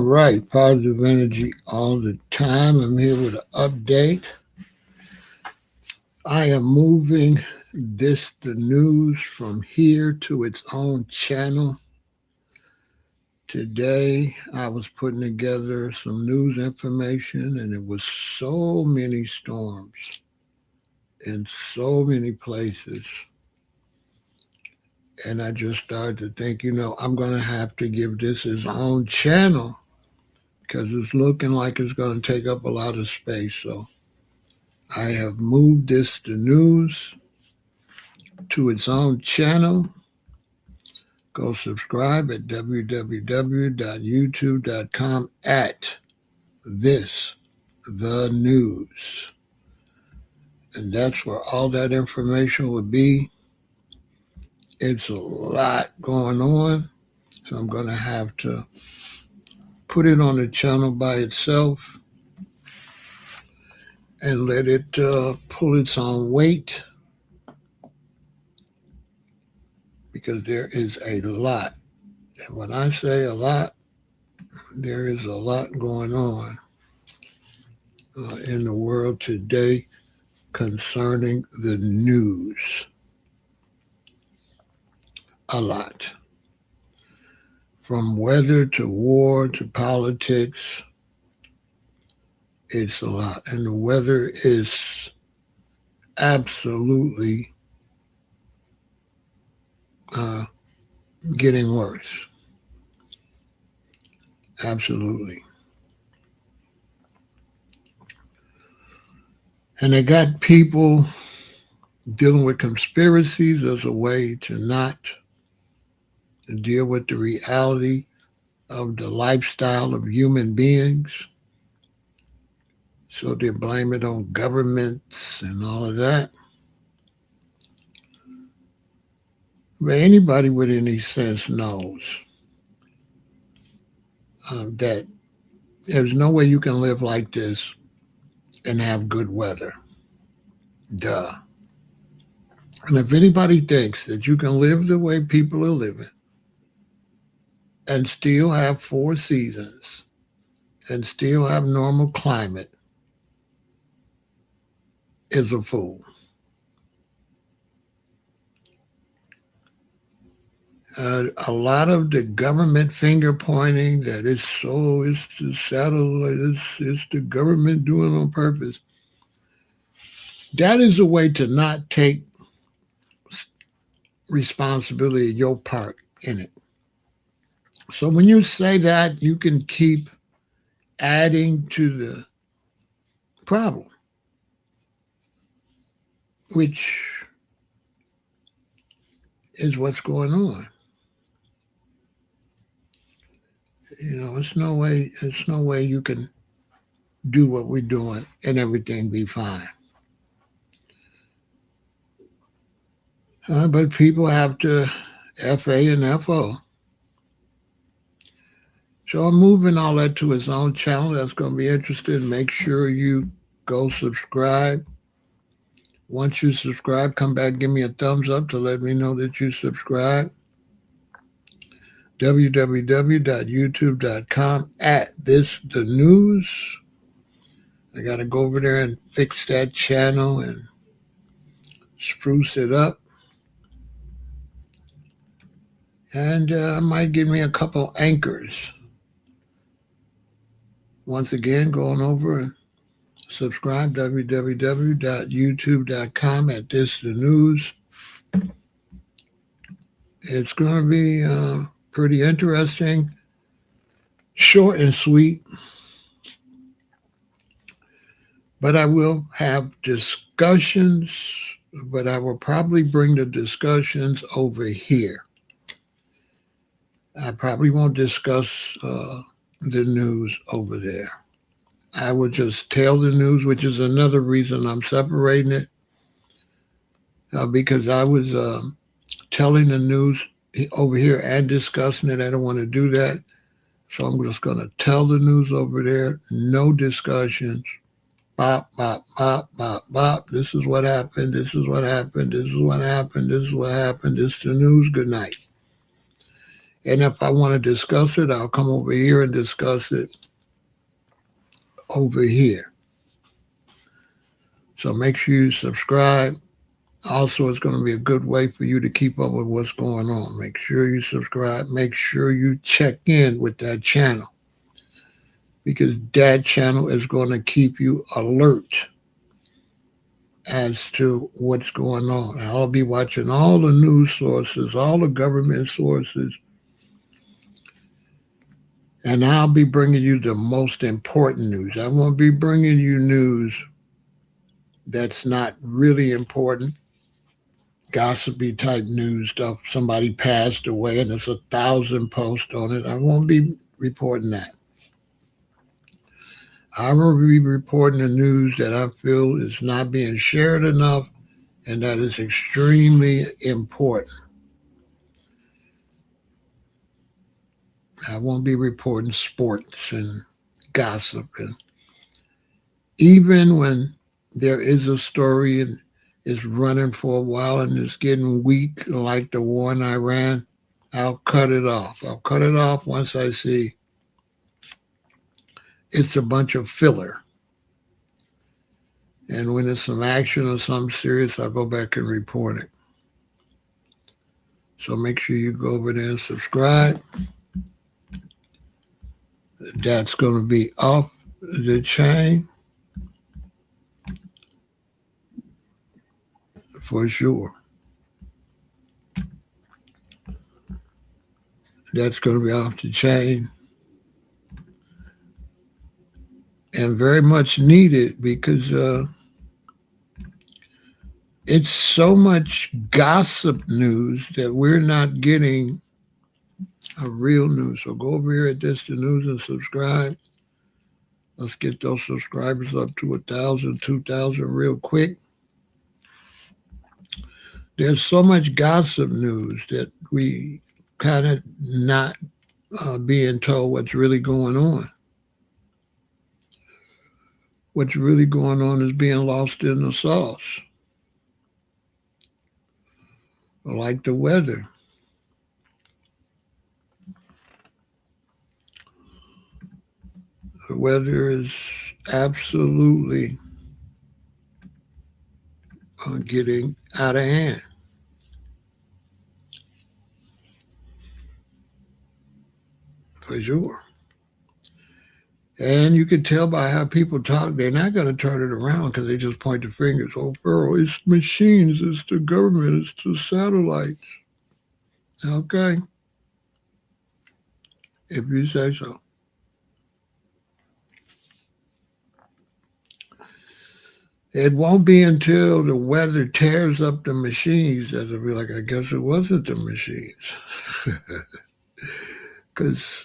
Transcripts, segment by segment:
All right, positive energy all the time. I'm here with an update. I am moving the news from here to its own channel. Today, I was putting together some news information, and it was so many storms in so many places. And I just started to think, I'm going to have to give this its own channel because it's looking like it's going to take up a lot of space. So I have moved the news to its own channel. Go subscribe at www.youtube.com at this the news. And that's where all that information will be. It's a lot going on. So I'm going to have to put it on the channel by itself and let it pull its own weight because there is a lot. And when I say a lot, there is a lot going on in the world today concerning the news. A lot. From weather to war to politics, it's a lot. And the weather is absolutely getting worse. Absolutely. And they got people dealing with conspiracies as a way to not deal with the reality of the lifestyle of human beings. So they blame it on governments and all of that. But anybody with any sense knows that there's no way you can live like this and have good weather. Duh. And if anybody thinks that you can live the way people are living and still have 4 seasons and still have normal climate is a fool. A lot of the government finger pointing that it's the satellite, it's the government doing it on purpose. That is a way to not take responsibility of your part in it. So when you say that, you can keep adding to the problem, which is what's going on. It's no way you can do what we're doing and everything be fine. But people have to FA and FO. So I'm moving all that to its own channel. That's going to be interesting. Make sure you go subscribe. Once you subscribe, come back, give me a thumbs up to let me know that you subscribe. www.youtube.com at this the news. I got to go over there and fix that channel and spruce it up. And I might give me a couple anchors. Once again, going over and subscribe, www.youtube.com at this the news. It's going to be pretty interesting, short and sweet. But I will have discussions, but I will probably bring the discussions over here. I probably won't discuss the news over there. I will just tell the news, which is another reason I'm separating it, because I was telling the news over here and discussing it. I don't want to do that. So I'm just going to tell the news over there. No discussions. Bop, bop, bop, bop, bop. This is what happened. This is what happened. This is what happened. This is what happened. This is the news. Good night. And if I want to discuss it, I'll come over here and discuss it over here. So make sure you subscribe. Also, it's going to be a good way for you to keep up with what's going on. Make sure you subscribe. Make sure you check in with that channel because that channel is going to keep you alert as to what's going on. I'll be watching all the news sources, all the government sources, and I'll be bringing you the most important news. I won't be bringing you news that's not really important, gossipy type news stuff. Somebody passed away and there's 1,000 posts on it. I won't be reporting that. I will be reporting the news that I feel is not being shared enough and that is extremely important. I won't be reporting sports and gossip. And even when there is a story and it's running for a while and it's getting weak, like the war in Iran, I'll cut it off. I'll cut it off once I see it's a bunch of filler. And when it's some action or something serious, I'll go back and report it. So make sure you go over there and subscribe. That's going to be off the chain for sure. That's going to be off the chain and very much needed because it's so much gossip news that we're not getting a real news. So go over here at This the News and subscribe. Let's get those subscribers up to 1,000, 2,000 real quick. There's so much gossip news that we kind of not being told what's really going on. What's really going on is being lost in the sauce. Like the weather. The weather is absolutely getting out of hand. For sure. And you can tell by how people talk, they're not going to turn it around because they just point the fingers. Oh, girl, it's machines, it's the government, it's the satellites. Okay. If you say so. It won't be until the weather tears up the machines that it'll be like, I guess it wasn't the machines. Because,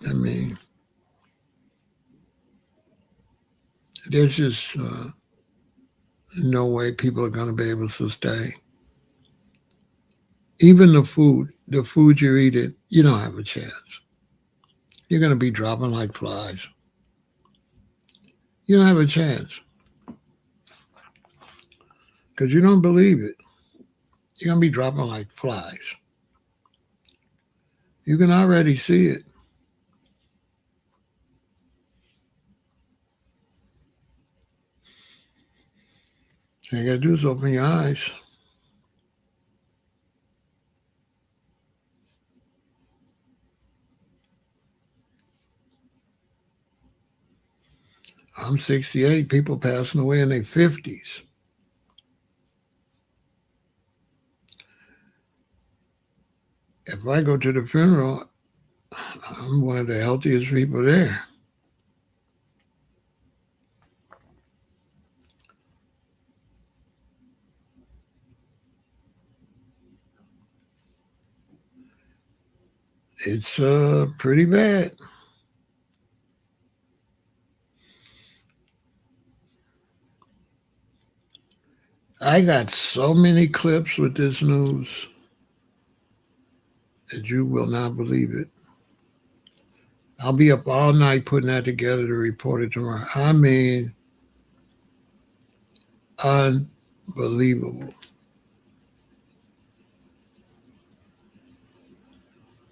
I mean, there's just no way people are going to be able to sustain. Even the food you're eating, you don't have a chance. You're going to be dropping like flies. You don't have a chance because you don't believe it. You're going to be dropping like flies. You can already see it. All you got to do is open your eyes. I'm 68, people passing away in their 50s. If I go to the funeral, I'm one of the healthiest people there. It's pretty bad. I got so many clips with this news that you will not believe it. I'll be up all night putting that together to report it tomorrow. I mean, unbelievable.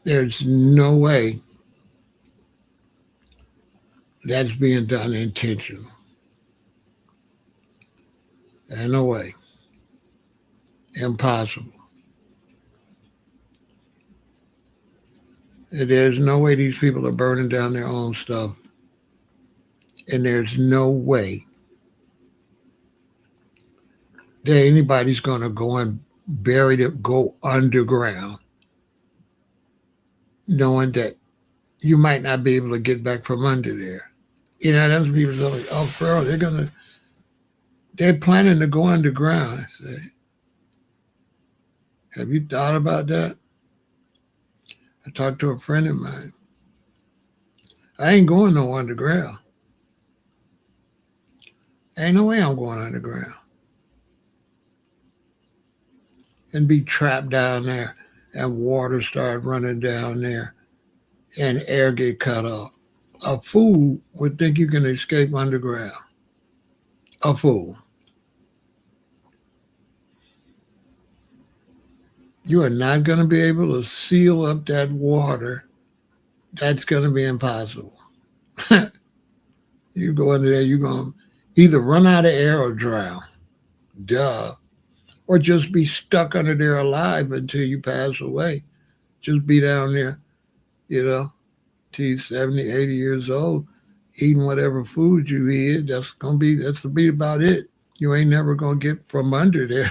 There's no way that's being done intentional. Ain't no way. Impossible. There's no way these people are burning down their own stuff. And there's no way that anybody's going to go and bury it, go underground, knowing that you might not be able to get back from under there. You know, that's people like, oh, bro, they're planning to go underground. I say, have you thought about that? I talked to a friend of mine. I ain't going no underground. Ain't no way I'm going underground and be trapped down there and water start running down there and air get cut off. A fool would think you can escape underground. A fool. You are not going to be able to seal up that water. That's going to be impossible. You go under there, you're going to either run out of air or drown. Duh. Or just be stuck under there alive until you pass away. Just be down there, you know, till you're 70, 80 years old, eating whatever food you eat. That's to be about it. You ain't never gonna get from under there.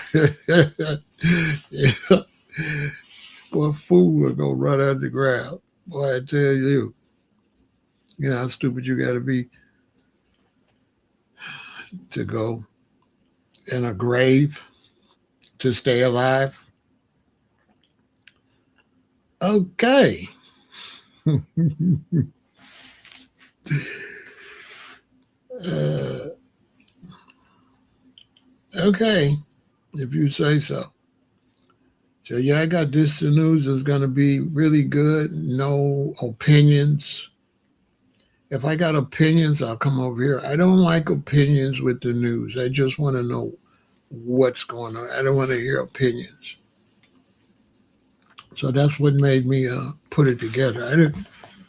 Yeah. Boy, fool will go run underground. Boy, I tell you know how stupid you gotta be to go in a grave to stay alive. Okay. uh, okay, if you say so. So yeah, I got this. The news is going to be really good. No opinions. If I got opinions, I'll come over here. I don't like opinions with the news. I just want to know what's going on. I don't want to hear opinions. So that's what made me put it together.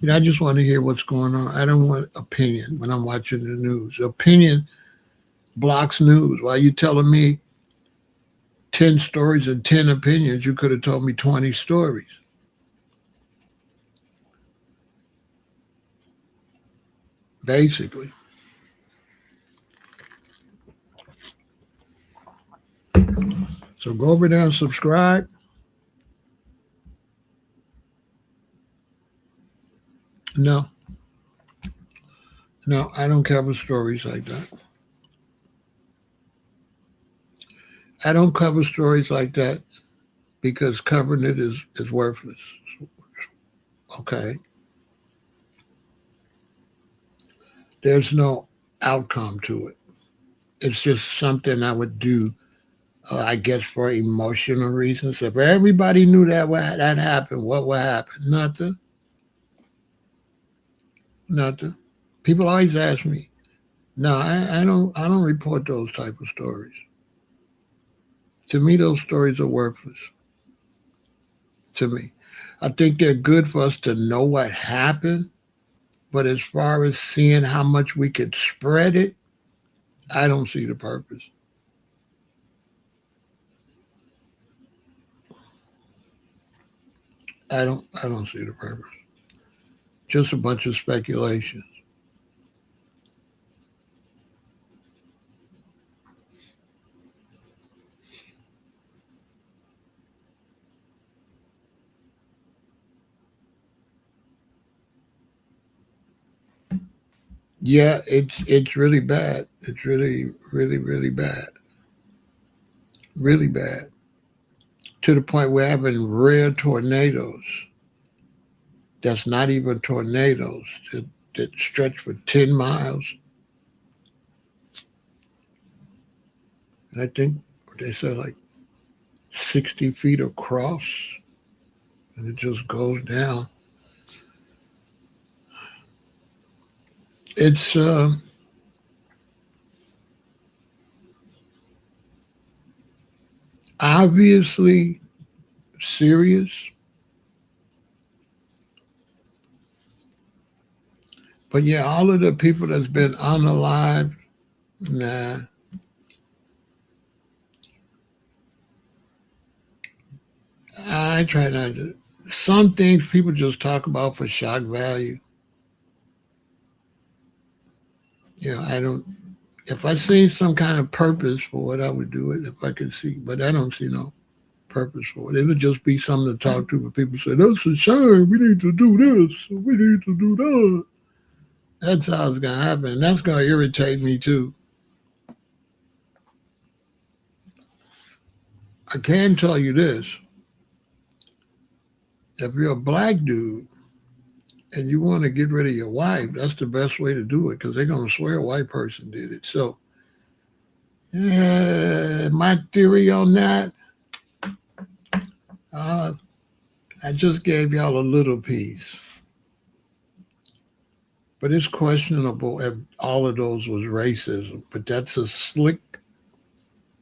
I just want to hear what's going on. I don't want opinion when I'm watching the news. Opinion blocks news. Why you telling me 10 stories and 10 opinions? You could have told me 20 stories. Basically. So go over there and subscribe. No, no, I don't cover stories like that. I don't cover stories like that because covering it is worthless. Okay. There's no outcome to it. It's just something I would do, I guess, for emotional reasons. If everybody knew that happened, what would happen? Nothing. Nothing. People always ask me. No, I don't. I don't report those type of stories. To me, those stories are worthless. To me, I think they're good for us to know what happened. But as far as seeing how much we could spread it, I don't see the purpose. I don't see the purpose. Just a bunch of speculation. Yeah, it's really bad. It's really bad. Really bad. To the point we're having rare tornadoes that's not even tornadoes that stretch for 10 miles. And I think they said like 60 feet across. And it just goes down. It's obviously serious, But yeah, all of the people that's been unalive, nah, I try not to. Some things people just talk about for shock value. I don't. If I see some kind of purpose for it, I would do it if I could see. But I don't see no purpose for it. It would just be something to talk to. But people say that's a shame. We need to do this. We need to do that. That's how it's gonna happen. And that's gonna irritate me too. I can tell you this: if you're a black dude and you want to get rid of your wife, that's the best way to do it because they're gonna swear a white person did it. So, my theory on that, uh, I just gave y'all a little piece, but it's questionable if all of those was racism. But that's a slick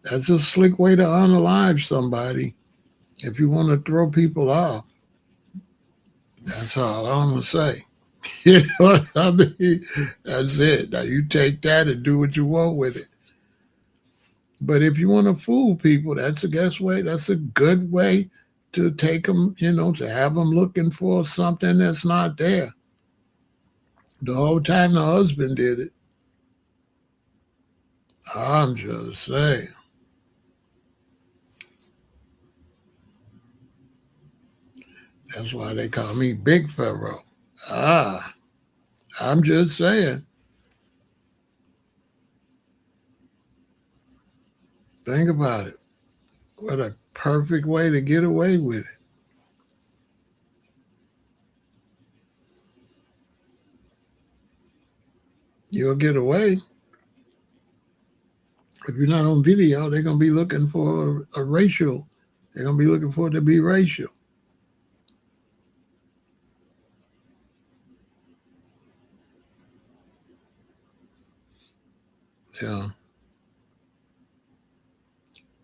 way to unalive somebody. If you want to throw people off, that's all I'm gonna say. You know what I mean? That's it. Now you take that and do what you want with it. But if you want to fool people, that's a guess way. That's a good way to take them. To have them looking for something that's not there. The whole time the husband did it. I'm just saying. That's why they call me Big Pharaoh. Ah, I'm just saying. Think about it. What a perfect way to get away with it. You'll get away. If you're not on video, they're going to be looking for a racial. They're going to be looking for it to be racial. So,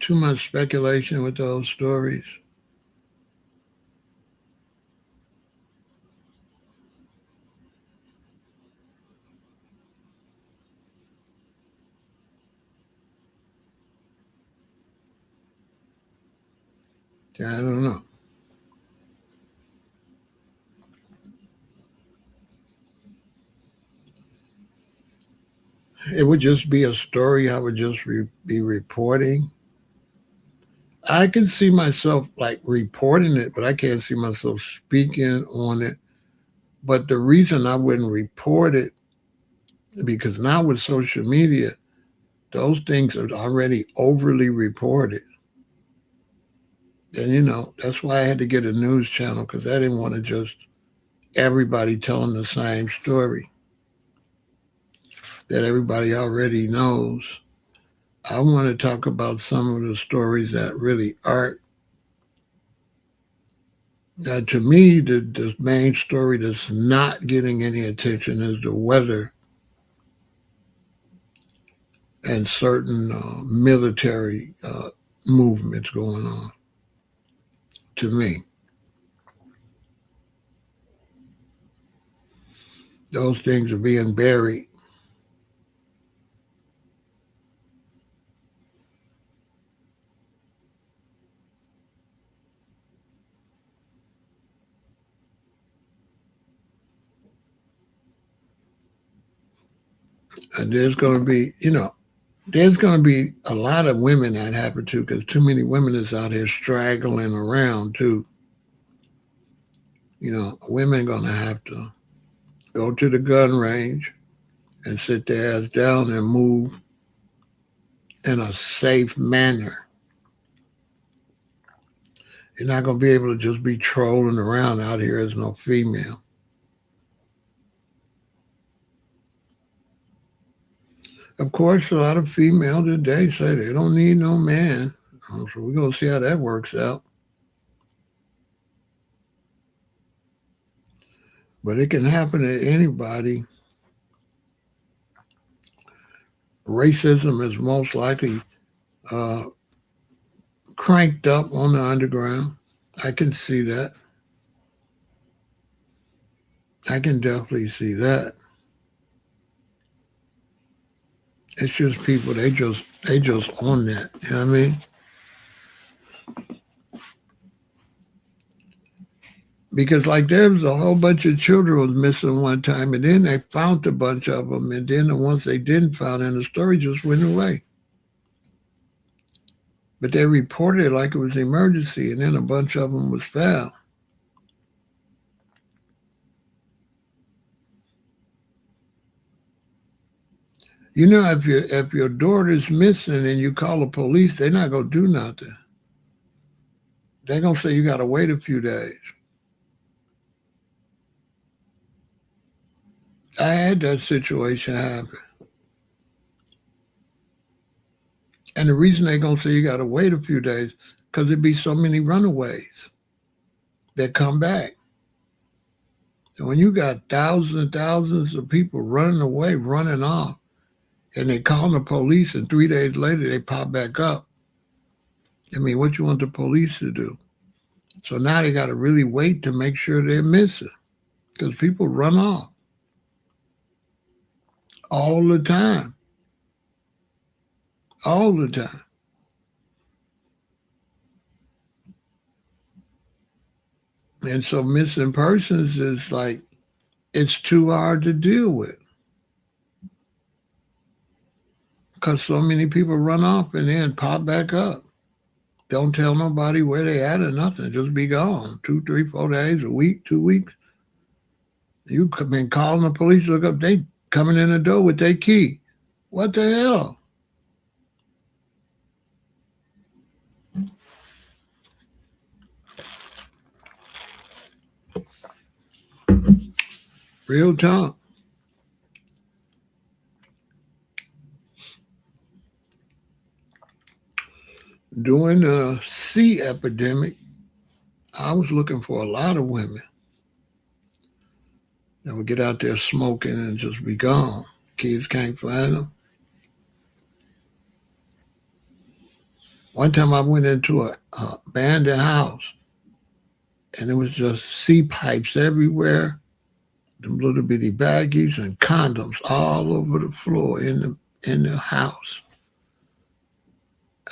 too much speculation with those stories. I don't know. It would just be a story I would just be reporting. I can see myself like reporting it, but I can't see myself speaking on it. But the reason I wouldn't report it, because now with social media, those things are already overly reported. And that's why I had to get a news channel because I didn't want to just everybody telling the same story that everybody already knows. I want to talk about some of the stories that really aren't. To me, the main story that's not getting any attention is the weather and certain military movements going on. To me, those things are being buried. And there's going to be a lot of women that happen to because too many women is out here straggling around too. Women going to have to go to the gun range and sit their ass down and move in a safe manner. You're not going to be able to just be trolling around out here as no female. Of course, a lot of females today say they don't need no man. So we're going to see how that works out. But it can happen to anybody. Racism is most likely uh, cranked up on the underground. I can see that. I can definitely see that. It's just people. They just on that. You know what I mean? Because like there was a whole bunch of children was missing one time, and then they found a bunch of them, and then the ones they didn't find, and the story just went away. But they reported it like it was an emergency, and then a bunch of them was found. You know, if your daughter's missing and you call the police, they're not gonna do nothing. They're gonna say you gotta wait a few days. I had that situation happen. And the reason they're going to say you got to wait a few days, because there'd be so many runaways that come back. So when you got thousands and thousands of people running away, running off, and they call the police, and 3 days later they pop back up, I mean, what you want the police to do? So now they got to really wait to make sure they're missing, because people run off all the time. All the time. And so missing persons is like, it's too hard to deal with. Because so many people run off and then pop back up. Don't tell nobody where they at or nothing. Just be gone. 2, 3, 4 days, a week, 2 weeks. You could been calling the police, look up, they coming in the door with their key. What the hell? Real talk. During the sea epidemic, I was looking for a lot of women that would get out there smoking and just be gone. Kids can't find them. One time I went into a abandoned house, and there was just sea pipes everywhere, them little bitty baggies and condoms all over the floor in the house.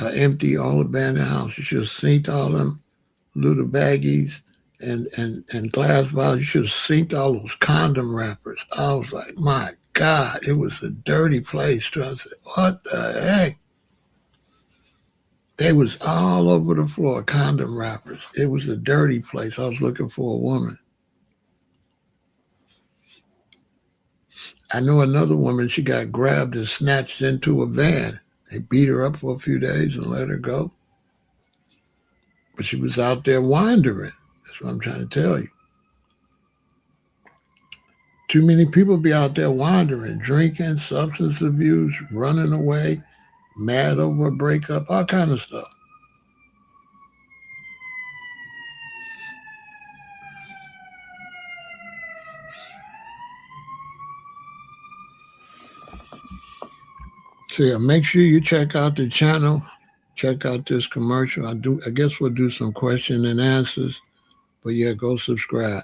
Empty, all abandoned house. You should have synced all them little baggies and glass bottles. You should have synced all those condom wrappers. I was like, my God, it was a dirty place. I said, what the heck? They was all over the floor, condom wrappers. It was a dirty place. I was looking for a woman. I know another woman, she got grabbed and snatched into a van. They beat her up for a few days and let her go. But she was out there wandering. That's what I'm trying to tell you. Too many people be out there wandering, drinking, substance abuse, running away, mad over a breakup, all kind of stuff. So yeah, make sure you check out the channel, check out this commercial. I guess we'll do some question and answers, but yeah, go subscribe.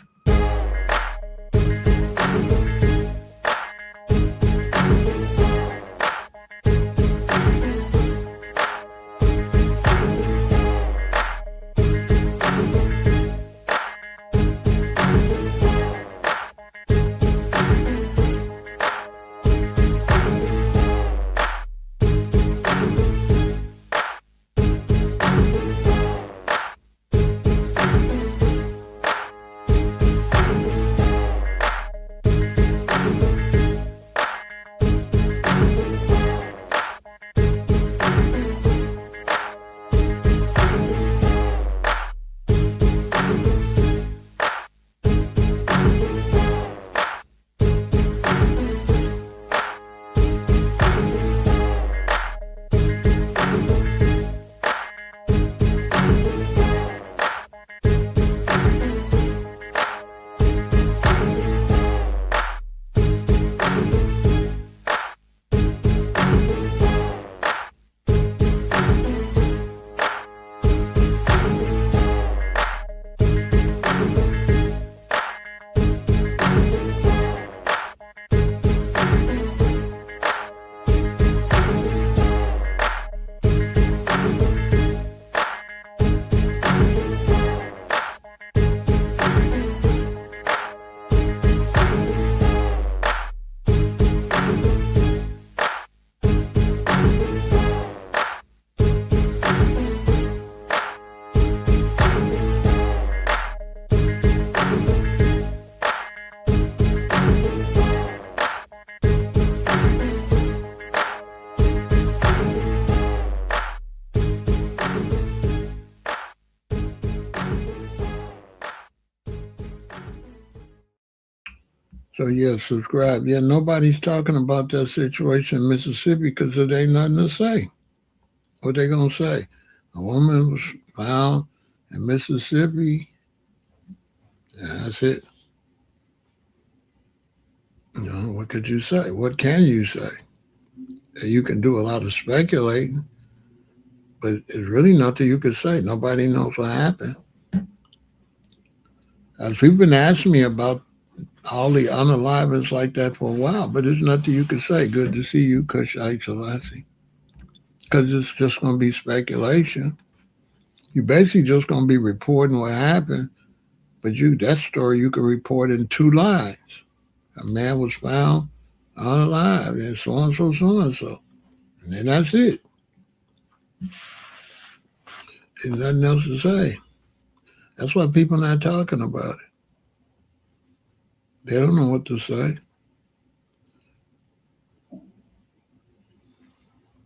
So yeah, subscribe. Yeah, nobody's talking about that situation in Mississippi because it ain't nothing to say. What they gonna say? A woman was found in Mississippi. And that's it. You know, what could you say? What can you say? You can do a lot of speculating, but there's really nothing you could say. Nobody knows what happened. As people been asking me about all the unalivings like that for a while, but there's nothing you can say. Good to see you, Kushite Selassie. Because it's just going to be speculation. You're basically just going to be reporting what happened, but that story you can report in 2 lines. A man was found unalive, and so and so, so and so. And then that's it. There's nothing else to say. That's why people not talking about it. They don't know what to say.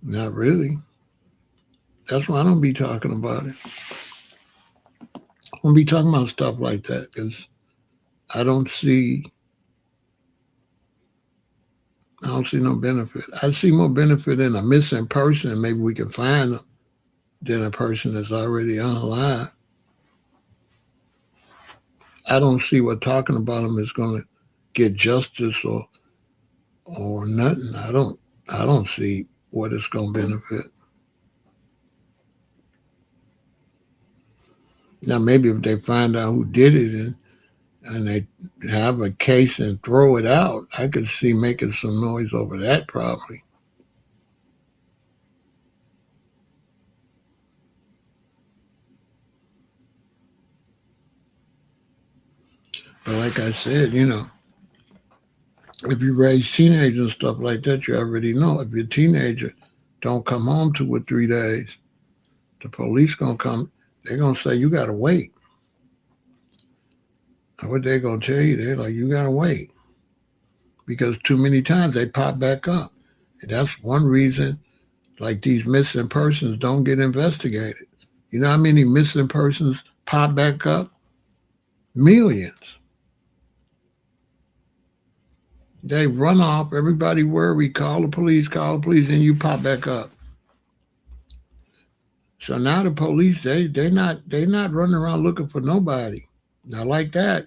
Not really. That's why I don't be talking about it. I don't be talking about stuff like that because I don't see no benefit. I see more benefit in a missing person. Maybe we can find them than a person that's already unalive. I don't see what talking about them is going to get justice or nothing. I don't see what it's going to benefit. Now maybe if they find out who did it and they have a case and throw it out, I could see making some noise over that probably. But like I said, if you raise teenagers and stuff like that, you already know. If your teenager don't come home 2 or 3 days, the police gonna come. They're gonna say you gotta wait. And what they gonna tell you? They're like you gotta wait because too many times they pop back up. And that's one reason. Like these missing persons don't get investigated. You know how many missing persons pop back up? Millions. They run off. Everybody worry. Call the police. And you pop back up. So now the police they not running around looking for nobody. Not like that.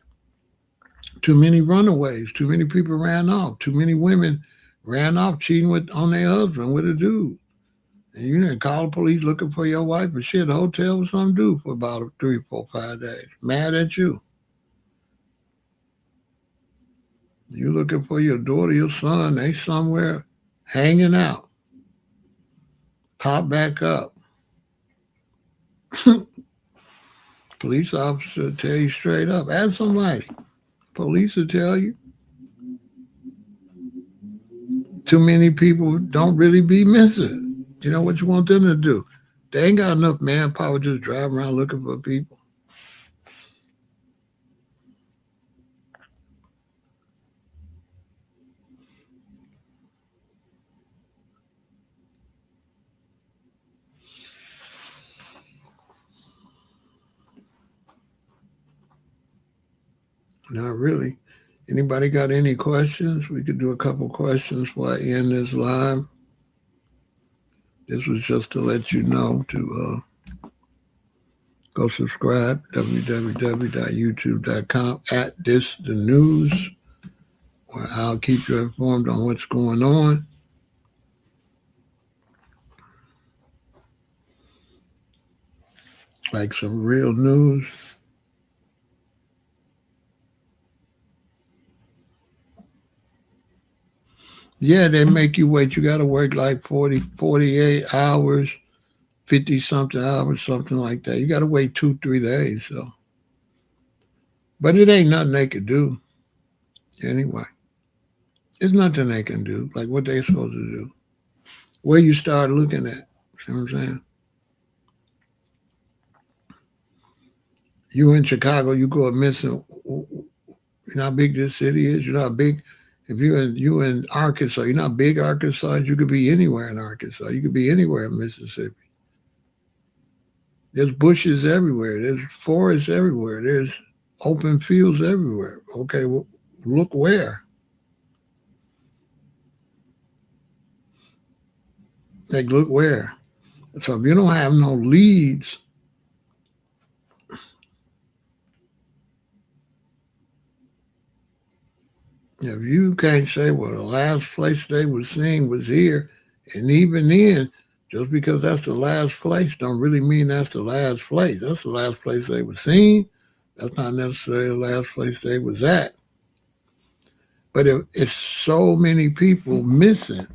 Too many runaways. Too many people ran off. Too many women ran off cheating on their husband with a dude. And you didn't call the police looking for your wife, but shit, the hotel was something to do for about 3, 4, 5 days. Mad at you. You looking for your daughter, your son, they somewhere hanging out. Pop back up. Police officer tell you straight up. Ask somebody. Police will tell you. Too many people don't really be missing. You know what you want them to do? They ain't got enough manpower just driving around looking for people. Not really. Anybody got any questions? We could do a couple questions before I end this live. This was just to let you know to go subscribe, www.youtube.com @thisthenews, where I'll keep you informed on what's going on. Like some real news. Yeah, they make you wait. You got to work like 40, 48 hours, 50 something hours, something like that. You got to wait 2, 3 days. So, but it ain't nothing they could do anyway. It's nothing they can do. Like what they supposed to do. Where you start looking at. See what I'm saying? You in Chicago, you go missing. You know how big this city is. You know how big. If you in Arkansas, you know how big Arkansas is. You could be anywhere in Arkansas. You could be anywhere in Mississippi. There's bushes everywhere. There's forests everywhere. There's open fields everywhere. Okay, well, look where. They look where. So if you don't have no leads, if you can't say, well, the last place they were seen was here, and even then, just because that's the last place don't really mean that's the last place. That's the last place they were seen. That's not necessarily the last place they was at. But if it's so many people missing,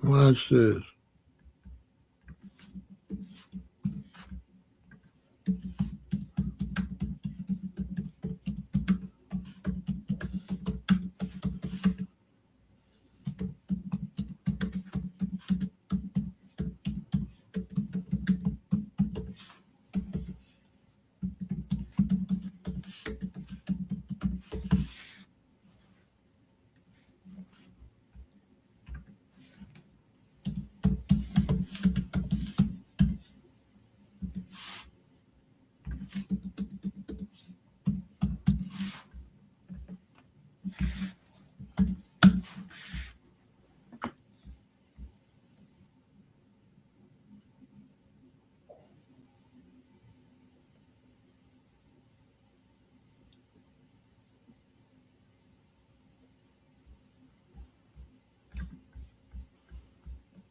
watch this.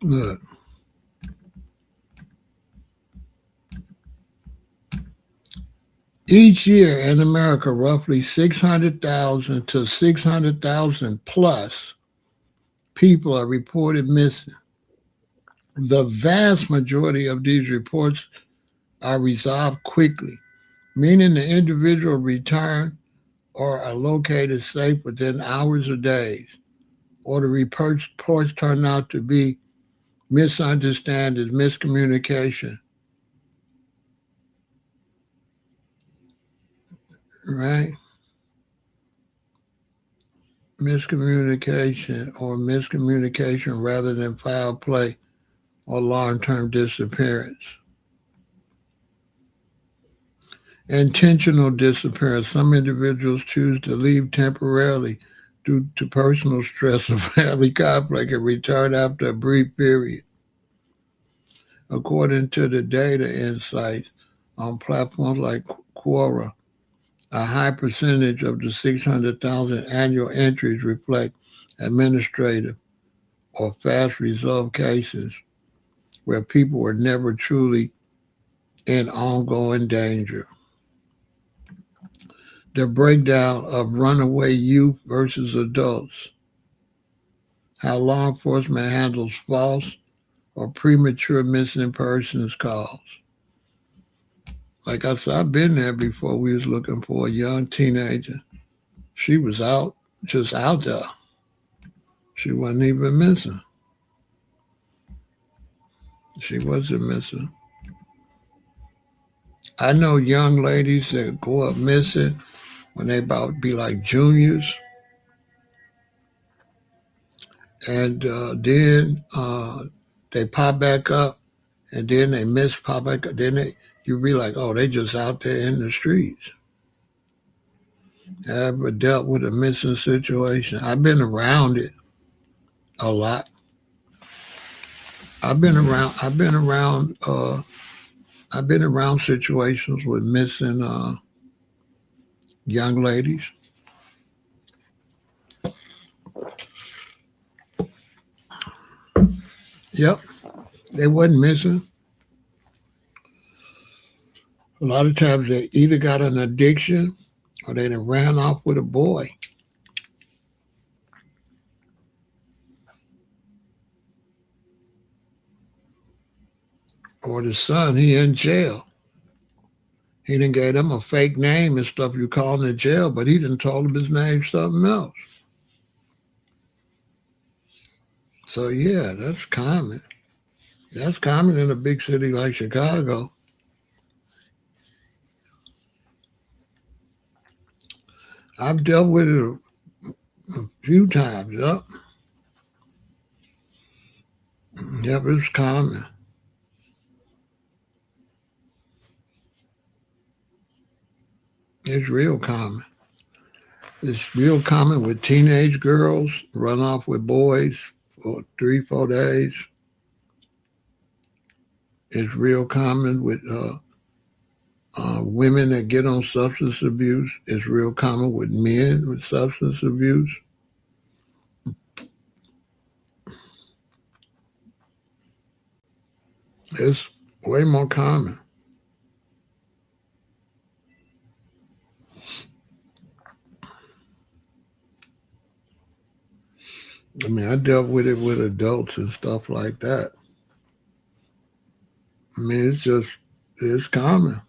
Look, each year in America, roughly 600,000 to 600,000 plus people are reported missing. The vast majority of these reports are resolved quickly, meaning the individual return or are located safe within hours or days, or the reports turn out to be misunderstandings, miscommunication, right? Miscommunication rather than foul play or long-term disappearance. Intentional disappearance. Some individuals choose to leave temporarily due to personal stress or family conflict and return after a brief period. According to the data insights on platforms like Quora, a high percentage of the 600,000 annual entries reflect administrative or fast resolved cases where people were never truly in ongoing danger. The breakdown of runaway youth versus adults, how law enforcement handles false or premature missing persons calls. Like I said, I've been there before. We was looking for a young teenager. She was out, just out there. She wasn't even missing. She wasn't missing. I know young ladies that go up missing when they about to be like juniors, and then they pop back up, and then they miss pop back up. You be like, oh, they just out there in the streets. I ever dealt with a missing situation? I've been around it a lot. I've been around. I've been around. I've been around situations with missing young ladies. Yep, they wasn't missing. A lot of times they either got an addiction or they done ran off with a boy. Or the son, he in jail. He done gave them a fake name and stuff you call in the jail, but he done told them his name something else. So yeah, that's common. That's common in a big city like Chicago. I've dealt with it a few times. Yep. Yep, it's common. It's real common. It's real common with teenage girls run off with boys for 3, 4 days. It's real common with women that get on substance abuse. It's real common with men with substance abuse. It's way more common. I mean, I dealt with it with adults and stuff like that. I mean, it's common.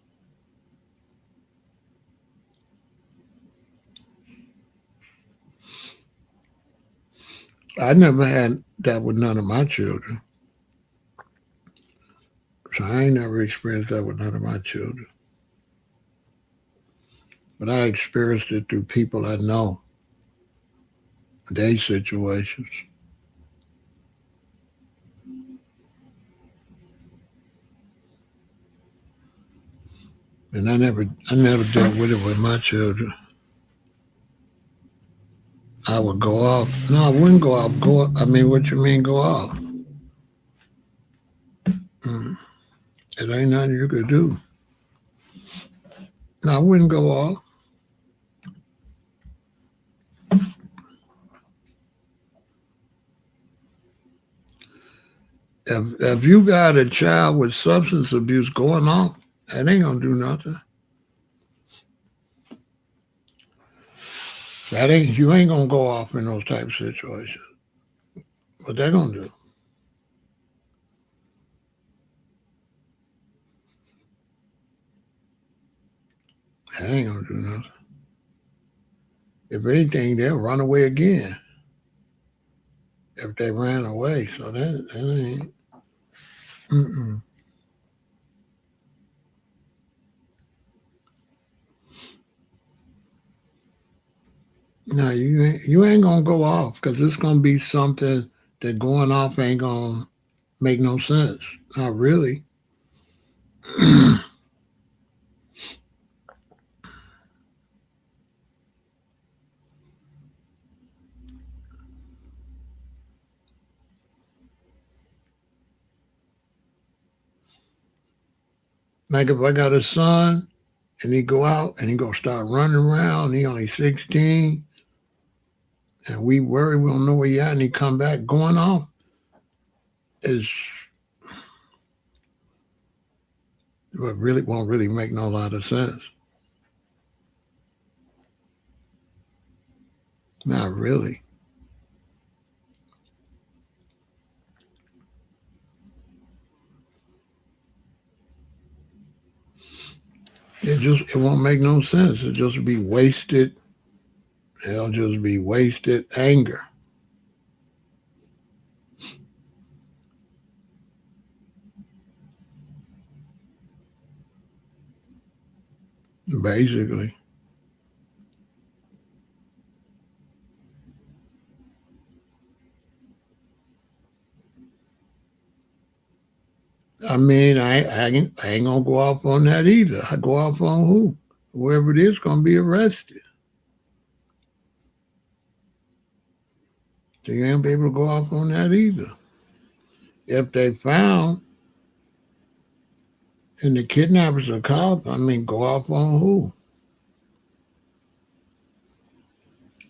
I never had that with none of my children. So I ain't never experienced that with none of my children. But I experienced it through people I know, their situations. And I never dealt with it with my children. I would go off. No, I wouldn't go off. I mean, what you mean go off? Mm, it ain't nothing you could do. No, I wouldn't go off. If you got a child with substance abuse going off, that ain't gonna do nothing. That ain't you ain't gonna go off in those type of situations. What they gonna do? That ain't gonna do nothing. If anything, they'll run away again if they ran away. So that ain't. Mm-mm. No, you ain't gonna go off because it's gonna be something that going off ain't gonna make no sense. Not really. Like if I got a son and he go out and he gonna start running around, he only 16, and we worry we don't know where he at, and he come back going off is what really won't really make no lot of sense. Not really. It won't make no sense. It just be wasted. It'll just be wasted anger, basically. I mean, I ain't gonna go off on that either. I go off on who? Whoever it is gonna be arrested. So you ain't be able to go off on that either. If they found and the kidnappers are caught, I mean, go off on who?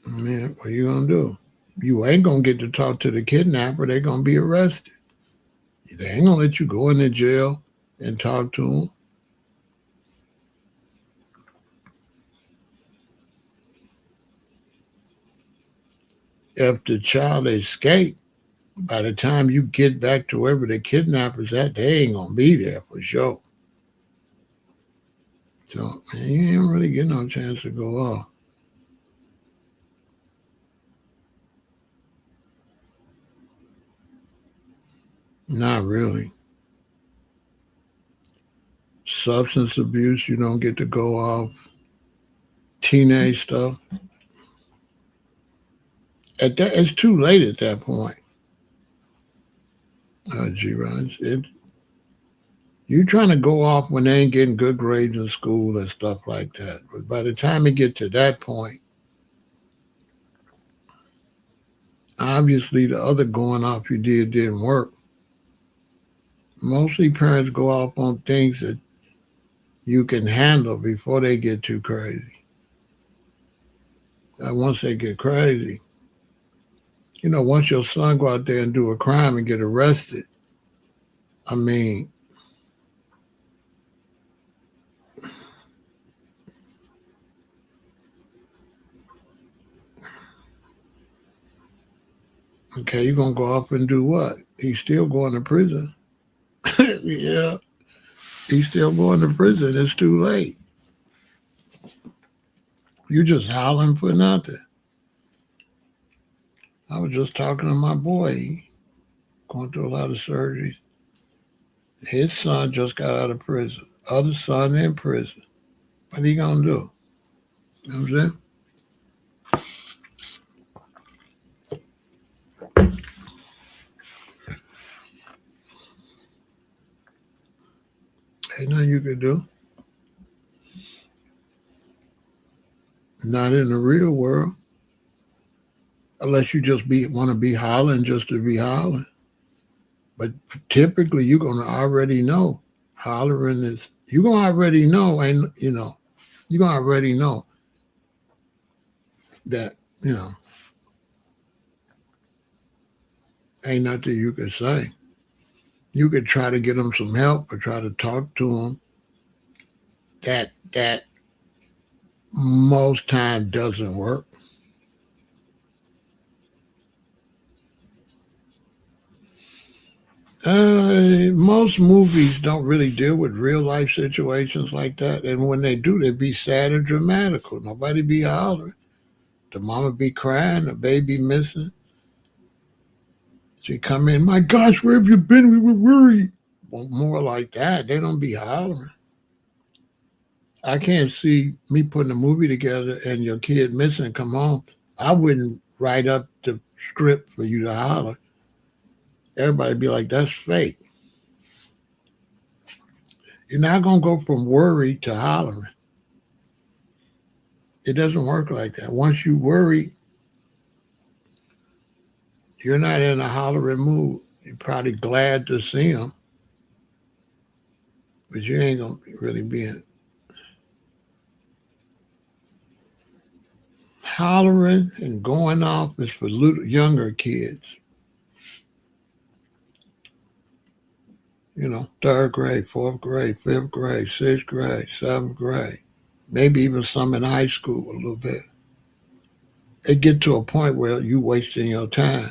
I mean, what you gonna do? You ain't gonna get to talk to the kidnapper. They gonna be arrested. They ain't gonna let you go into jail and talk to them. If the child escaped, by the time you get back to wherever the kidnappers at, they ain't gonna be there for sure. So man, you ain't really get no chance to go off. Not really. Substance abuse, you don't get to go off. Teenage stuff. It's too late at that point. G. Raj. You trying to go off when they ain't getting good grades in school and stuff like that. But by the time you get to that point, obviously the other going off you did didn't work. Mostly parents go off on things that you can handle before they get too crazy. And once they get crazy, once your son go out there and do a crime and get arrested, I mean, okay, you're gonna go off and do what? He's still going to prison. Yeah, he's still going to prison. It's too late. You just howling for nothing. I was just talking to my boy. He going through a lot of surgeries. His son just got out of prison. Other son in prison. What he gonna do? You know what I'm saying? Ain't nothing you can do. Not in the real world. Unless you just want to be hollering just to be hollering. But typically you're gonna already know hollering is you're gonna already know, and you're gonna already know that, ain't nothing you could say. You could try to get them some help or try to talk to them. That most time doesn't work. Most movies don't really deal with real life situations like that, and when they do, they be sad and dramatical. Nobody be hollering. The mama be crying, the baby missing. She come in, my gosh, where have you been? We were worried. Well, more like that. They don't be hollering. I can't see me putting a movie together and your kid missing come home. I wouldn't write up the script for you to holler. Everybody be like, that's fake. You're not going to go from worry to hollering. It doesn't work like that. Once you worry, you're not in a hollering mood. You're probably glad to see them, but you ain't going to really be in. Hollering and going off is for little younger kids. Third grade, fourth grade, fifth grade, sixth grade, seventh grade, maybe even some in high school a little bit. It get to a point where you wasting your time.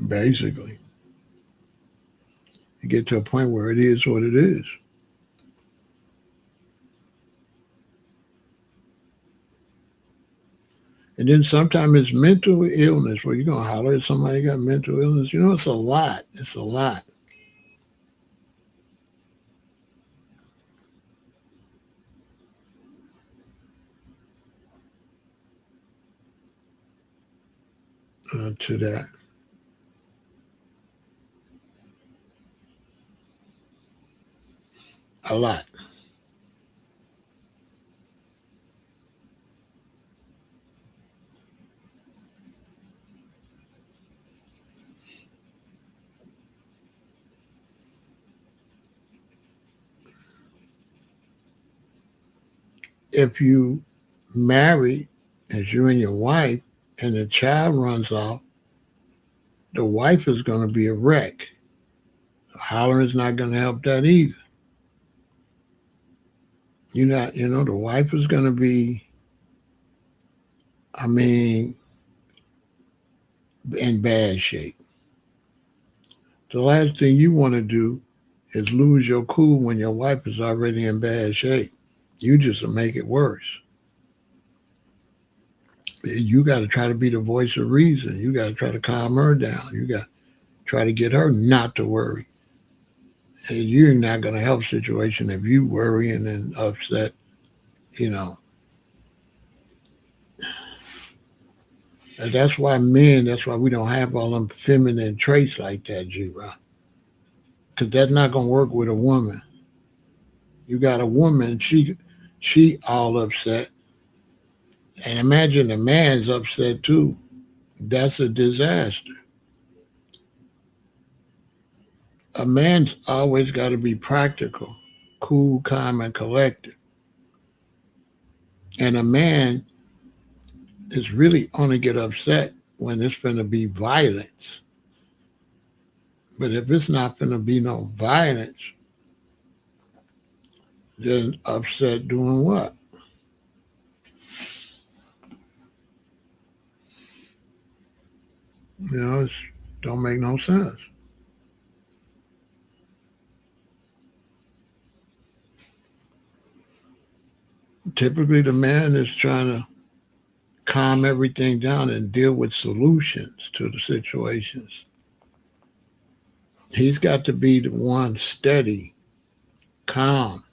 Basically, you get to a point where it is what it is. And then sometimes it's mental illness where you're going to holler at somebody got mental illness. It's a lot. It's a lot. To that. A lot. If you married as you and your wife and the child runs off, the wife is going to be a wreck. Hollering is not going to help that either. The wife is going to be, I mean, in bad shape. The last thing you want to do is lose your cool when your wife is already in bad shape. You just make it worse. You got to try to be the voice of reason. You got to try to calm her down. You got to try to get her not to worry. And you're not going to help situation if you worrying and upset. And that's why we don't have all them feminine traits like that, G-Rock. Because that's not going to work with a woman. You got a woman, she all upset. And imagine a man's upset too. That's a disaster. A man's always got to be practical, cool, calm, and collected. And a man is really only get upset when it's going to be violence. But if it's not going to be no violence, then upset doing what? It don't make no sense. Typically, the man is trying to calm everything down and deal with solutions to the situations. He's got to be the one steady, calm.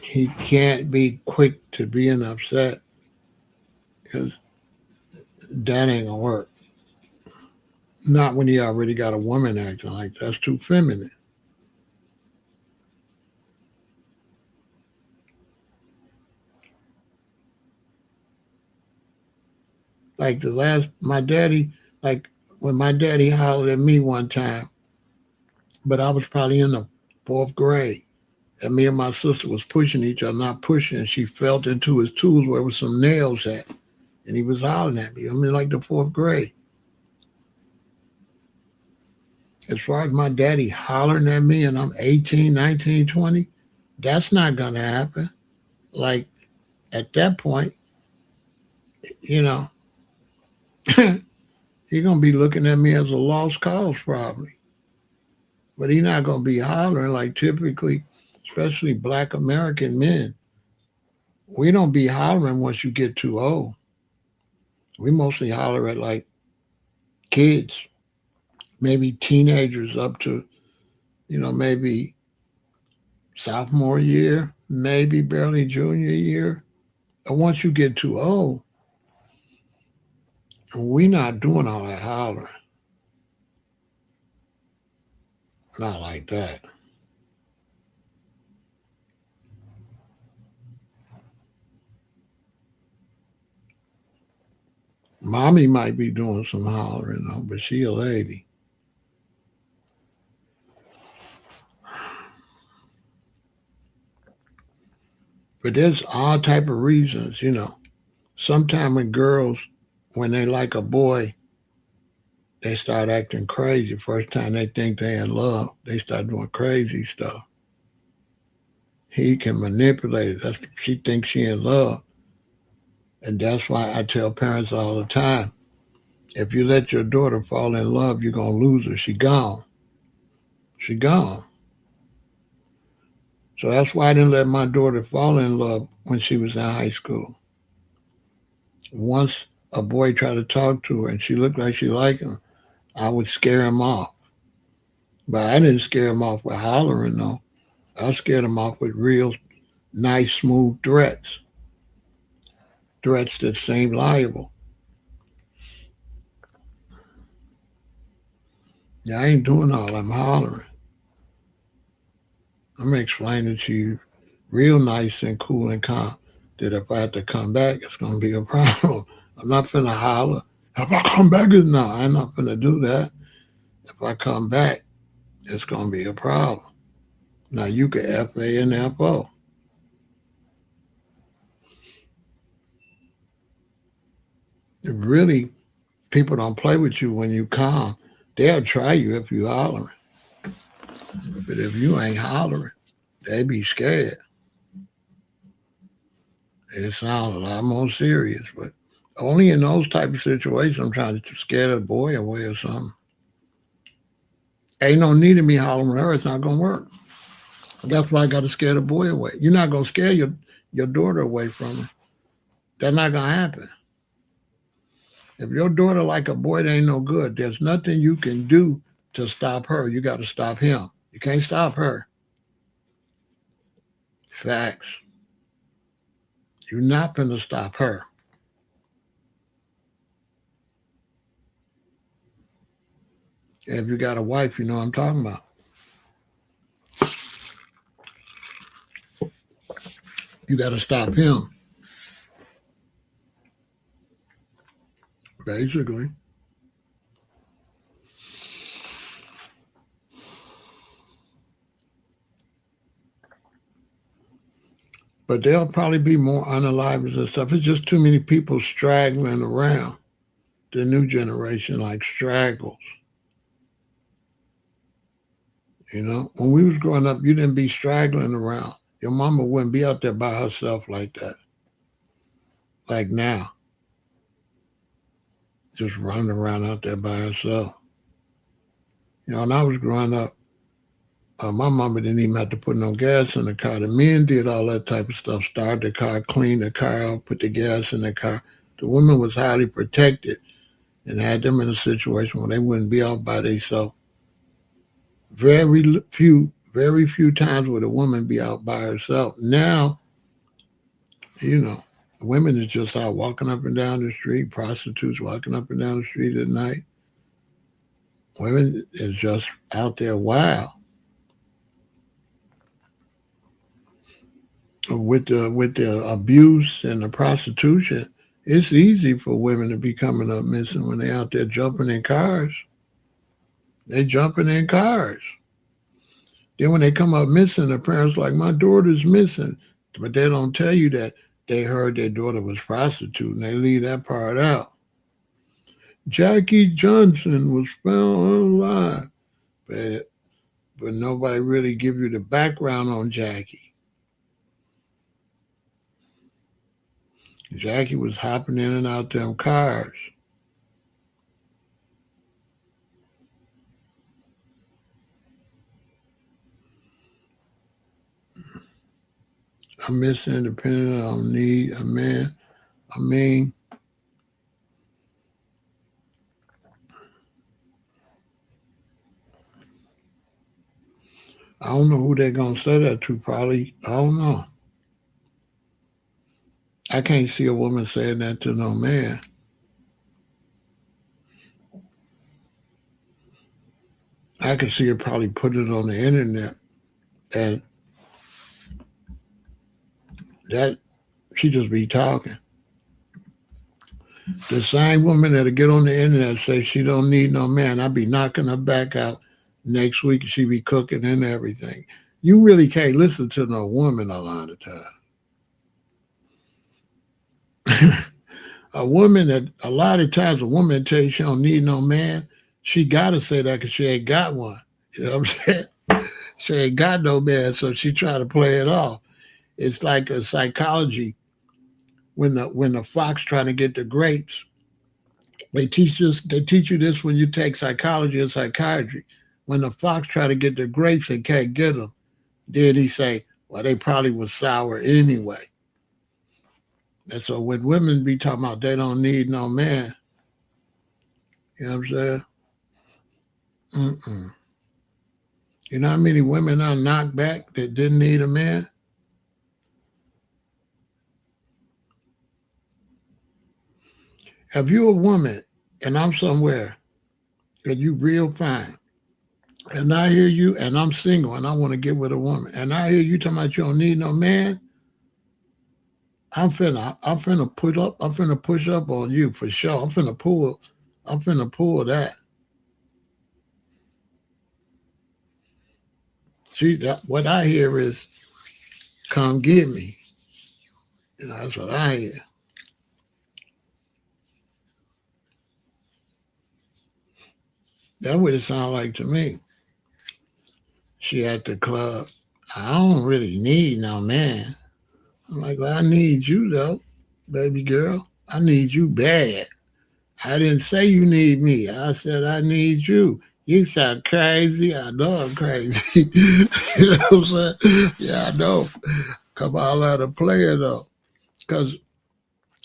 He can't be quick to being upset because that ain't gonna work. Not when he already got a woman acting like that's too feminine. Like my daddy, like when my daddy hollered at me one time, but I was probably in the fourth grade. And me and my sister was pushing each other, not pushing, and she felt into his tools where was some nails at. And he was hollering at me. I mean, like the fourth grade. As far as my daddy hollering at me and I'm 18, 19, 20, that's not going to happen. Like at that point, you know, he's going to be looking at me as a lost cause probably. But he's not going to be hollering like typically, especially black American men. We don't be hollering once you get too old. We mostly holler at like kids, maybe teenagers up to, maybe sophomore year, maybe barely junior year. And once you get too old, we not doing all that hollering. Not like that. Mommy might be doing some hollering though, but she a lady. But there's all type of reasons. Sometimes when they like a boy, they start acting crazy. First time they think they in love, they start doing crazy stuff. He can manipulate it. She thinks she in love. And that's why I tell parents all the time, if you let your daughter fall in love, you're gonna lose her. She gone. She gone. So that's why I didn't let my daughter fall in love when she was in high school. Once a boy tried to talk to her and she looked like she liked him, I would scare him off. But I didn't scare him off with hollering though. I scared him off with real nice, smooth threats. Threats that seemed liable. Yeah, I ain't doing all I'm hollering. I'm explaining to you real nice and cool and calm that if I have to come back, it's going to be a problem. I'm not finna holler. If I come back, no, I'm not finna do that. If I come back, it's going to be a problem. Now you can FA and FO. If really, people don't play with you when you calm. They'll try you if you hollering. But if you ain't hollering, they be scared. It sounds a lot more serious, but only in those type of situations I'm trying to scare the boy away or something. Ain't no need of me hollering at her. It's not gonna work. That's why I got to scare the boy away. You're not gonna scare your daughter away from her. That's not gonna happen. If your daughter like a boy that ain't no good, there's nothing you can do to stop her. You got to stop him. You can't stop her. Facts. You're not gonna stop her. And if you got a wife, you know what I'm talking about. You got to stop him, basically. But there'll probably be more unalivers and stuff. It's just too many people straggling around. The new generation like straggles. You know, when we was growing up, you didn't be straggling around. Your mama wouldn't be out there by herself like that. Like now, just running around out there by herself. You know, when I was growing up, my mama didn't even have to put no gas in the car. The men did all that type of stuff. Start the car, clean the car out, put the gas in the car. The woman was highly protected and had them in a situation where they wouldn't be out by themselves. Very few times would a woman be out by herself. Now, you know, women is just out walking up and down the street, prostitutes walking up and down the street at night. Women is just out there wild. With the abuse and the prostitution, it's easy for women to be coming up missing when they out there jumping in cars. They jumping in cars. Then when they come up missing, the parents like, my daughter's missing. But they don't tell you that they heard their daughter was prostituting. They leave that part out. Jackie Johnson was found alive. But nobody really give you the background on Jackie. Jackie was hopping in and out them cars. I'm Miss Independent. I don't need a man. I mean, I don't know who they're gonna say that to. Probably, I don't know. I can't see a woman saying that to no man. I could see her probably put it on the internet, and that she just be talking. The same woman that'll get on the internet and say she don't need no man, I'll be knocking her back out next week. She be cooking and everything. You really can't listen to no woman a lot of time. A lot of times a woman tell you she don't need no man, she gotta say that because she ain't got one. You know what I'm saying? She ain't got no man, so she try to play it off. It's like a psychology. When the fox trying to get the grapes, they teach this. They teach you this when you take psychology and psychiatry. When the fox try to get the grapes and can't get them, then he say, "Well, they probably was sour anyway." And so when women be talking about they don't need no man, you know what I'm saying? Mm-mm. You know how many women are knocked back that didn't need a man? If you're a woman and I'm somewhere and you real fine, and I hear you and I'm single and I want to get with a woman, and I hear you talking about you don't need no man, I'm finna push up on you for sure. I'm finna pull that. See that what I hear is come get me. You know, that's what I hear. That's what it sounds like to me. She at the club. I don't really need no man. I'm like, well, I need you though, baby girl. I need you bad. I didn't say you need me. I said I need you. You sound crazy. I know I'm crazy. You know what I'm saying? Yeah, I know. Come on out and play it though. Because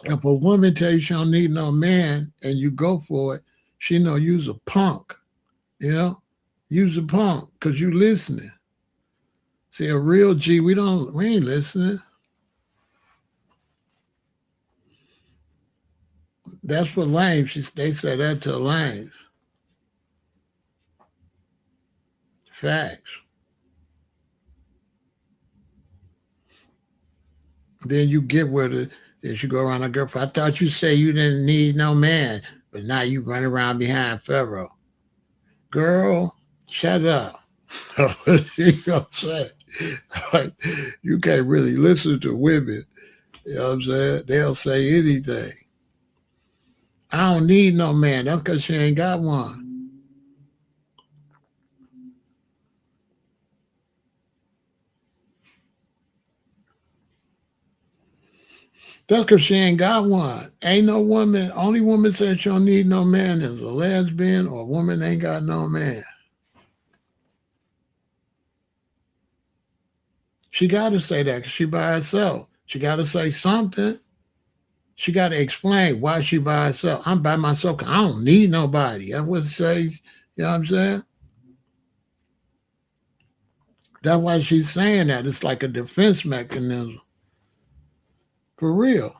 if a woman tell you she don't need no man and you go for it, she know you's a punk. You know? You's a punk because you listening. See, a real G, we ain't listening. That's for lame. They say that to lame. Facts. Then you get with it. Then she go around her girlfriend. I thought you said you didn't need no man, but now you run around behind Pharaoh. Girl, shut up. You know what I'm saying? Like, you can't really listen to women. You know what I'm saying? They'll say anything. I don't need no man. That's because she ain't got one. That's because she ain't got one. Ain't no woman, only woman said she don't need no man is a lesbian or a woman ain't got no man. She got to say that because she by herself. She got to say something. She got to explain why she by herself. I'm by myself. I don't need nobody. That's what it says. You know what I'm saying? That's why she's saying that. It's like a defense mechanism. For real.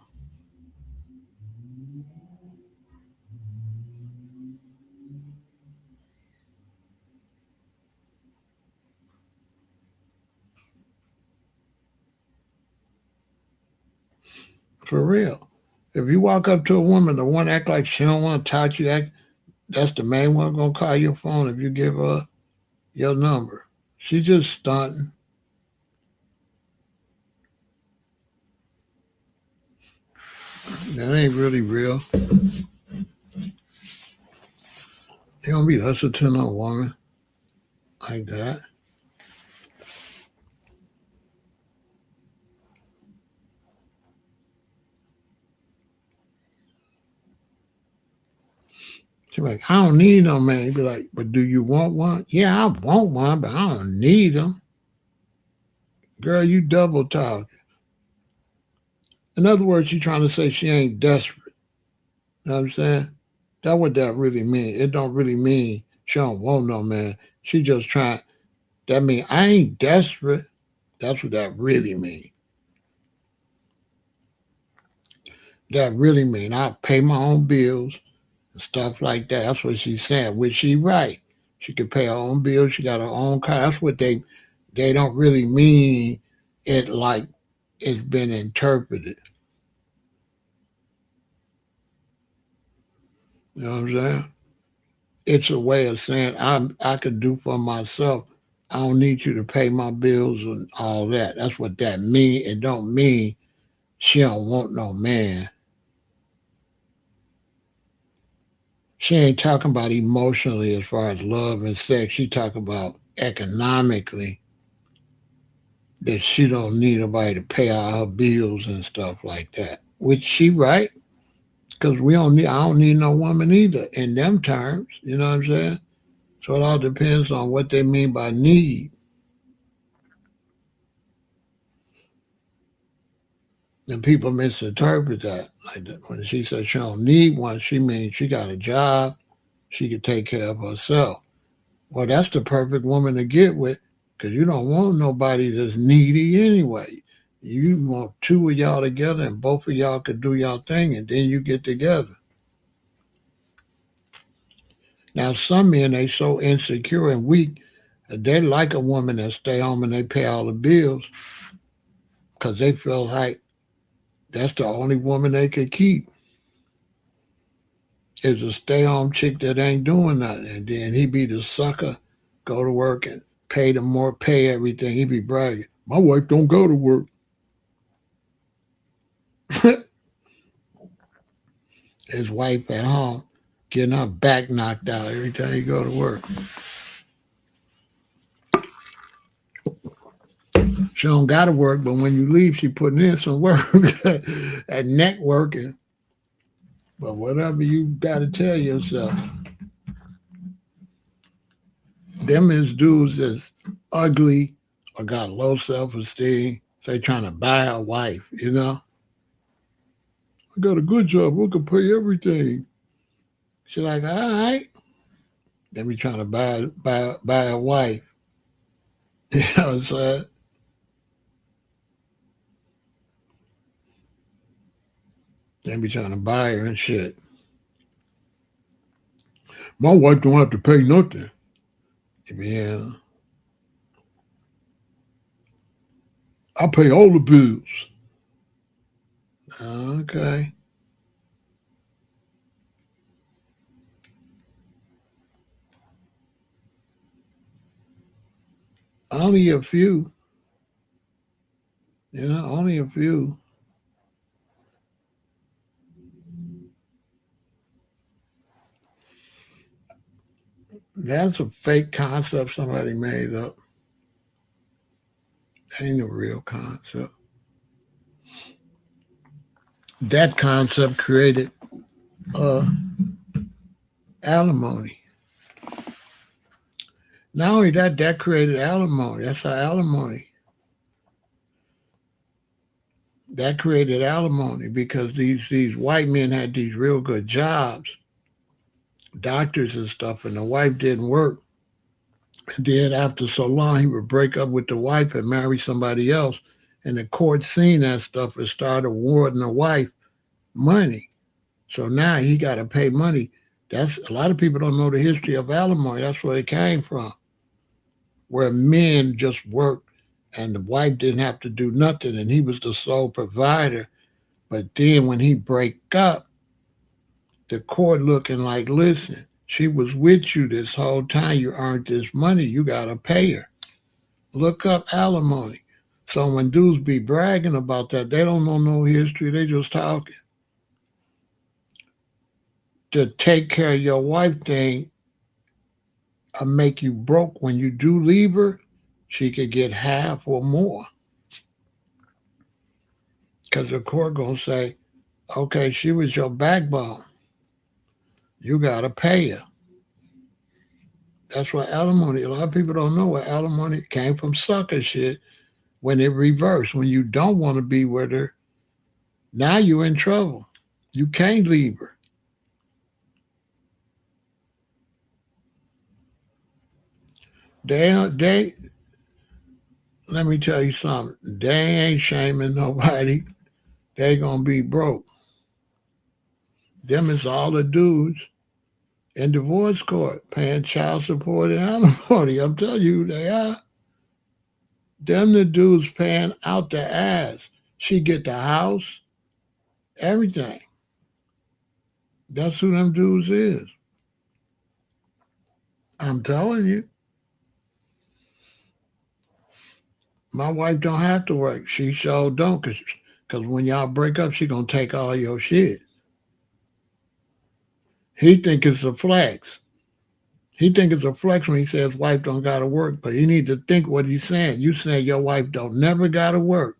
For real. If you walk up to a woman, the one act like she don't want to talk to you, that's the main one gonna call your phone if you give her your number. She just stunting. That ain't really real. You don't be listening to no woman like that. She's like, I don't need no man. You be like, but do you want one? Yeah, I want one, but I don't need them. Girl, you double talking. In other words, she's trying to say she ain't desperate. You know what I'm saying? That's what that really mean. It don't really mean she don't want no man. She just trying. That mean I ain't desperate. That's what that really mean. That really mean I pay my own bills and stuff like that. That's what she's saying. Which she right. She can pay her own bills. She got her own car. That's what they don't really mean it like it's been interpreted. You know what I'm saying? It's a way of saying I can do for myself. I don't need you to pay my bills and all that. That's what that mean. It don't mean she don't want no man. She ain't talking about emotionally as far as love and sex. She talking about economically that she don't need nobody to pay all her bills and stuff like that. Which she right, because we don't need I don't need no woman either in them terms. You know what I'm saying? So it all depends on what they mean by need. And people misinterpret that. Like that. When she says she don't need one, she means she got a job, she can take care of herself. Well, that's the perfect woman to get with because you don't want nobody that's needy anyway. You want two of y'all together and both of y'all could do y'all thing and then you get together. Now, some men, they so insecure and weak, they like a woman that stay home and they pay all the bills because they feel like that's the only woman they could keep is a stay home chick that ain't doing nothing. And then he be the sucker, go to work and pay the more, pay everything. He be bragging, my wife don't go to work. His wife at home getting her back knocked out every time he go to work. She don't got to work, but when you leave, she putting in some work at networking. But whatever you got to tell yourself, them is dudes that's ugly or got low self esteem. They trying to buy a wife, you know. I got a good job. We can pay everything. She's like, all right. They be trying to buy a wife. You know what I'm saying? They be trying to buy her and shit. My wife don't have to pay nothing. Yeah. I pay all the bills. Okay. Only a few. Only a few. That's a fake concept somebody made up. Ain't a real concept. That concept created uh, alimony. Not only that, that created alimony. That's how alimony. That created alimony because these white men had these real good jobs, doctors and stuff, and the wife didn't work. And then after so long, he would break up with the wife and marry somebody else. And the court seen that stuff and started awarding the wife money. So now he got to pay money. That's a lot of people don't know the history of alimony. That's where it came from, where men just worked and the wife didn't have to do nothing, and he was the sole provider. But then when he break up, the court looking like, listen, she was with you this whole time. You earned this money. You got to pay her. Look up alimony. So when dudes be bragging about that, they don't know no history. They just talking. The take care of your wife thing make you broke. When you do leave her, she could get half or more. Because the court gonna say, okay, she was your backbone. You gotta pay her. That's why alimony. A lot of people don't know what alimony came from. Sucker shit. When it reversed, when you don't want to be with her, now you're in trouble. You can't leave her. They let me tell you something. They ain't shaming nobody. They gonna be broke. Them is all the dudes in divorce court paying child support and alimony. I'm telling you, they are. Them the dudes paying out the ass. She get the house, everything. That's who them dudes is. I'm telling you. My wife don't have to work. She sure don't, cause when y'all break up, she gonna take all your shit. He think it's a flex. He think it's a flex when he says wife don't gotta work, but you need to think what he's saying. You saying your wife don't never gotta work.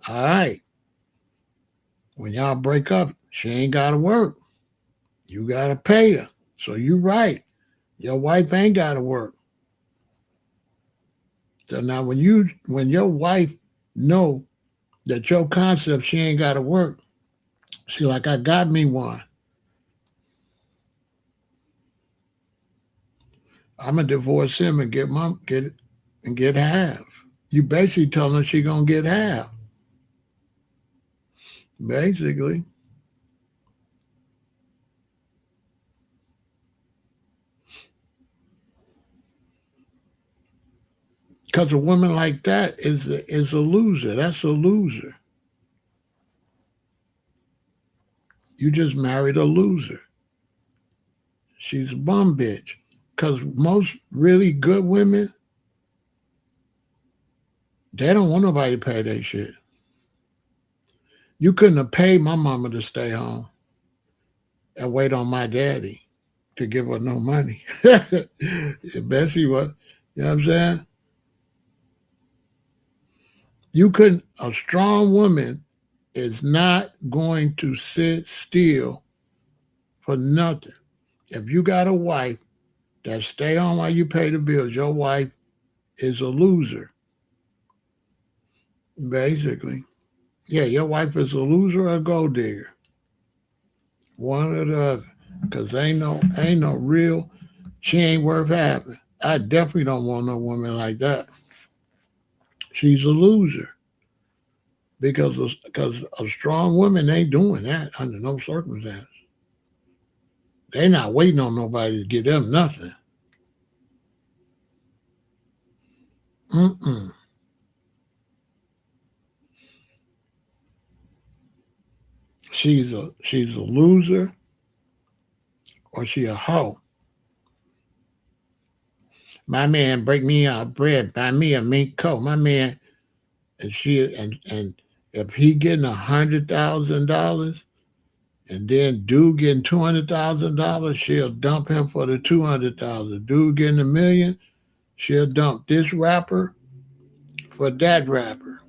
All right. When y'all break up, she ain't gotta work. You gotta pay her. So you right. Your wife ain't gotta work. So now when your wife know that your concept she ain't gotta work, she like, I got me one. I'm gonna divorce him and get half. You basically telling her she gonna get half. Basically. Because a woman like that is a loser. That's a loser. You just married a loser. She's a bum bitch. Because most really good women, they don't want nobody to pay their shit. You couldn't have paid my mama to stay home and wait on my daddy to give her no money. Bessie was, you know what I'm saying? You couldn't, a strong woman is not going to sit still for nothing. If you got a wife that stay home while you pay the bills, your wife is a loser, basically. Yeah, your wife is a loser or a gold digger. One or the other. Cause ain't no real, she ain't worth having. I definitely don't want no woman like that. She's a loser. Because a strong woman ain't doing that under no circumstance. They not waiting on nobody to give them nothing. Mm-mm. she's a loser or she a hoe. My man break me out bread, buy me a mink coat. My man and if he getting $100,000 and then dude getting $200,000, she'll dump him for the 200,000. Dude getting 1 million, she'll dump this rapper for that rapper.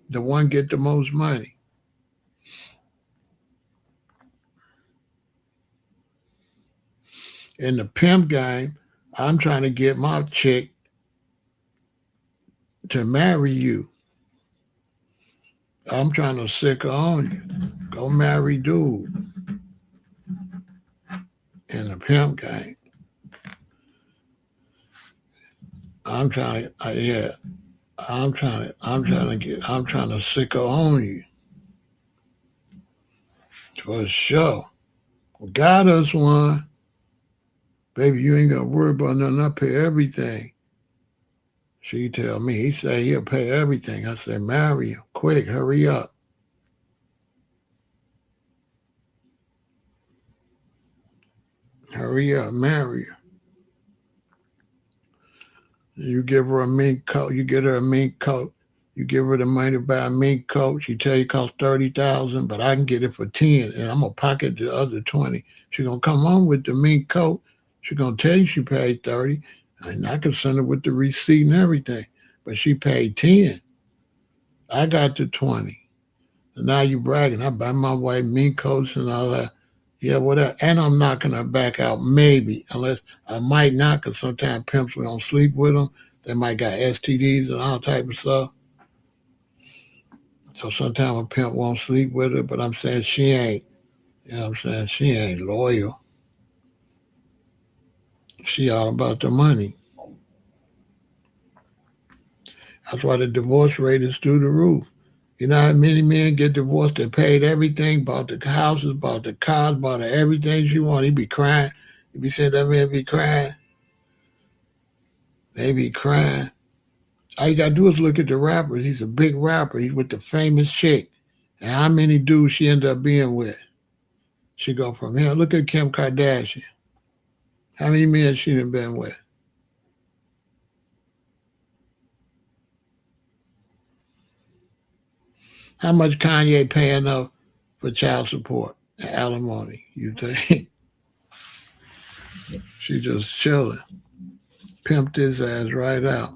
The one get the most money. In the pimp game, I'm trying to get my chick to marry you. I'm trying to sick her on you. Go marry dude in the pimp game. I'm trying to, yeah, I'm trying to sick her on you for sure. Got us one, baby. You ain't gonna worry about nothing. I pay everything. She tell me, he say he'll pay everything. I say, marry him quick, hurry up. Hurry up, marry her. You give her a mink coat. You get her a mink coat. You give her the money to buy a mink coat. She tell you it costs 30,000, but I can get it for 10, and I'm gonna pocket the other 20. She gonna come on with the mink coat. She gonna tell you she paid 30, and I can send her with the receipt and everything. But she paid 10. I got the 20. And now you bragging. I buy my wife mink coats and all that. Yeah, whatever. And I'm knocking her back out, maybe, unless I might not, because sometimes pimps, we don't sleep with them. They might got STDs and all type of stuff. So sometimes a pimp won't sleep with her, but I'm saying she ain't, you know what I'm saying? She ain't loyal. She all about the money. That's why the divorce rate is through the roof. You know how many men get divorced that paid everything, bought the houses, bought the cars, bought everything she wanted. He be crying. You be saying that man be crying. They be crying. All you gotta do is look at the rappers. He's a big rapper. He's with the famous chick. And how many dudes she end up being with? She go from here. Look at Kim Kardashian. How many men she done been with? How much Kanye paying up for child support and alimony? You think she just chilling? Pimped his ass right out.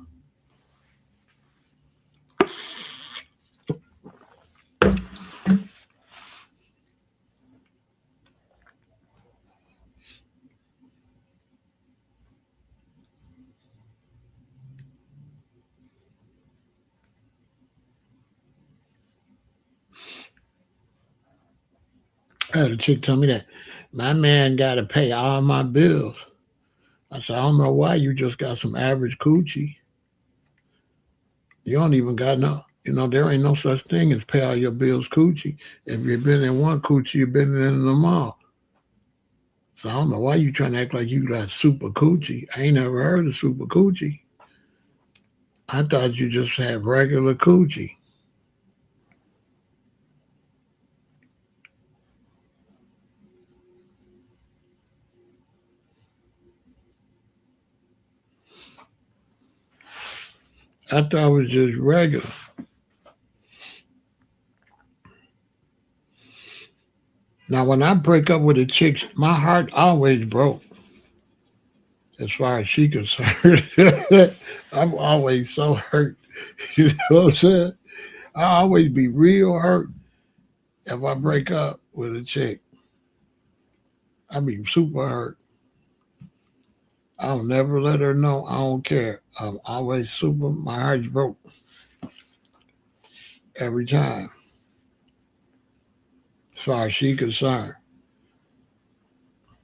I had a chick tell me that my man got to pay all my bills. I said, I don't know why you just got some average coochie. You don't even got no, there ain't no such thing as pay all your bills coochie. If you've been in one coochie, you've been in them all. So I don't know why you trying to act like you got super coochie. I ain't never heard of super coochie. I thought you just had regular coochie. I thought it was just regular. Now, when I break up with a chick, my heart always broke as far as she concerned. I'm always so hurt. You know what I'm saying? I always be real hurt if I break up with a chick. I be super hurt. I'll never let her know I don't care. I'm always super, my heart's broke every time, as far as she concerned.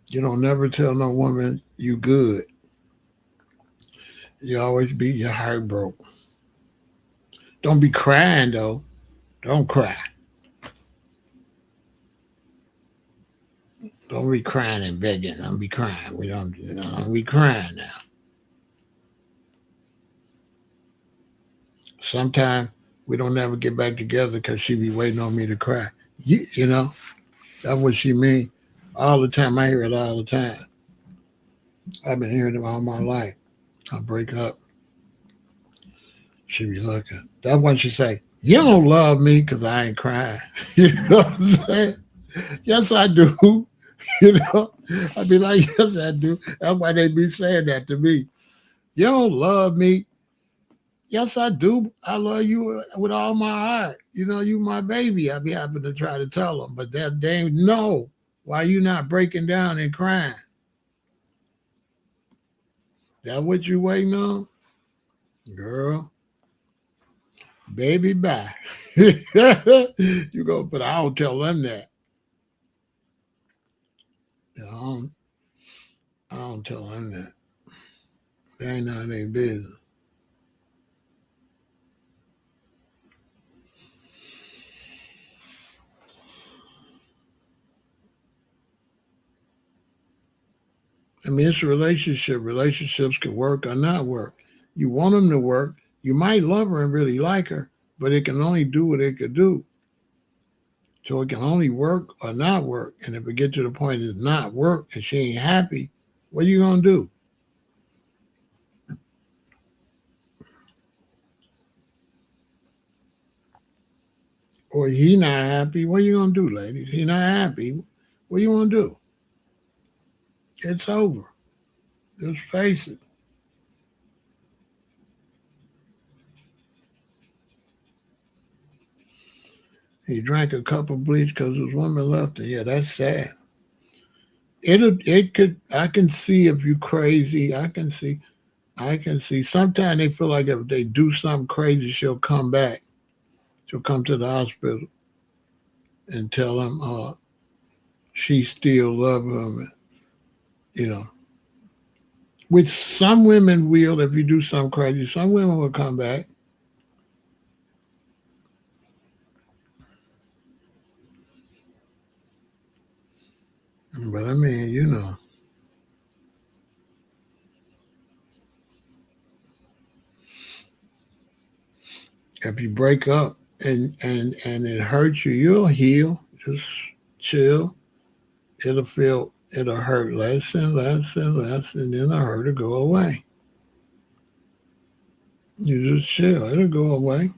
You don't never tell no woman you good. You always be your heart broke. Don't be crying though. Don't cry. Don't be crying and begging. Don't be crying. We don't be crying now. Sometimes we don't never get back together because she be waiting on me to cry. You know? That's what she mean. All the time. I hear it all the time. I've been hearing it all my life. I break up. She be looking. That's when she say, "You don't love me because I ain't crying." You know what I'm saying? Yes, I do. You know, I be like, yes, I do. That's why they be saying that to me. You don't love me. Yes, I do. I love you with all my heart. You know, you my baby. I be happy to try to tell them, but that dang no. Why you not breaking down and crying? That what you waiting on, girl? Baby, bye. You go, but I don't tell them that. You know, I don't tell them that. They ain't none of their business. I mean, it's a relationship. Relationships can work or not work. You want them to work. You might love her and really like her, but it can only do what it could do. So it can only work or not work. And if it get to the point it's not work and she ain't happy, what are you gonna do? Or he not happy, what are you gonna do, ladies? He not happy. What you wanna do? It's over. Let's face it. He drank a cup of bleach because his woman left him. Yeah, that's sad. It could. I can see if you crazy. I can see. I can see. Sometimes they feel like if they do something crazy, she'll come back. She'll come to the hospital and tell him she still love him. You know, which some women will if you do something crazy. Some women will come back. But I mean, if you break up and it hurts you, you'll heal. Just chill. It'll hurt less and less and less, and then the hurt will go away. You just chill. It'll go away.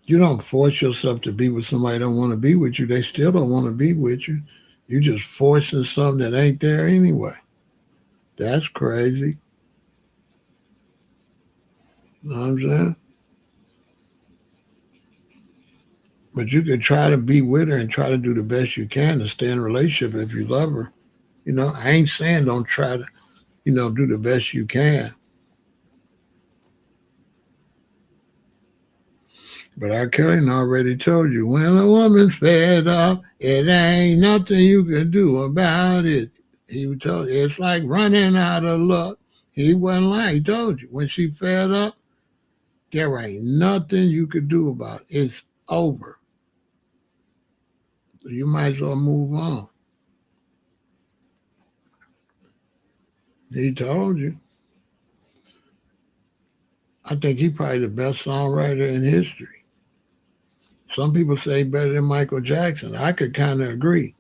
You don't force yourself to be with somebody that don't want to be with you. They still don't want to be with you. You just forcing something that ain't there anyway. That's crazy. You know what I'm saying? But you could try to be with her and try to do the best you can to stay in a relationship if you love her. I ain't saying don't try to, do the best you can. But R. Kelly already told you when a woman's fed up, it ain't nothing you can do about it. He told you it's like running out of luck. He wasn't lying. He told you when she fed up, there ain't nothing you could do about it. It's over. So you might as well move on. He told you. I think he's probably the best songwriter in history. Some people say better than Michael Jackson. I could kind of agree.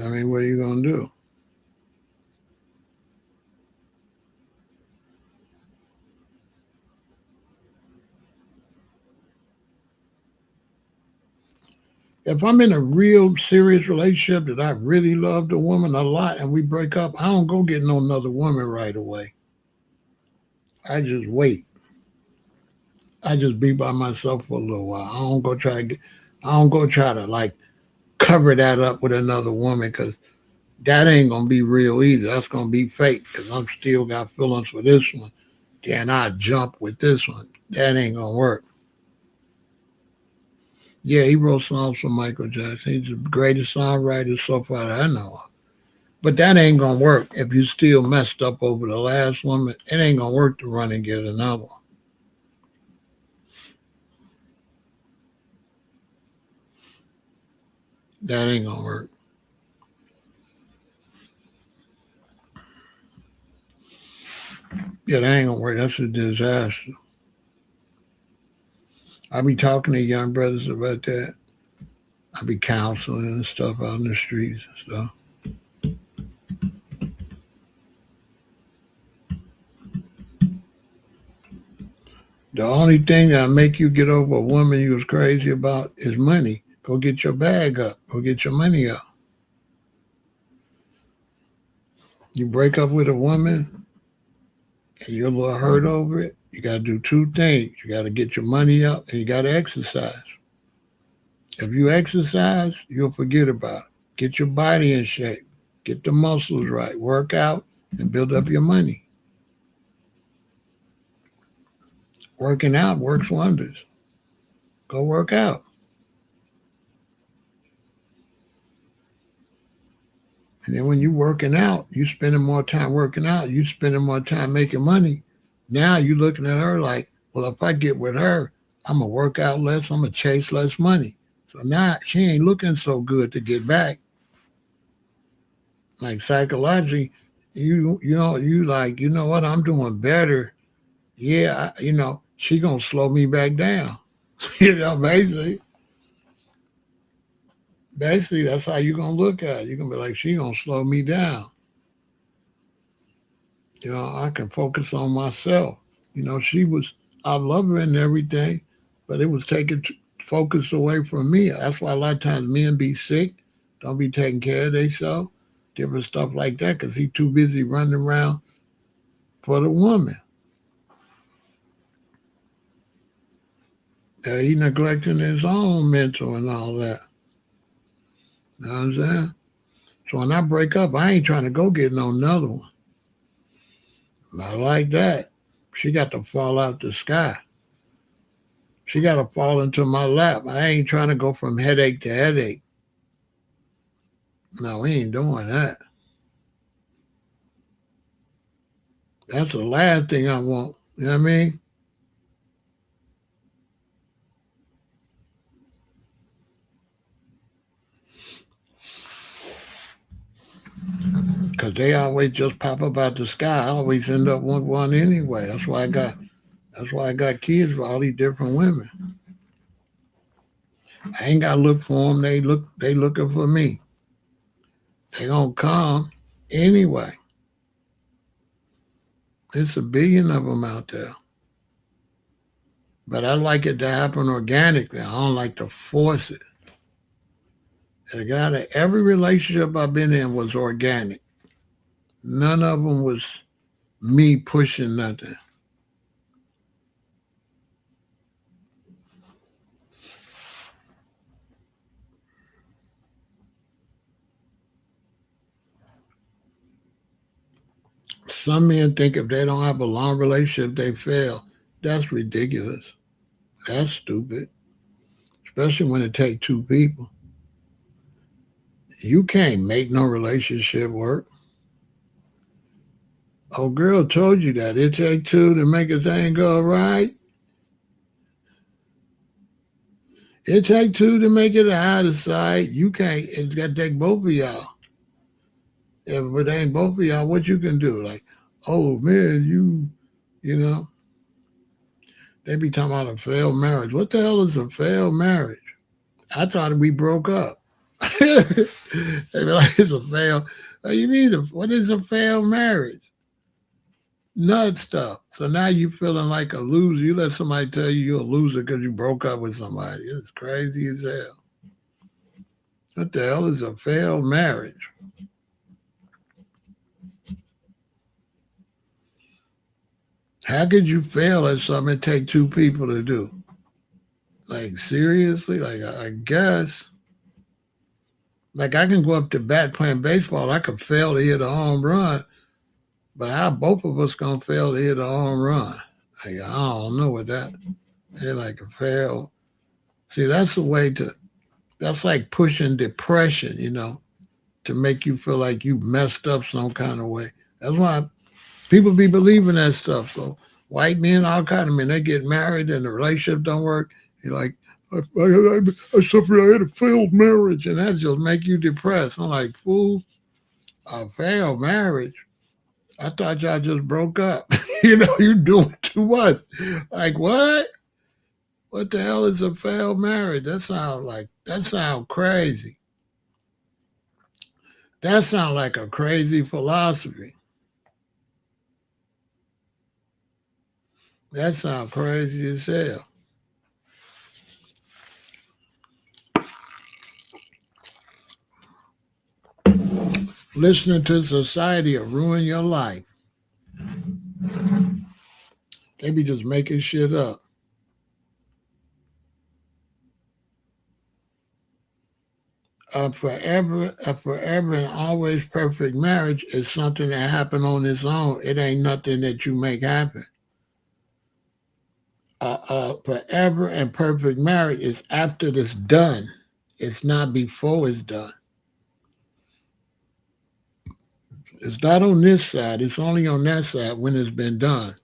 I mean, what are you going to do? If I'm in a real serious relationship that I really love the woman a lot and we break up, I don't go get no another woman right away. I just wait. I just be by myself for a little while. I don't go try to like cover that up with another woman because that ain't gonna be real either. That's gonna be fake because I'm still got feelings for this one. Then I jump with this one. That ain't gonna work. Yeah, he wrote songs for Michael Jackson. He's the greatest songwriter so far that I know of. But that ain't gonna work if you still messed up over the last one. It ain't gonna work to run and get another one. That ain't gonna work. Yeah, that ain't gonna work. That's a disaster. I be talking to young brothers about that. I be counseling and stuff out in the streets and stuff. The only thing that make you get over a woman you was crazy about is money. Go get your bag up. Go get your money up. You break up with a woman and you're a little hurt over it. You got to do two things. You got to get your money up and you got to exercise. If you exercise, you'll forget about it. Get your body in shape. Get the muscles right. Work out and build up your money. Working out works wonders. Go work out. And then when you're working out, you spending more time working out, you spending more time making money. Now you're looking at her like, well, if I get with her, I'm going to work out less, I'm going to chase less money. So now she ain't looking so good to get back. Like psychologically, you like, you know what, I'm doing better. Yeah, she going to slow me back down. Basically, that's how you're going to look at it. You're going to be like, she going to slow me down. I can focus on myself. I love her and everything, but it was taking focus away from me. That's why a lot of times men be sick, don't be taking care of themselves, different stuff like that, because he too busy running around for the woman. He neglecting his own mental and all that. You know what I'm saying? So when I break up, I ain't trying to go get no another one. Not like that. She got to fall out the sky. She got to fall into my lap. I ain't trying to go from headache to headache. No, we ain't doing that. That's the last thing I want. You know what I mean? Because they always just pop up out the sky. I always end up with one anyway. That's why I got kids with all these different women. I ain't gotta look for them. They looking for me. They gonna come anyway. It's a billion of them out there. But I like it to happen organically. I don't like to force it. Every relationship I've been in was organic. None of them was me pushing nothing. Some men think if they don't have a long relationship, they fail. That's ridiculous. That's stupid. Especially when it takes two people. You can't make no relationship work. Oh, girl told you that. It takes two to make a thing go right. It takes two to make it out of sight. You can't. It's got to take both of y'all. If it ain't both of y'all, what you can do? Like, oh man, you know, they be talking about a failed marriage. What the hell is a failed marriage? I thought we broke up. They be like, it's a failed. What do you mean? What is a failed marriage? Nut stuff. So now you feeling like a loser. You let somebody tell you you're a loser because you broke up with somebody. It's crazy as hell. What the hell is a failed marriage? How could you fail at something it take two people to do? Like seriously? Like I guess. Like I can go up to bat playing baseball. I could fail to hit a home run, but how both of us gonna fail to hit a home run? Like I don't know what that. They like a fail. See, that's the way to. That's like pushing depression, to make you feel like you messed up some kind of way. That's why people be believing that stuff. So white men, all kind of men, they get married and the relationship don't work. You're like, I suffered. I had a failed marriage, and that just make you depressed. I'm like, fool, a failed marriage. I thought y'all just broke up. You doing too much. Like what? What the hell is a failed marriage? That sounds crazy. That sounds like a crazy philosophy. That sounds crazy as hell. Listening to society will ruin your life. They be just making shit up. A forever and always perfect marriage is something that happened on its own. It ain't nothing that you make happen. A forever and perfect marriage is after it's done. It's not before it's done. It's not on this side. It's only on that side when it's been done.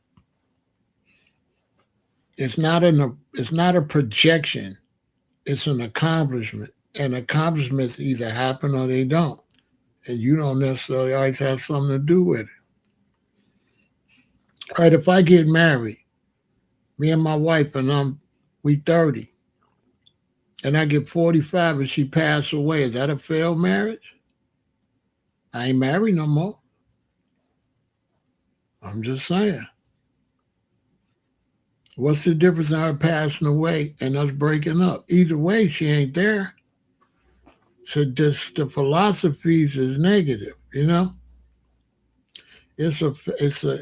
It's not a projection. It's an accomplishment. And accomplishments either happen or they don't. And you don't necessarily always have something to do with it. All right, if I get married, me and my wife, and we 30, and I get 45 and she passed away, is that a failed marriage? I ain't married no more. I'm just saying. What's the difference in her passing away and us breaking up? Either way, she ain't there. So just the philosophies is negative. It's a it's a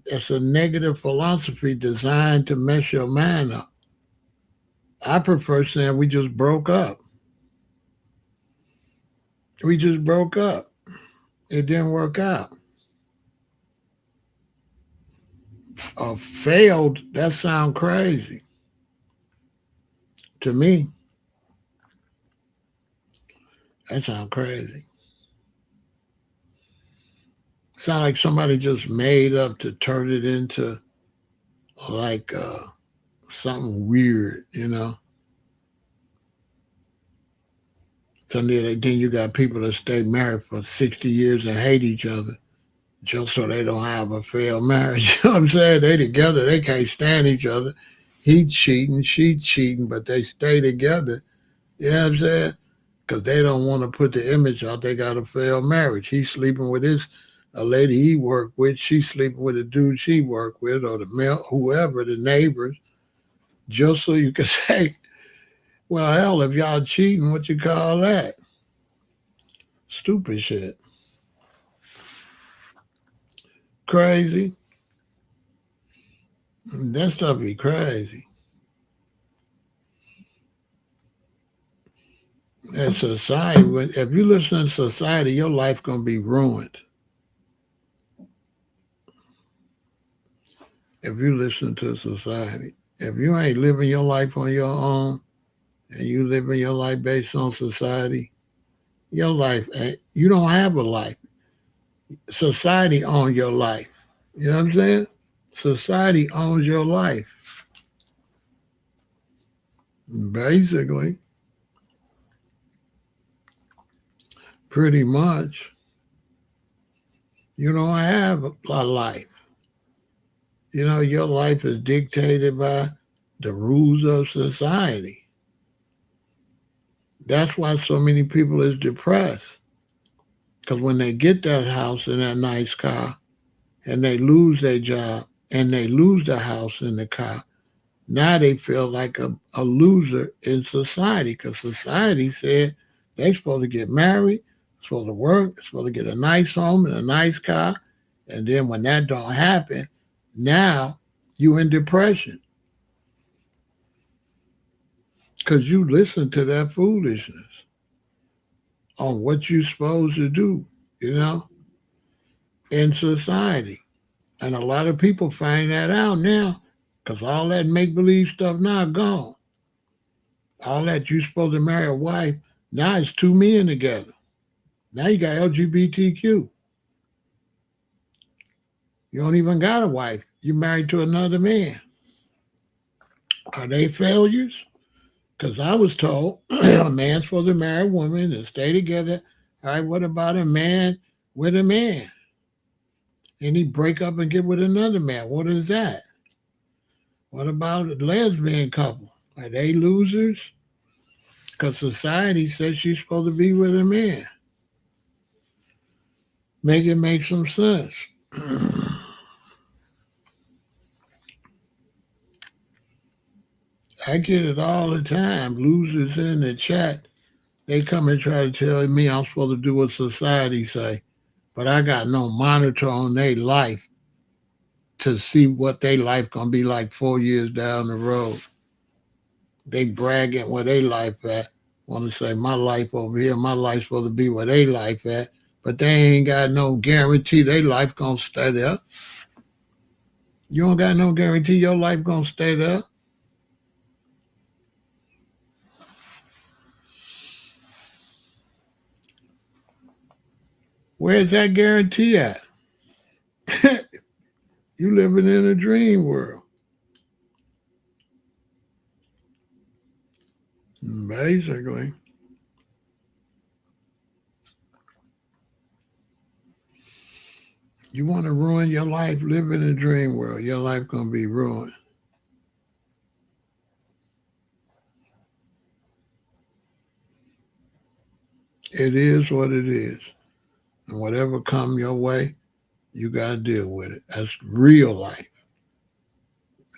it's a negative philosophy designed to mess your mind up. I prefer saying we just broke up. We just broke up. It didn't work out. Failed, that sounds crazy to me. That sounds crazy. Sound like somebody just made up to turn it into like something weird. Something that then you got people that stay married for 60 years and hate each other just so they don't have a failed marriage. You know what I'm saying? They together, they can't stand each other. He cheating, she cheating, but they stay together. You know what I'm saying? Because they don't want to put the image out they got a failed marriage. He's sleeping with a lady he worked with. She's sleeping with a dude she worked with, or the male, whoever, the neighbors, just so you can say, well, hell, if y'all cheating, what you call that? Stupid shit. Crazy. That stuff be crazy. And society, if you listen to society, your life gonna be ruined. If you listen to society, if you ain't living your life on your own and you living your life based on society, your life you don't have a life. Society owns your life. You know what I'm saying? Society owns your life. Basically, pretty much. You don't have a life. Your life is dictated by the rules of society. That's why so many people is depressed. Because when they get that house and that nice car, and they lose their job, and they lose the house and the car, now they feel like a loser in society. Because society said they supposed to get married, supposed to work, supposed to get a nice home and a nice car. And then when that don't happen, now you in depression because you listen to that foolishness on what you supposed to do, you know, in society. And a lot of people find that out now because all that make believe stuff now gone. All that you supposed to marry a wife, now it's two men together. Now you got LGBTQ. You don't even got a wife. You married to another man. Are they failures? Because I was told a man's supposed to marry a woman and stay together. All right, what about a man with a man? And he break up and get with another man. What is that? What about a lesbian couple? Are they losers? Because society says she's supposed to be with a man. Make it make some sense. I get it all the time. Losers in the chat, they come and try to tell me I'm supposed to do what society say, but I got no monitor on their life to see what their life gonna be like 4 years down the road. They bragging where they life at. Want to say my life over here, my life supposed to be where they life at, but they ain't got no guarantee their life gonna stay there. You don't got no guarantee your life gonna stay there. Where's that guarantee at? You living in a dream world. Basically. You want to ruin your life, live in a dream world. Your life gonna be ruined. It is what it is. And whatever come your way, you gotta deal with it. That's real life.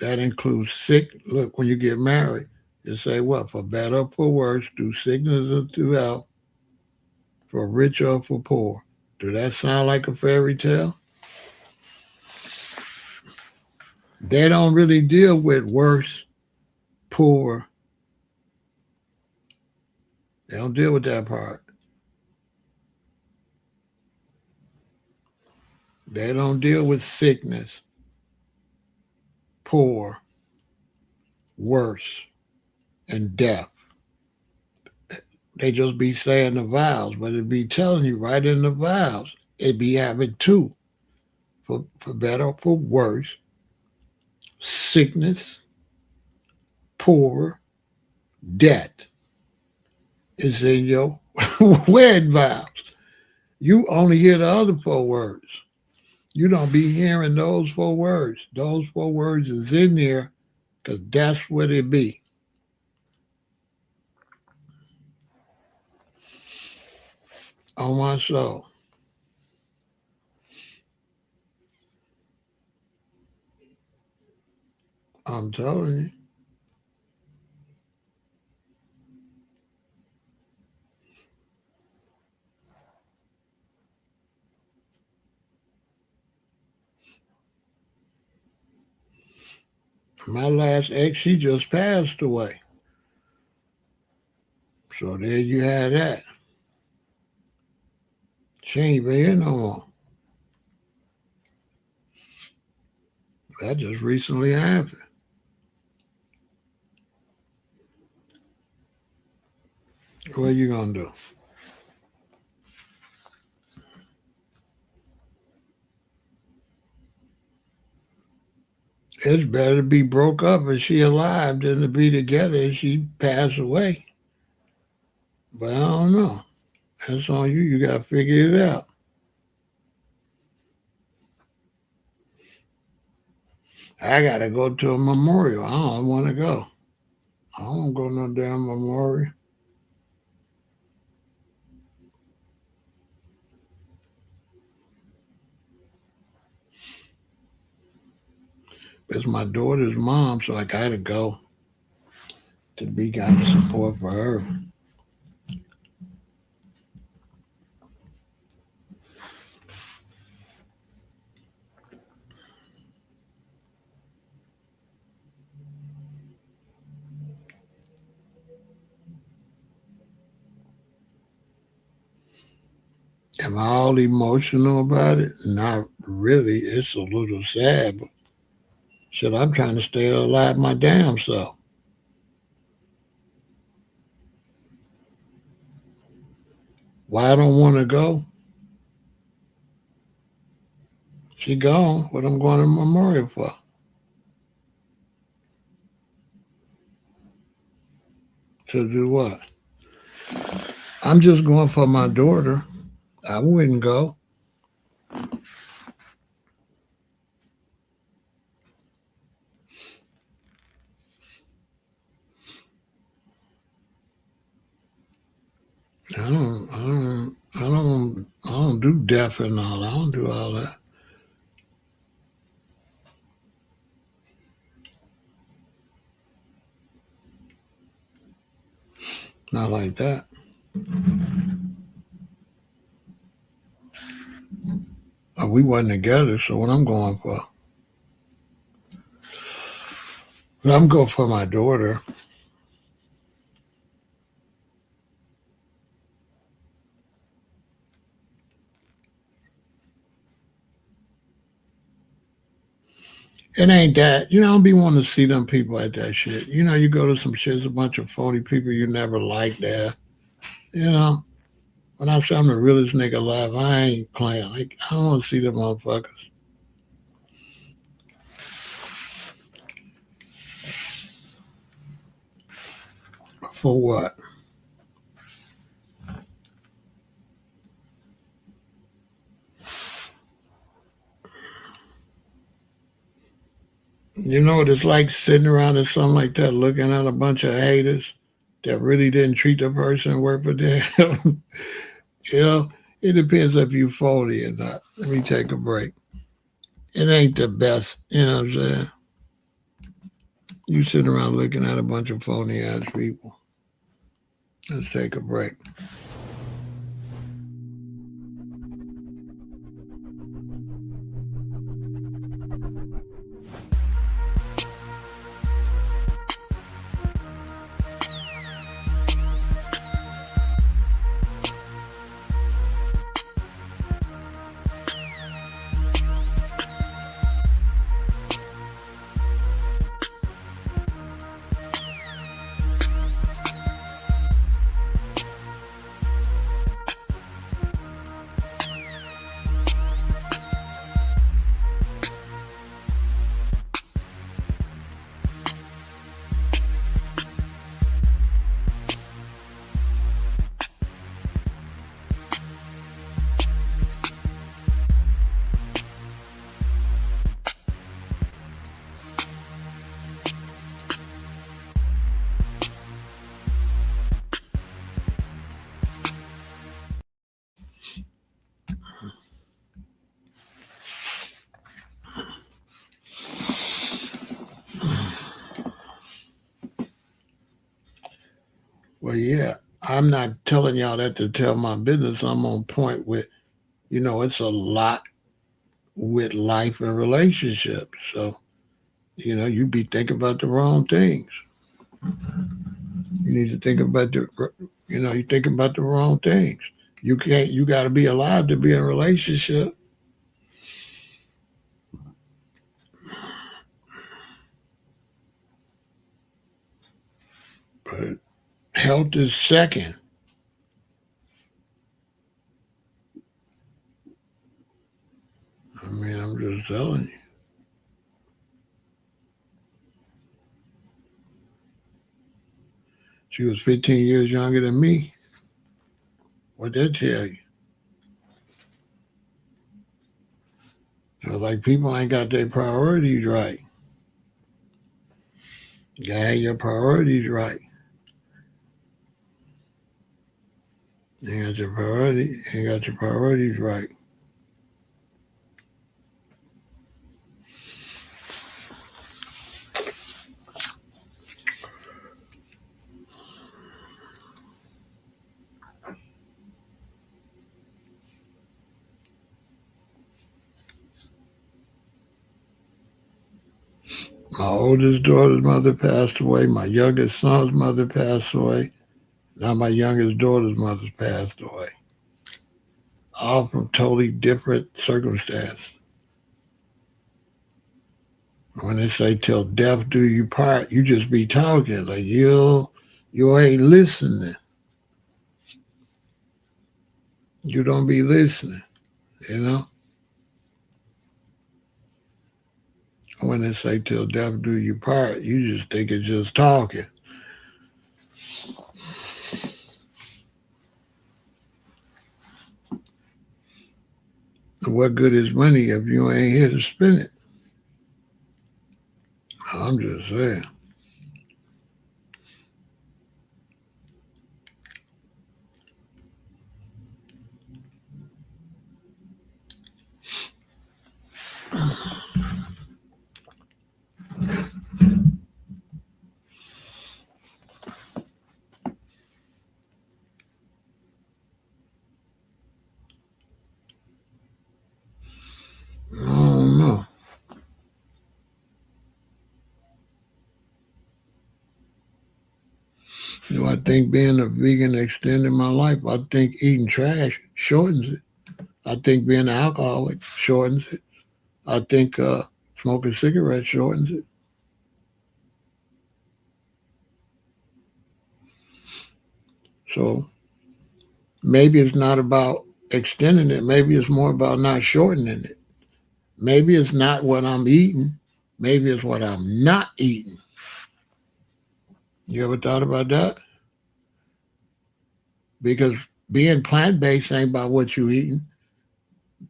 That includes sick. Look, when you get married, you say what? For better or for worse, through sickness or through health, for rich or for poor. Do that sound like a fairy tale? They don't really deal with worse, poor. They don't deal with that part. They don't deal with sickness, poor, worse, and death. They just be saying the vows, but it be telling you right in the vows. It be having two, for better or for worse, sickness, poor, debt is in your wedding vows. You only hear the other four words. You don't be hearing those four words. Those four words is in there because that's what it be. On my soul. I'm telling you. My last ex, she just passed away. So there you had that. She ain't even here no more. That just recently happened. What you gonna do? It's better to be broke up and she alive than to be together and she passed away. But I don't know. That's on you. You gotta figure it out. I gotta go to a memorial. I don't want to go. I don't go no damn memorial. It's my daughter's mom, so I gotta go to be kind of support for her. Am I all emotional about it? Not really. It's a little sad, but shit, I'm trying to stay alive my damn self. Why I don't want to go? She gone. What I'm going to memorial for? To do what? I'm just going for my daughter. I wouldn't go. I don't do deaf and all. I don't do all that. Not like that. We wasn't together, so what I'm going for? I'm going for my daughter. It ain't that. I don't be wanting to see them people at that shit. You go to some shit, it's a bunch of phony people you never liked there. You know, when I say I'm the realest nigga alive, I ain't playing. Like, I don't want to see them motherfuckers. For what? You know what it's like sitting around or something like that, looking at a bunch of haters that really didn't treat the person worth a damn. you know, it depends if you phony or not. Let me take a break. It ain't the best. You know what I'm saying? You sitting around looking at a bunch of phony ass people. Let's take a break. Well, yeah, I'm not telling y'all that to tell my business. I'm on point with, it's a lot with life and relationships. So, you be thinking about the wrong things. You need to think about you thinking about the wrong things. You got to be alive to be in a relationship. But health is second. I mean, I'm just telling you. She was 15 years younger than me. What that tell you? So, like, people ain't got their priorities right. You gotta have your priorities right. You got your priorities right. My oldest daughter's mother passed away. My youngest son's mother passed away. Now my youngest daughter's mother passed away. All from totally different circumstances. When they say till death do you part, you just be talking like you ain't listening. You don't be listening, you know? When they say till death do you part, you just think it's just talking. What good is money if you ain't here to spend it? I'm just saying. I don't know. Do I think being a vegan extended my life? I think eating trash shortens it. I think being an alcoholic shortens it. I think smoking cigarettes shortens it. So maybe it's not about extending it. Maybe it's more about not shortening it. Maybe it's not what I'm eating. Maybe it's what I'm not eating. You ever thought about that? Because being plant based ain't about what you eating.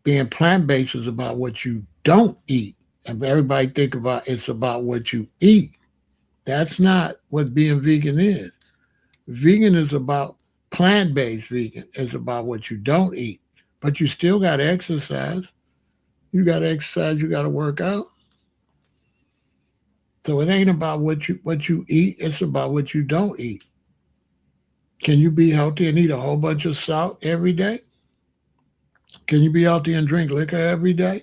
Being plant based is about what you don't eat. And everybody think about it's about what you eat. That's not what being vegan is. Vegan is about plant based vegan. It's about what you don't eat. But you still got to exercise. You got to exercise. You got to work out. So it ain't about what you eat. It's about what you don't eat. Can you be healthy and eat a whole bunch of salt every day? Can you be healthy and drink liquor every day?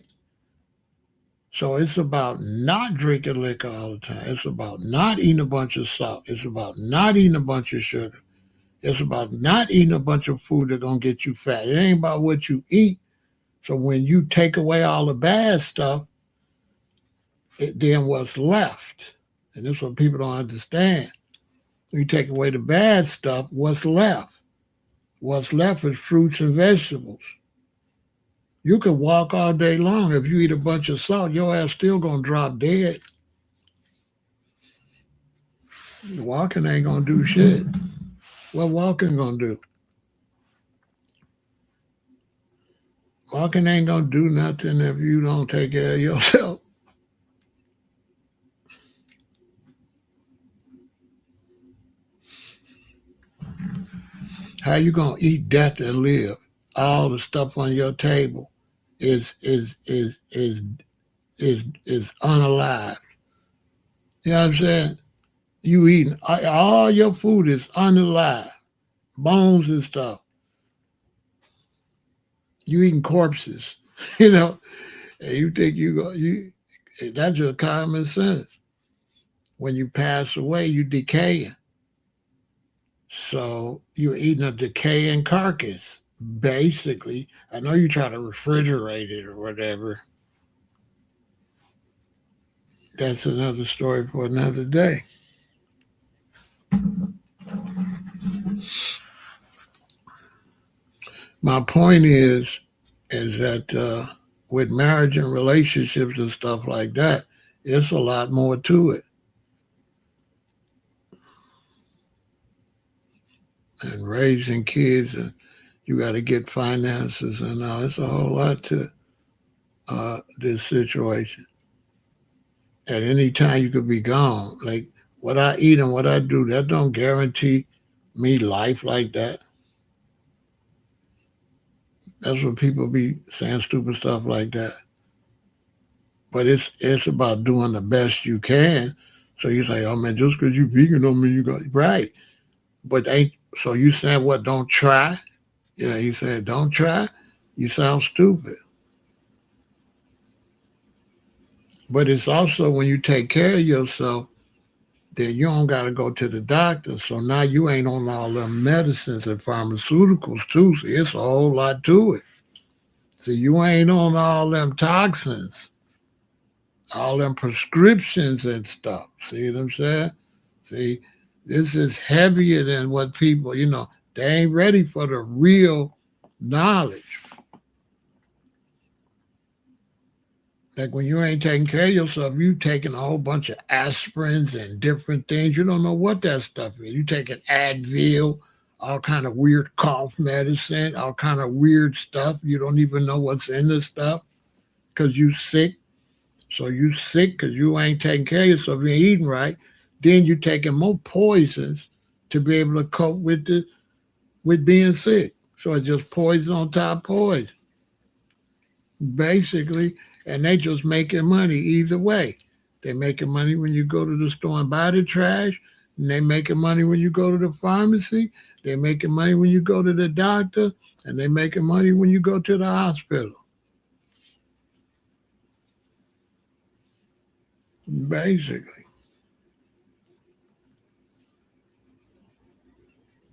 So it's about not drinking liquor all the time. It's about not eating a bunch of salt. It's about not eating a bunch of sugar. It's about not eating a bunch of food that's going to get you fat. It ain't about what you eat. So when you take away all the bad stuff, then what's left? And this is what people don't understand. You take away the bad stuff, what's left? What's left is fruits and vegetables. You can walk all day long. If you eat a bunch of salt, your ass still gonna drop dead. Walking ain't gonna do shit. What walking gonna do? Walking ain't gonna do nothing if you don't take care of yourself. How you gonna eat death and live? All the stuff on your table is unalive. You know what I'm saying? You eating all your food is unalive, bones and stuff. You eating corpses, you know, and you think you that's just common sense. When you pass away, you decaying. So you're eating a decaying carcass, basically. I know you try to refrigerate it or whatever. That's another story for another day. My point is that with marriage and relationships and stuff like that, it's a lot more to it. And raising kids, and you got to get finances, and it's a whole lot to this situation. At any time, you could be gone. Like what I eat and what I do, that don't guarantee me life like that. That's what people be saying stupid stuff like that. But it's about doing the best you can. So you say, oh man, just because you vegan don't mean you got right. But ain't so you saying what? Don't try. Yeah, you said don't try. You sound stupid. But it's also when you take care of yourself, then you don't got to go to the doctor. So now you ain't on all them medicines and pharmaceuticals too. See, it's a whole lot to it. See, you ain't on all them toxins, all them prescriptions and stuff. See what I'm saying? See, this is heavier than what people, they ain't ready for the real knowledge. Like when you ain't taking care of yourself, you taking a whole bunch of aspirins and different things. You don't know what that stuff is. You taking Advil, all kind of weird cough medicine, all kind of weird stuff. You don't even know what's in the stuff because you sick. So you sick because you ain't taking care of yourself, you ain't eating right. Then you taking more poisons to be able to cope with being sick. So it's just poison on top of poison, basically. And they just making money either way. They making money when you go to the store and buy the trash, and they making money when you go to the pharmacy. They making money when you go to the doctor, and they making money when you go to the hospital. Basically.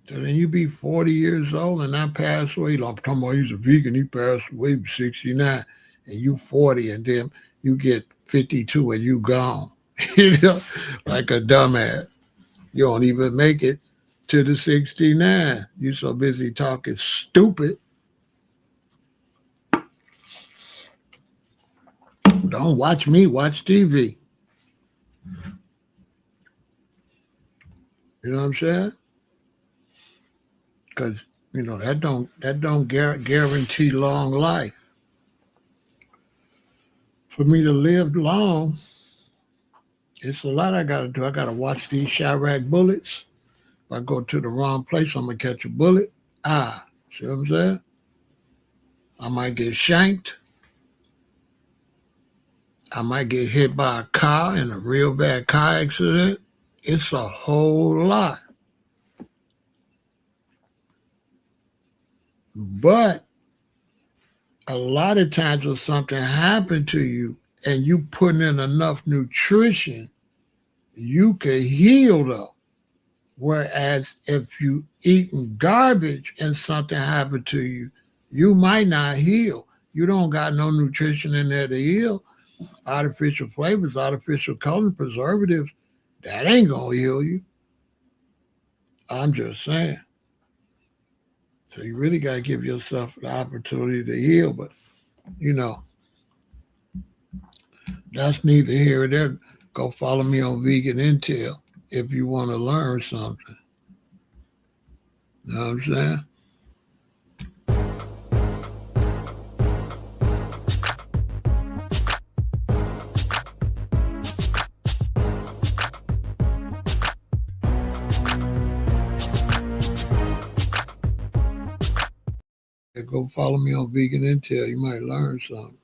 So then you be 40 years old and I pass away. I'm talking about he's a vegan, he passed away 69, and you 40, and then you get 52 and you gone. You know, like a dumbass. You don't even make it to the 69. You so busy talking stupid. Don't watch me, watch TV. You know what I'm saying? Because that don't guarantee long life. For me to live long, it's a lot I got to do. I got to watch these Chirac bullets. If I go to the wrong place, I'm going to catch a bullet. See what I'm saying? I might get shanked. I might get hit by a car in a real bad car accident. It's a whole lot. But a lot of times when something happened to you and you putting in enough nutrition, you can heal though. Whereas if you eating garbage and something happened to you, you might not heal. You don't got no nutrition in there to heal. Artificial flavors, artificial color, preservatives, that ain't gonna heal you. I'm just saying. So you really gotta give yourself the opportunity to heal. But you know, that's neither here or there. Go follow me on Vegan Intel if you want to learn something. You know what I'm saying? Go follow me on Vegan Intel. You might learn something.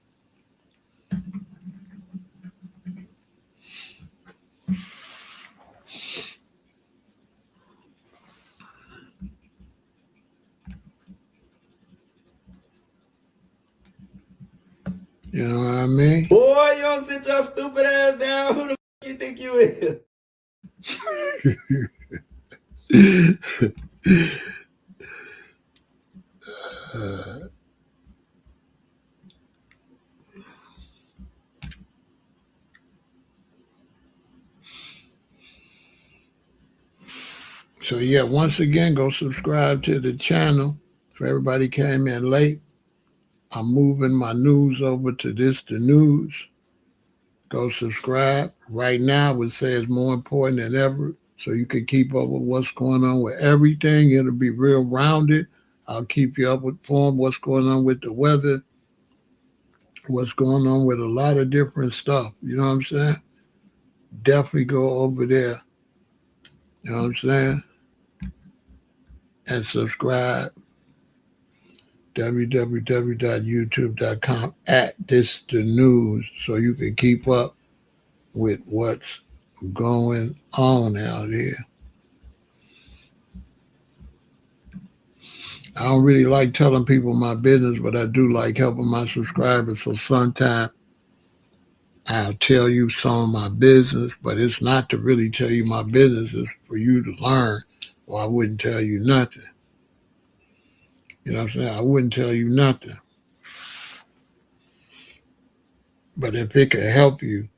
You know what I mean? Boy, you don't sit your stupid ass down. Who the f you think you is? So yeah, once again, go subscribe to the channel. For everybody came in late, I'm moving my news over to This the News. Go subscribe. Right now, it says more important than ever, so you can keep up with what's going on with everything. It'll be real rounded. I'll keep you up with form, what's going on with the weather, what's going on with a lot of different stuff. You know what I'm saying? Definitely go over there. You know what I'm saying? And subscribe. www.youtube.com @This the News, so you can keep up with what's going on out here. I don't really like telling people my business, but I do like helping my subscribers. So sometimes I'll tell you some of my business, but it's not to really tell you my business. It's for you to learn, or I wouldn't tell you nothing. You know what I'm saying? I wouldn't tell you nothing. But if it can help you,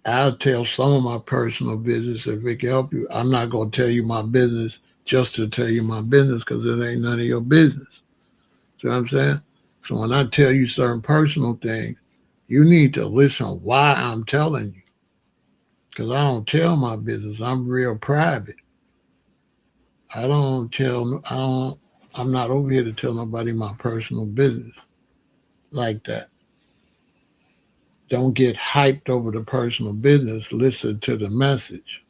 I'll tell some of my personal business if it can help you. I'm not going to tell you my business just to tell you my business because it ain't none of your business. See what I'm saying? So when I tell you certain personal things, you need to listen why I'm telling you. Because I don't tell my business. I'm real private. I'm not over here to tell nobody my personal business like that. Don't get hyped over the personal business. Listen to the message.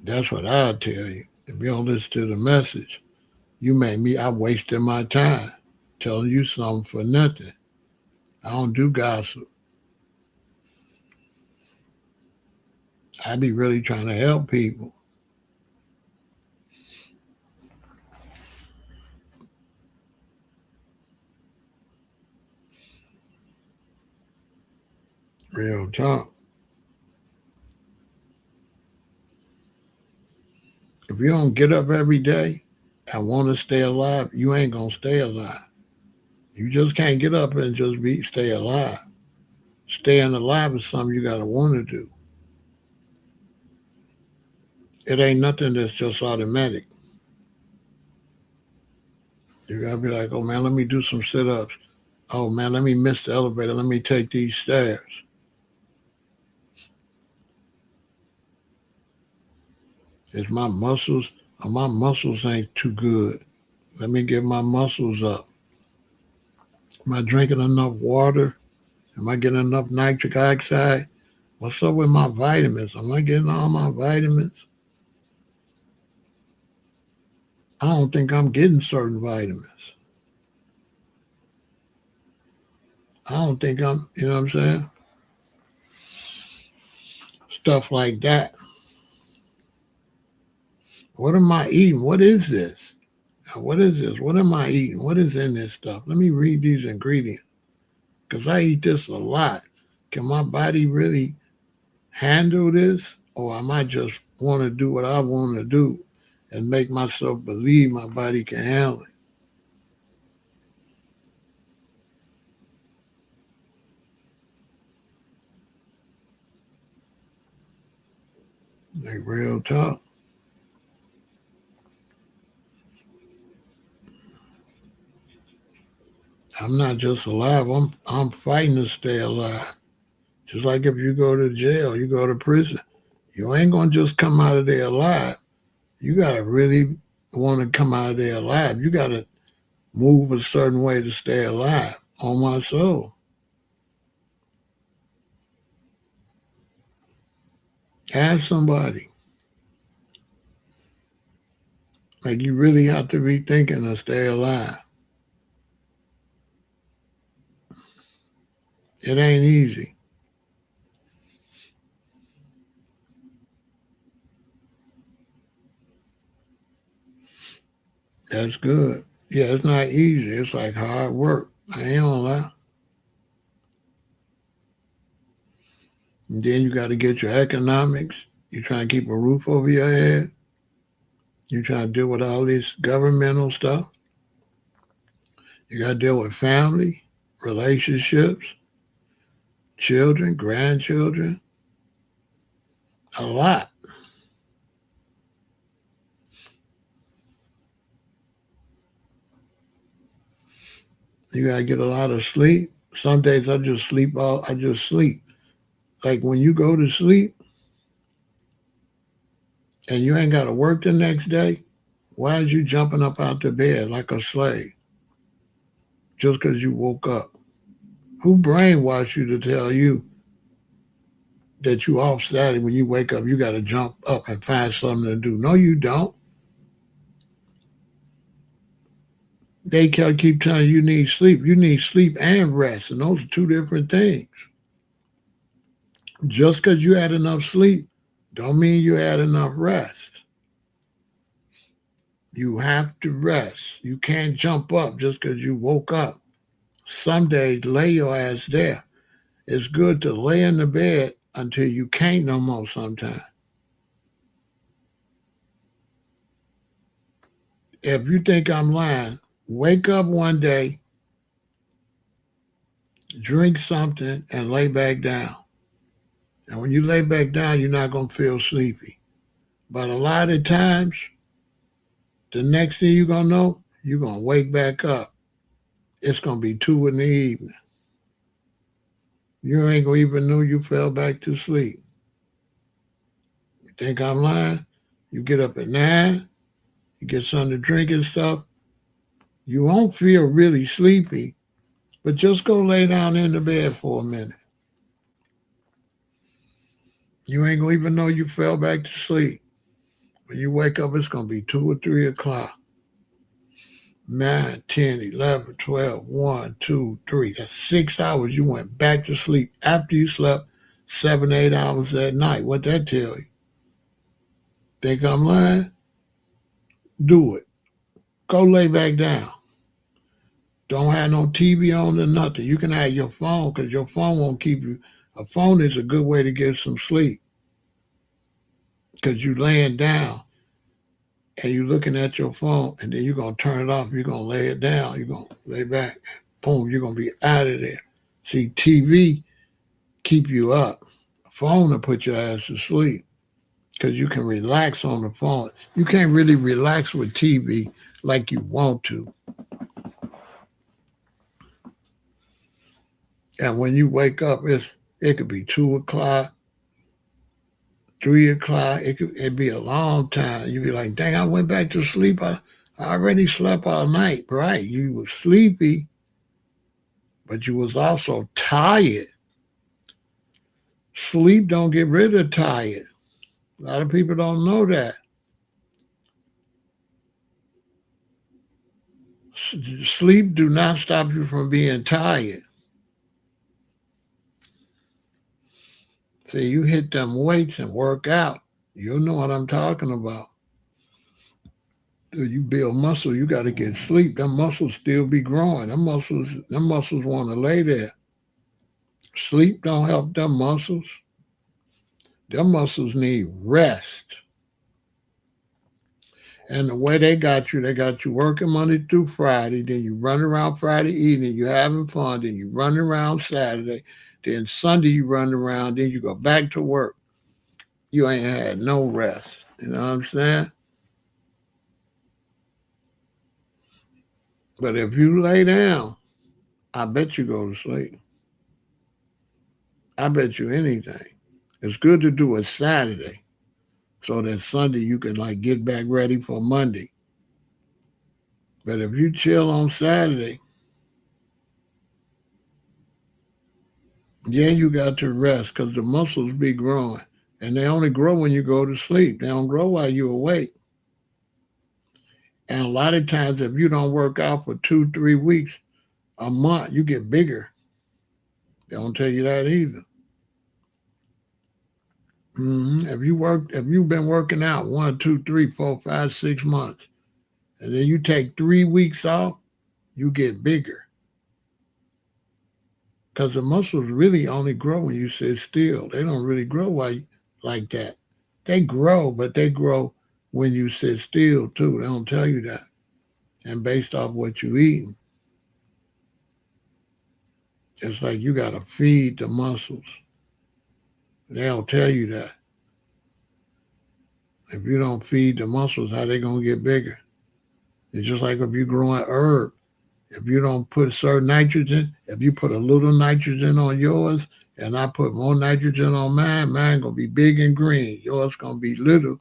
That's what I'll tell you. If you don't listen to the message, I wasted my time telling you something for nothing. I don't do gossip. I be really trying to help people. Real talk. If you don't get up every day and want to stay alive, you ain't gonna stay alive. You just can't get up and just stay alive. Staying alive is something you gotta want to do. It ain't nothing that's just automatic. You gotta be like, oh man, let me do some sit-ups. Oh man, let me miss the elevator. Let me take these stairs. It's my muscles. My muscles ain't too good. Let me get my muscles up. Am I drinking enough water? Am I getting enough nitric oxide? What's up with my vitamins? Am I getting all my vitamins? I don't think I'm getting certain vitamins. I don't think you know what I'm saying? Stuff like that. What am I eating? What is this? What is this? What am I eating? What is in this stuff? Let me read these ingredients because I eat this a lot. Can my body really handle this? Or am I just want to do what I want to do and make myself believe my body can handle it? Like real talk. I'm not just alive. I'm fighting to stay alive. Just like if you go to jail, you go to prison, you ain't gonna just come out of there alive. You gotta really want to come out of there alive. You gotta move a certain way to stay alive. On my soul. Ask somebody. Like you really have to be thinking to stay alive. It ain't easy. That's good. Yeah, it's not easy. It's like hard work. I ain't gonna lie. And then you got to get your economics. You trying to keep a roof over your head. You trying to deal with all this governmental stuff. You got to deal with family, relationships, children, grandchildren. A lot. You got to get a lot of sleep. Some days I just sleep. I just sleep. Like when you go to sleep and you ain't got to work the next day, why is you jumping up out the bed like a slave just because you woke up? Who brainwashed you to tell you that you off Saturday when you wake up, you got to jump up and find something to do? No, you don't. They keep telling you need sleep. You need sleep and rest, and those are two different things. Just because you had enough sleep don't mean you had enough rest. You have to rest. You can't jump up just because you woke up. Some days, lay your ass there. It's good to lay in the bed until you can't no more sometimes. If you think I'm lying, wake up one day, drink something, and lay back down. And when you lay back down, you're not going to feel sleepy. But a lot of times, the next thing you're going to know, you're going to wake back up. It's going to be 2 in the evening. You ain't going to even know you fell back to sleep. You think I'm lying? You get up at 9, you get something to drink and stuff. You won't feel really sleepy, but just go lay down in the bed for a minute. You ain't gonna even know you fell back to sleep. When you wake up, it's gonna be 2 or 3 o'clock. 9, 10, 11, 12, 1, 2, 3. That's 6 hours you went back to sleep after you slept 7, 8 hours that night. What that tell you? Think I'm lying? Do it. Go lay back down. Don't have no TV on or nothing. You can have your phone because your phone won't keep you. A phone is a good way to get some sleep because you laying down and you looking at your phone and then you're going to turn it off. You're going to lay it down. You're going to lay back. Boom, you're going to be out of there. See, TV keep you up. A phone will put your ass to sleep because you can relax on the phone. You can't really relax with TV like you want to. And when you wake up, it could be 2 o'clock, 3 o'clock. It'd be a long time. You'd be like, dang, I went back to sleep. I already slept all night. Right. You were sleepy, but you was also tired. Sleep don't get rid of tired. A lot of people don't know that. Sleep do not stop you from being tired. See, you hit them weights and work out. You'll know what I'm talking about. So you build muscle, you got to get sleep. Them muscles still be growing. Them muscles want to lay there. Sleep don't help them muscles. Them muscles need rest. And the way they got you working Monday through Friday, then you run around Friday evening, you having fun, then you run around Saturday, then Sunday you run around, then you go back to work. You ain't had no rest. You know what I'm saying? But if you lay down, I bet you go to sleep. I bet you anything. It's good to do it Saturday so that Sunday you can like get back ready for Monday. But if you chill on Saturday, yeah, you got to rest because the muscles be growing. And they only grow when you go to sleep. They don't grow while you're awake. And a lot of times if you don't work out for 2, 3 weeks, a month, you get bigger. They don't tell you that either. If you've been working out 1, 2, 3, 4, 5, 6 months, and then you take 3 weeks off, you get bigger. Because the muscles really only grow when you sit still. They don't really grow like that. They grow, but they grow when you sit still too. They don't tell you that. And based off what you're eating. It's like you got to feed the muscles. They don't tell you that. If you don't feed the muscles, how they going to get bigger? It's just like if you grow an herb. If you don't put certain nitrogen, if you put a little nitrogen on yours and I put more nitrogen on mine going to be big and green. Yours going to be little.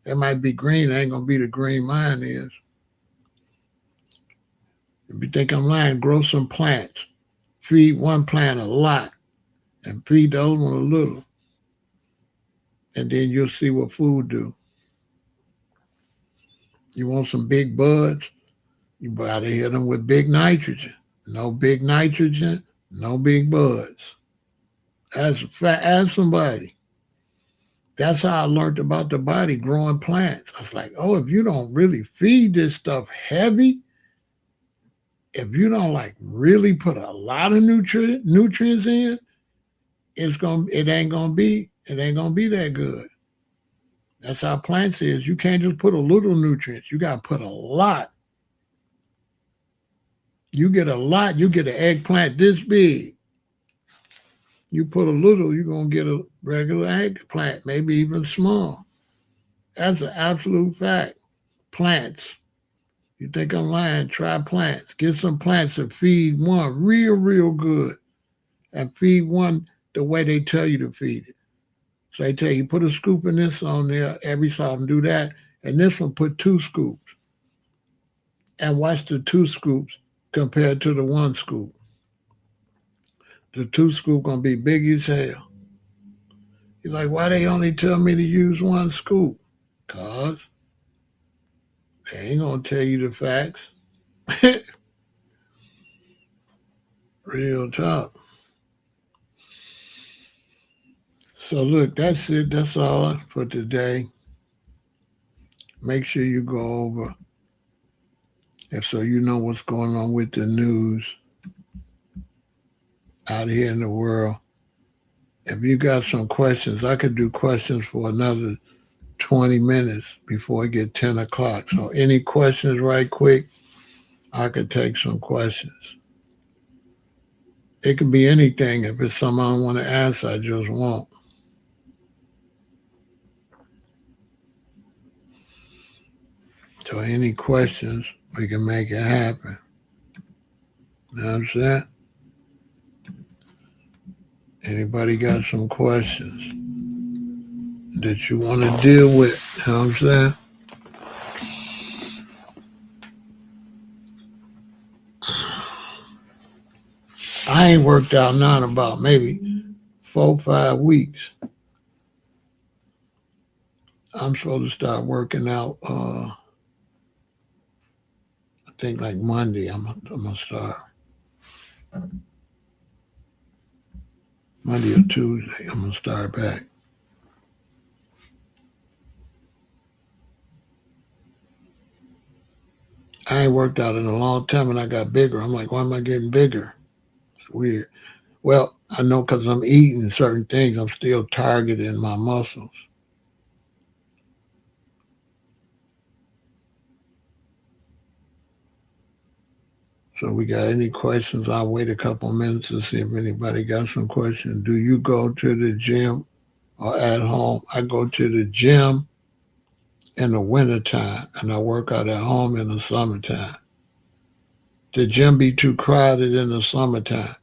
It might be green. It ain't going to be the green mine is. If you think I'm lying, grow some plants. Feed one plant a lot and feed the other one a little. And then you'll see what food do. You want some big buds? You got to hit them with big nitrogen. No big nitrogen, no big buds. That's a fact. Ask somebody. That's how I learned about the body growing plants. I was like, oh, if you don't really feed this stuff heavy, if you don't like really put a lot of nutrients in, it ain't gonna be that good. That's how plants is. You can't just put a little nutrients. You gotta put a lot. You get a lot, you get an eggplant this big. You put a little, you're gonna get a regular eggplant, maybe even small. That's an absolute fact. Plants. You think I'm lying? Try plants. Get some plants and feed one real, real good. And feed one the way they tell you to feed it. So they tell you put a scoop of this on there every so often, do that, and this one put 2 scoops, and watch the 2 scoops compared to the 1 scoop. The 2 scoop gonna be big as hell. You're like, why they only tell me to use 1 scoop? Cause they ain't gonna tell you the facts. Real talk. So look, that's it. That's all for today. Make sure you go over, and so you know what's going on with the news out here in the world. If you got some questions, I could do questions for another 20 minutes before it get 10 o'clock. So any questions right quick, I could take some questions. It could be anything. If it's something I don't want to answer, I just won't. So any questions, we can make it happen. You know what I'm saying? Anybody got some questions that you want to deal with? You know what I'm saying? I ain't worked out now in about maybe 4 or 5 weeks. I'm supposed to start working out. I think like Monday. I'm gonna start. Monday or Tuesday. I'm gonna start back. I ain't worked out in a long time, and I got bigger. I'm like, why am I getting bigger? It's weird. Well, I know because I'm eating certain things. I'm still targeting my muscles. So we got any questions? I'll wait a couple minutes to see if anybody got some questions. Do you go to the gym or at home? I go to the gym in the wintertime, and I work out at home in the summertime. The gym be too crowded in the summertime.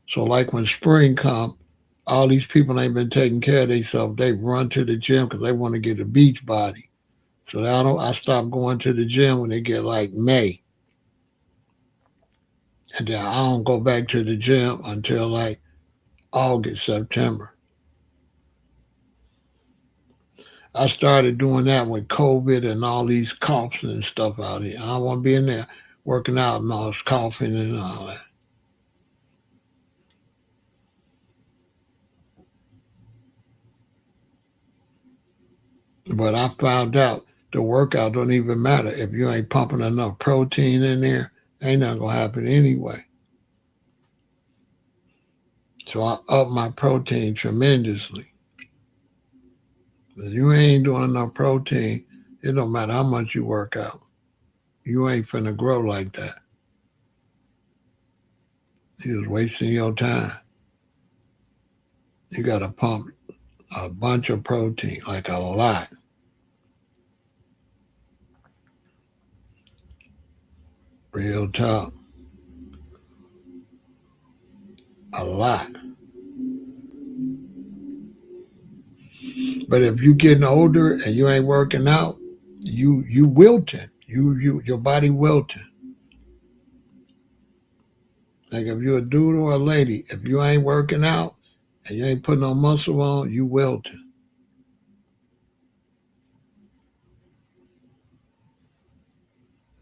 So like when spring come, all these people ain't been taking care of themselves. They run to the gym because they want to get a beach body. So I stop going to the gym when they get like May. And then I don't go back to the gym until like August, September. I started doing that with COVID and all these coughs and stuff out here. I don't want to be in there working out and all this coughing and all that. But I found out the workout don't even matter. If you ain't pumping enough protein in there, ain't nothing going to happen anyway. So I up my protein tremendously. If you ain't doing enough protein, it don't matter how much you work out. You ain't finna grow like that. You're just wasting your time. You got to pump a bunch of protein, like a lot. Real talk. A lot. But if you getting older and you ain't working out, you wilting. Your body wilting. Like if you're a dude or a lady, if you ain't working out and you ain't putting no muscle on, you wilting.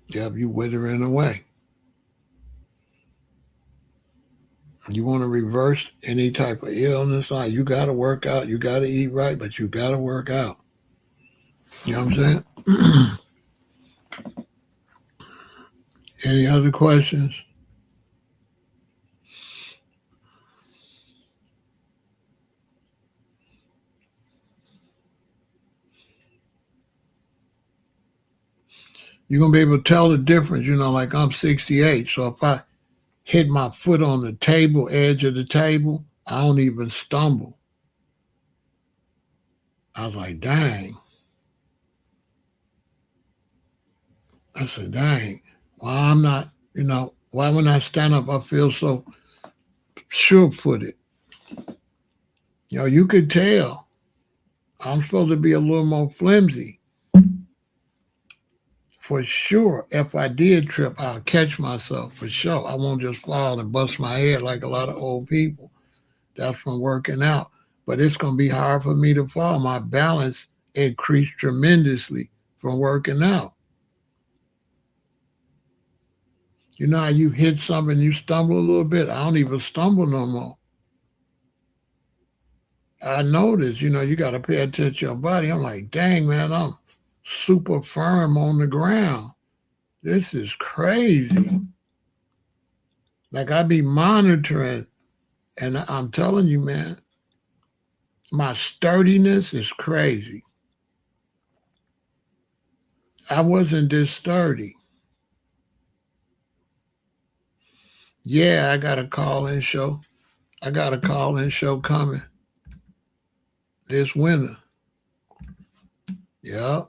Yep, you withering away. You want to reverse any type of illness, you got to work out. You got to eat right, but you got to work out. You know what I'm saying? Any other questions? You're going to be able to tell the difference. Like I'm 68, so if I hit my foot on the table, edge of the table, I don't even stumble. I was like, dang. I said, dang. Why I'm not, why when I stand up, I feel so sure-footed. You could tell. I'm supposed to be a little more flimsy. For sure, if I did trip, I'll catch myself for sure. I won't just fall and bust my head like a lot of old people. That's from working out. But it's going to be hard for me to fall. My balance increased tremendously from working out. You know how you hit something, you stumble a little bit? I don't even stumble no more. I noticed, you got to pay attention to your body. I'm like, dang, man, I'm super firm on the ground. This is crazy. Like I be monitoring, and I'm telling you, man, my sturdiness is crazy. I wasn't this sturdy. Yeah, I got a call-in show. I got a call-in show coming this winter. Yep.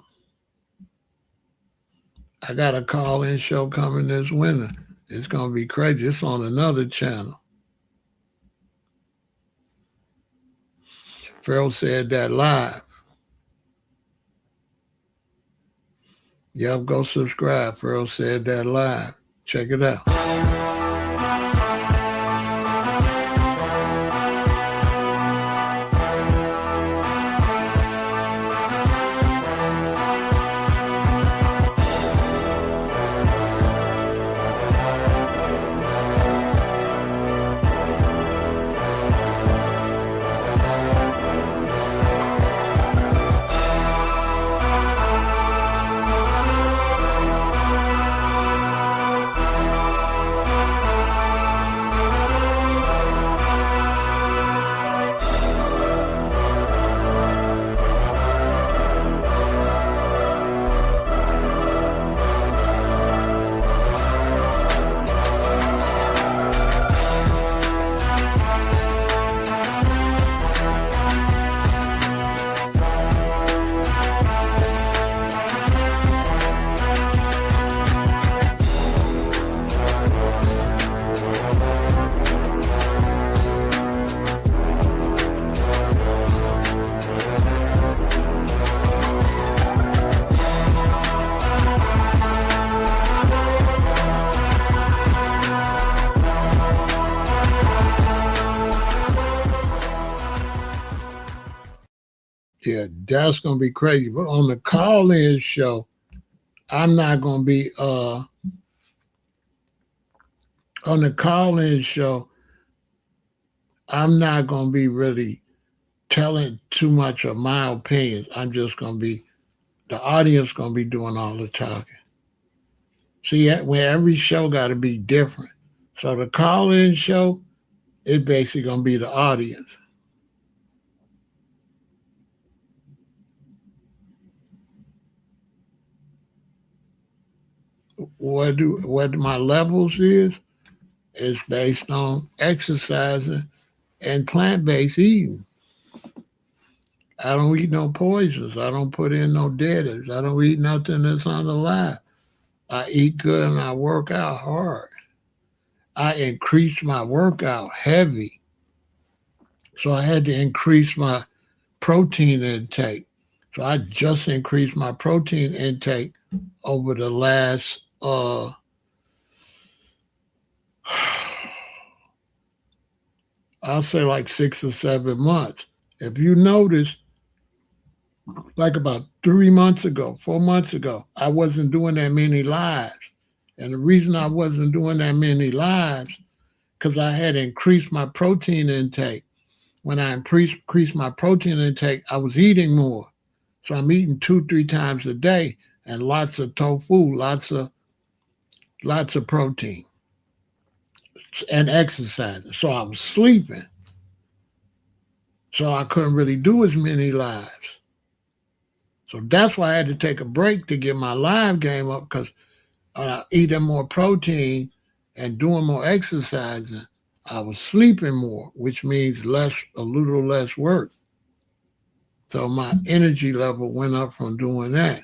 I got a call-in show coming this winter. It's going to be crazy. It's on another channel. Pharaoh said that live. Yep, go subscribe. Pharaoh said that live. Check it out. Yeah, that's going to be crazy. But on the call-in show, I'm not going to be, on the call-in show, I'm not going to be really telling too much of my opinions. I'm just going to be, the audience going to be doing all the talking. See, where every show got to be different. So the call-in show, it's basically going to be the audience. What my levels is based on exercising and plant-based eating. I don't eat no poisons. I don't put in no deaders. I don't eat nothing that's on the line. I eat good and I work out hard. I increased my workout heavy. So I had to increase my protein intake. So I just increased my protein intake over the last I'll say like 6 or 7 months. If you notice, like about 3 months ago, 4 months ago, I wasn't doing that many lives. And the reason I wasn't doing that many lives, because I had increased my protein intake. When I increased my protein intake, I was eating more. So I'm eating 2-3 times a day and lots of tofu, lots of protein and exercising. So I was sleeping. So I couldn't really do as many lives. So that's why I had to take a break to get my live game up, because eating more protein and doing more exercising, I was sleeping more, which means a little less work. So my energy level went up from doing that.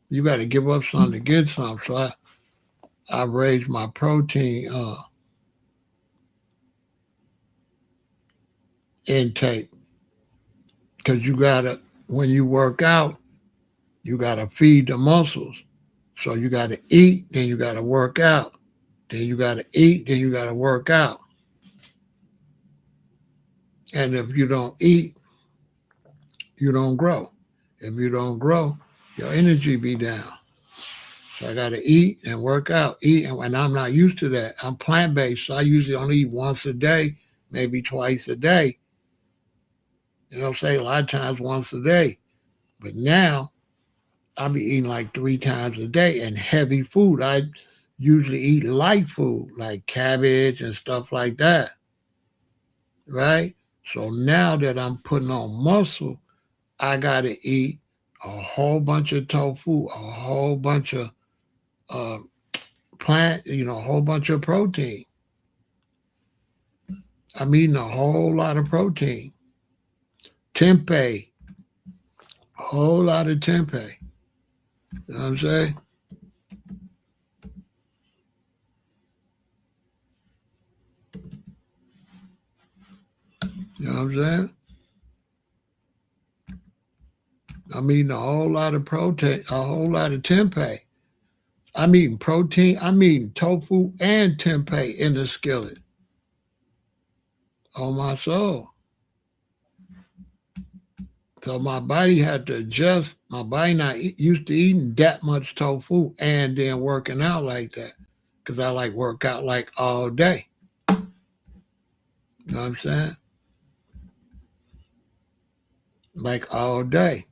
You got to give up something to get some. So I raised my protein intake, because you got to when you work out, you got to feed the muscles. So you got to eat, then you got to work out. Then you got to eat, then you got to work out. And if you don't eat, you don't grow. If you don't grow, your energy be down. So I got to eat and work out, and I'm not used to that. I'm plant-based, so I usually only eat once a day, maybe twice a day. You know what I'm saying? A lot of times once a day. But now I'll be eating like 3 times a day and heavy food. I usually eat light food like cabbage and stuff like that. Right? So now that I'm putting on muscle, I got to eat a whole bunch of tofu, a whole bunch of uh, plant, a whole bunch of protein. I'm eating a whole lot of protein. Tempeh, a whole lot of tempeh. You know what I'm saying? You know what I'm saying? I'm eating a whole lot of protein, a whole lot of tempeh. I'm eating protein. I'm eating tofu and tempeh in the skillet. On my soul. So my body had to adjust. My body not used to eating that much tofu and then working out like that. Because I like work out like all day. You know what I'm saying? Like all day.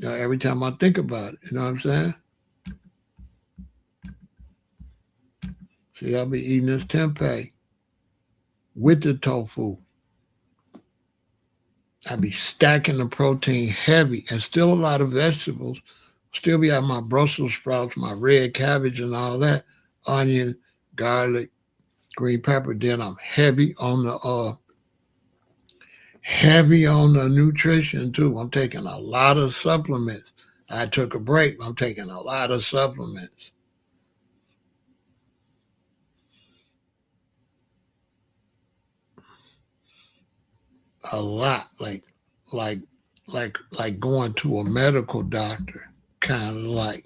Every time I think about it. You know what I'm saying? See, I'll be eating this tempeh with the tofu. I be stacking the protein heavy and still a lot of vegetables. Still be having my Brussels sprouts, my red cabbage and all that, onion, garlic, green pepper. Then I'm heavy on the nutrition too. I'm taking a lot of supplements. I took a break. I'm taking a lot of supplements. A lot, like going to a medical doctor, kind of like.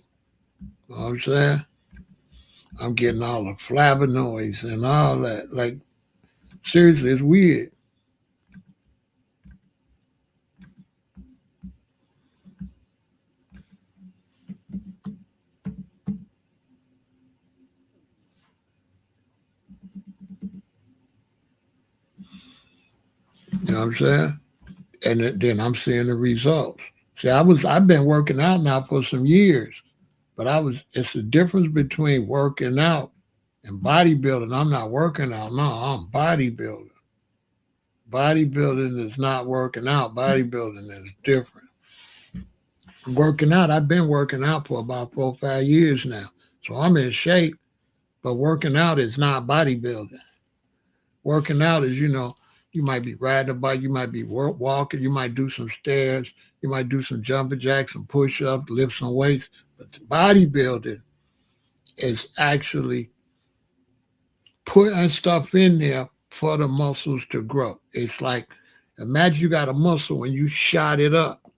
You know what I'm saying? I'm getting all the flavonoids and all that. Like, seriously, it's weird. You know what I'm saying? And then I'm seeing the results. See, I've been working out now for some years, but it's the difference between working out and bodybuilding. I'm not working out. No, I'm bodybuilding. Bodybuilding is not working out. Bodybuilding is different. Working out, I've been working out for about 4 or 5 years now. So I'm in shape, but working out is not bodybuilding. Working out is, you might be riding a bike, you might be walking, you might do some stairs, you might do some jumping jacks, some push-ups, lift some weights. But the bodybuilding is actually putting stuff in there for the muscles to grow. It's like, imagine you got a muscle and you shot it up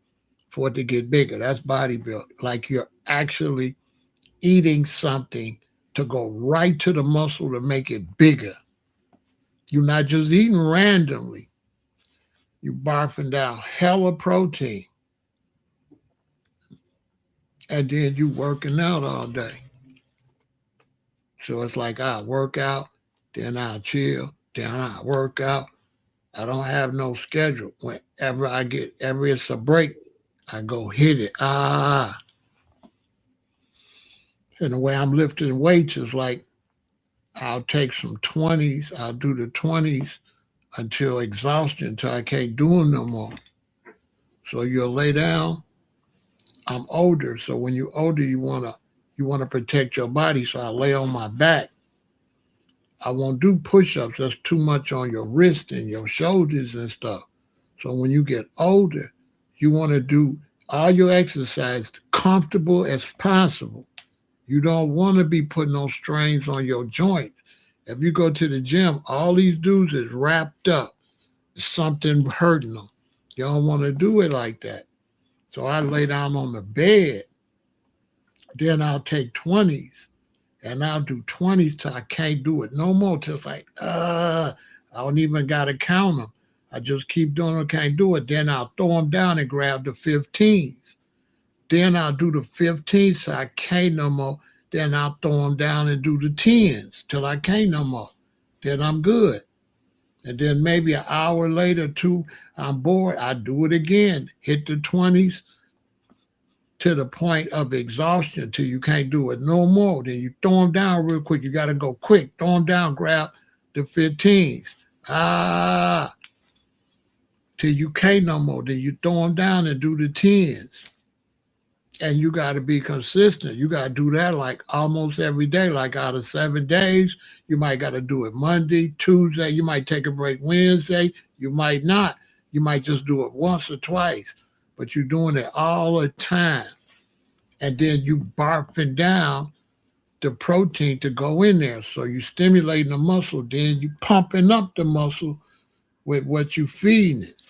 for it to get bigger. That's bodybuilding. Like you're actually eating something to go right to the muscle to make it bigger. You're not just eating randomly. You're barfing down hella protein. And then you working out all day. So it's like I work out, then I chill, then I work out. I don't have no schedule. Whenever it's a break, I go hit it. And the way I'm lifting weights is like I'll take some 20s. I'll do the 20s until exhaustion, until I can't do them no more. So you'll lay down. I'm older, so when you're older, you wanna protect your body. So I lay on my back. I won't do push-ups. That's too much on your wrist and your shoulders and stuff. So when you get older, you want to do all your exercise comfortable as possible. You don't want to be putting no strains on your joints. If you go to the gym, all these dudes is wrapped up. Something hurting them. You don't want to do it like that. So I lay down on the bed. Then I'll take 20s and I'll do 20s till I can't do it no more. Till it's like, I don't even got to count them. I just keep doing it, can't do it. Then I'll throw them down and grab the 15s. Then I'll do the 15s till I can't no more. Then I'll throw them down and do the 10s till I can't no more. Then I'm good. And then maybe an hour later, two, I'm bored. I do it again. Hit the 20s to the point of exhaustion till you can't do it no more. Then you throw them down real quick. You got to go quick. Throw them down, grab the 15s. Till you can't no more. Then you throw them down and do the 10s. And you got to be consistent. You got to do that like almost every day. Like out of 7 days, you might got to do it Monday, Tuesday. You might take a break Wednesday. You might not. You might just do it once or twice. But you're doing it all the time. And then you barfing down the protein to go in there. So you're stimulating the muscle. Then you pumping up the muscle with what you feeding it.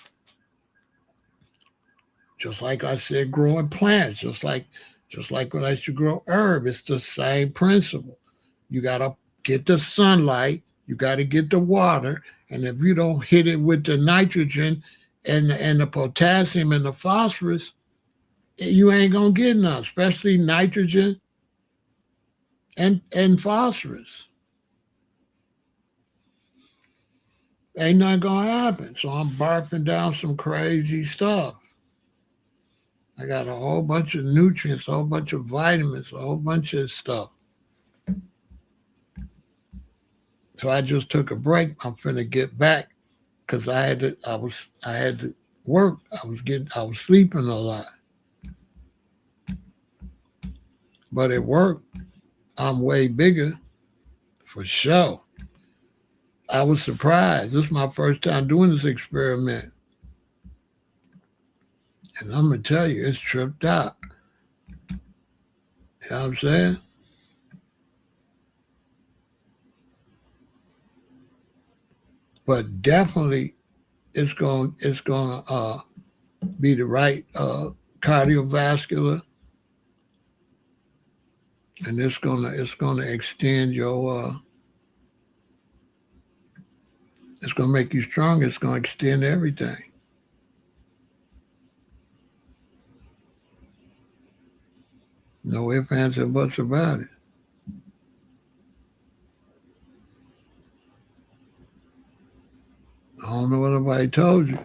Just like I said, growing plants, just like when I used to grow herb, it's the same principle. You got to get the sunlight, you got to get the water, and if you don't hit it with the nitrogen and the potassium and the phosphorus, you ain't going to get none, especially nitrogen and phosphorus. Ain't nothing going to happen. So I'm barfing down some crazy stuff. I got a whole bunch of nutrients, a whole bunch of vitamins, a whole bunch of stuff. So I just took a break. I'm finna get back because I had to work. I was sleeping a lot. But at work, I'm way bigger for sure. I was surprised. This is my first time doing this experiment. And I'm going to tell you, it's tripped out. You know what I'm saying? But definitely it's going to be the right cardiovascular. And it's going to extend your, it's going to make you strong. It's going to extend everything. No ifs, ands, and buts about it. I don't know what nobody told you.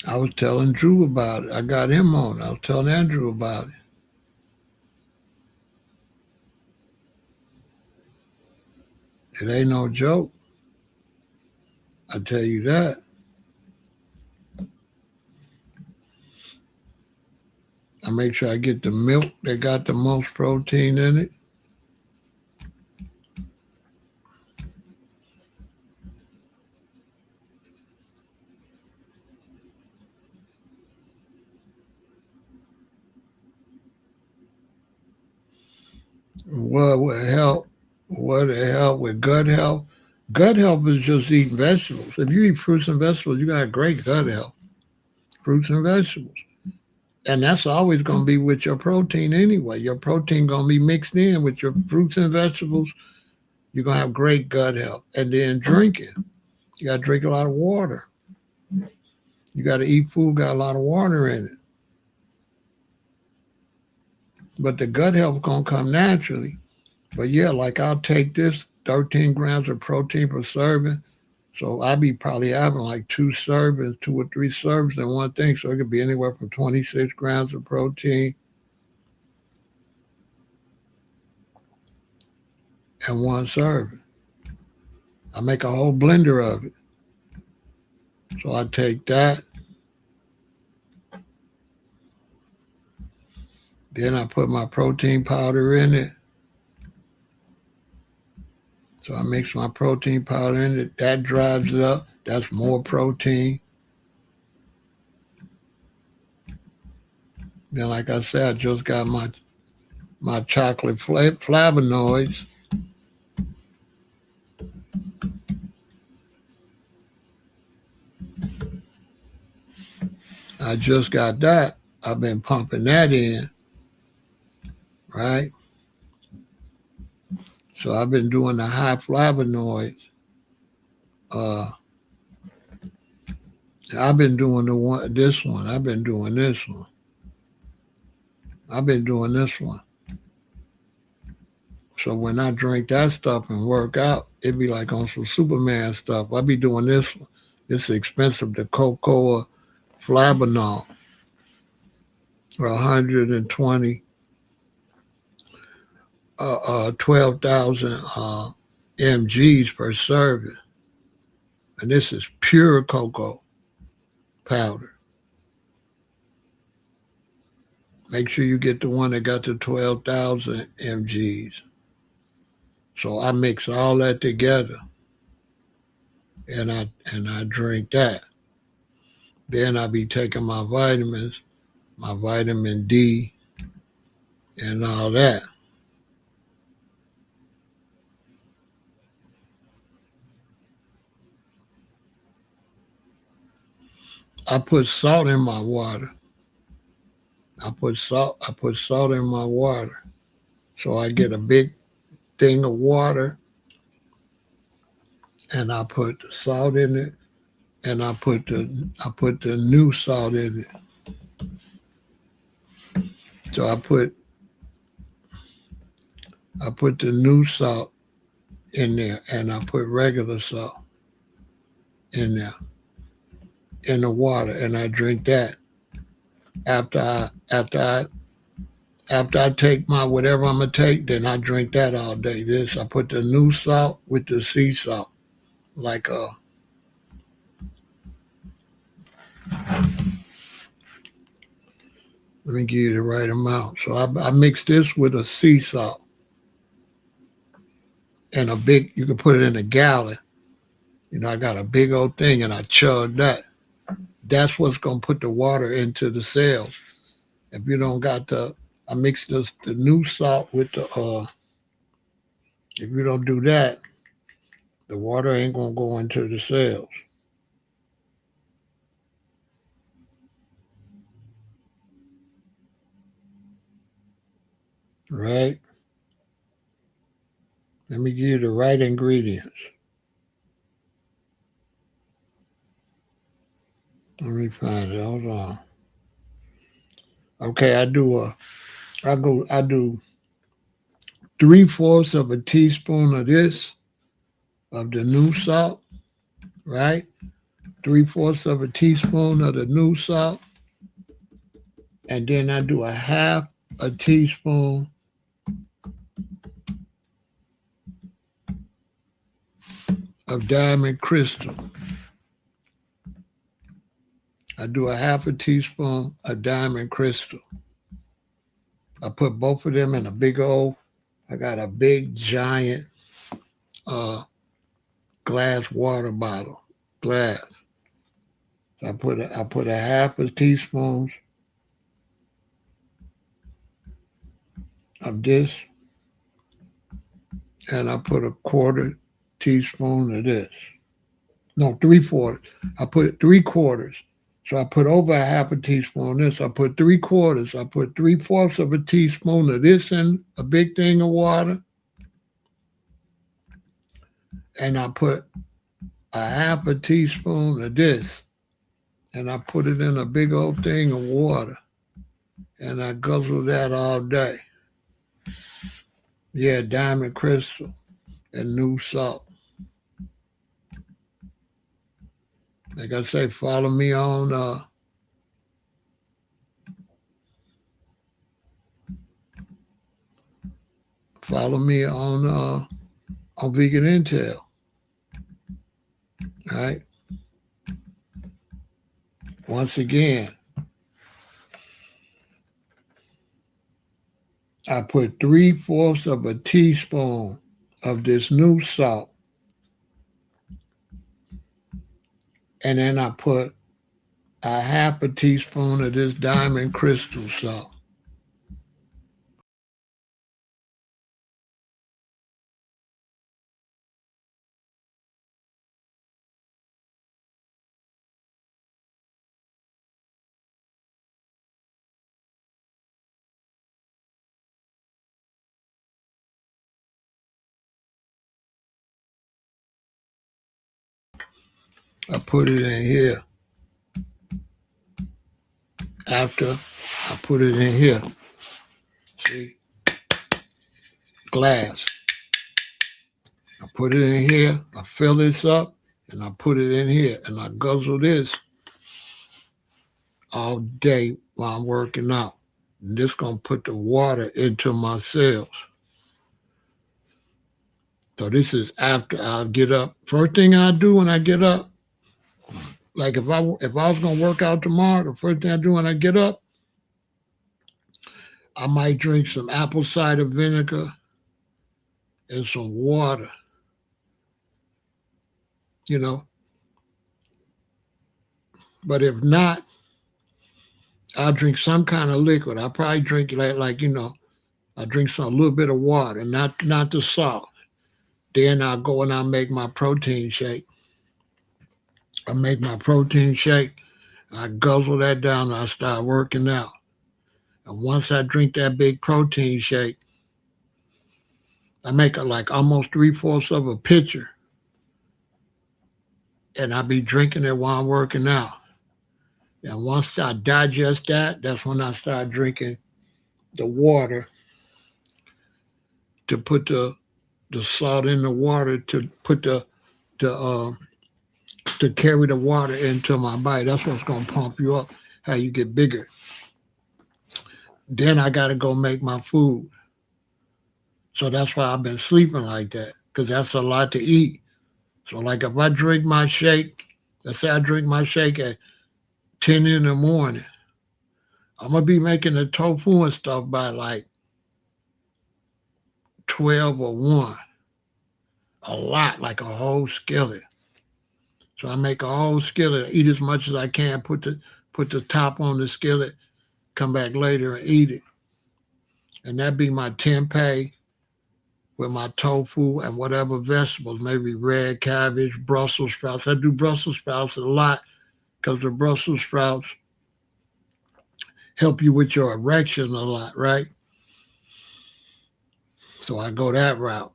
I was telling Drew about it. I got him on. I was telling Andrew about it. It ain't no joke. I tell you that. I make sure I get the milk that got the most protein in it. What will help? What will help with gut health? Gut health is just eating vegetables. If you eat fruits and vegetables, you got great gut health. Fruits and vegetables. And that's always going to be with your protein anyway. Your protein going to be mixed in with your fruits and vegetables. You're going to have great gut health. And then drinking. You got to drink a lot of water. You got to eat food got a lot of water in it. But the gut health going to come naturally. But yeah, like I'll take this 13 grams of protein per serving. So I'll be probably having like 2 or 3 servings in one thing. So it could be anywhere from 26 grams of protein and 1 serving. I make a whole blender of it. So I take that. Then I put my protein powder in it. So I mix my protein powder in it. That drives it up. That's more protein. Then, like I said, I just got my chocolate flavonoids. I just got that. I've been pumping that in, right? So I've been doing the high flavonoids. Uh, I've been doing this one. I've been doing this one. I've been doing this one. So when I drink that stuff and work out, it be like on some Superman stuff. I be doing this one. It's expensive. The cocoa flavanol, 120, 12,000 mg's per serving. And this is pure cocoa powder. Make sure you get the one that got the 12,000 mg's. So I mix all that together and I drink that. Then I be taking my vitamins, my vitamin D and all that. I put salt in my water. I put salt in my water. So I get a big thing of water and I put the salt in it and I put the new salt in it. So I put the new salt in there and I put regular salt in there in the water and I drink that after I take my whatever I'm gonna take, then I drink that all day. I put the new salt with the sea salt. Like let me give you the right amount. So I mix this with a sea salt and you can put it in a gallon. I got a big old thing and I chug that. That's what's gonna put the water into the cells. If you don't got I mix the new salt with if you don't do that, the water ain't gonna go into the cells. Right? Let me give you the right ingredients. Let me find it. Hold on. Okay, I do 3/4 of a teaspoon of this, of the new salt, right? 3/4 of a teaspoon of the new salt. And then I do a half a teaspoon of diamond crystal. I do a half a teaspoon of diamond crystal. I put both of them in I got a big giant glass water bottle. Glass. So I put a half a teaspoon of this and I put a quarter teaspoon of this. No, 3/4. I put 3/4. So I put over a half a teaspoon of this. I put 3/4. I put 3/4 of a teaspoon of this in a big thing of water. And I put a half a teaspoon of this. And I put it in a big old thing of water. And I guzzle that all day. Yeah, diamond crystal and new salt. Like I say, follow me on Vegan Intel. All right. Once again, I put 3/4 of a teaspoon of this new salt. And then I put a half a teaspoon of this diamond crystal salt. I put it in here. After I put it in here, see, glass. I put it in here, I fill this up, and I put it in here, and I guzzle this all day while I'm working out. And this gonna put the water into my cells. So this is after I get up. First thing I do when I get up, like if I was gonna work out tomorrow, the first thing I do when I get up, I might drink some apple cider vinegar and some water. You know, but if not, I'll drink some kind of liquid. I'll probably drink I drink a little bit of water, not the salt. Then I'll go and I'll make my protein shake. I make my protein shake. I guzzle that down and I start working out. And once I drink that big protein shake, I make it like almost 3/4 of a pitcher. And I be drinking it while I'm working out. And once I digest that, that's when I start drinking the water to put the salt in the water to put the to carry the water into my body. That's what's gonna pump you up, how you get bigger. Then I gotta go make my food. So that's why I've been sleeping like that, because that's a lot to eat. So like if I drink my shake, let's say I drink my shake at 10 in the morning, I'm gonna be making the tofu and stuff by like 12 or 1. A lot, like a whole skillet. So I make a whole skillet, eat as much as I can, put the top on the skillet, come back later and eat it. And that be my tempeh with my tofu and whatever vegetables, maybe red cabbage, Brussels sprouts. I do Brussels sprouts a lot because the Brussels sprouts help you with your erection a lot, right? So I go that route.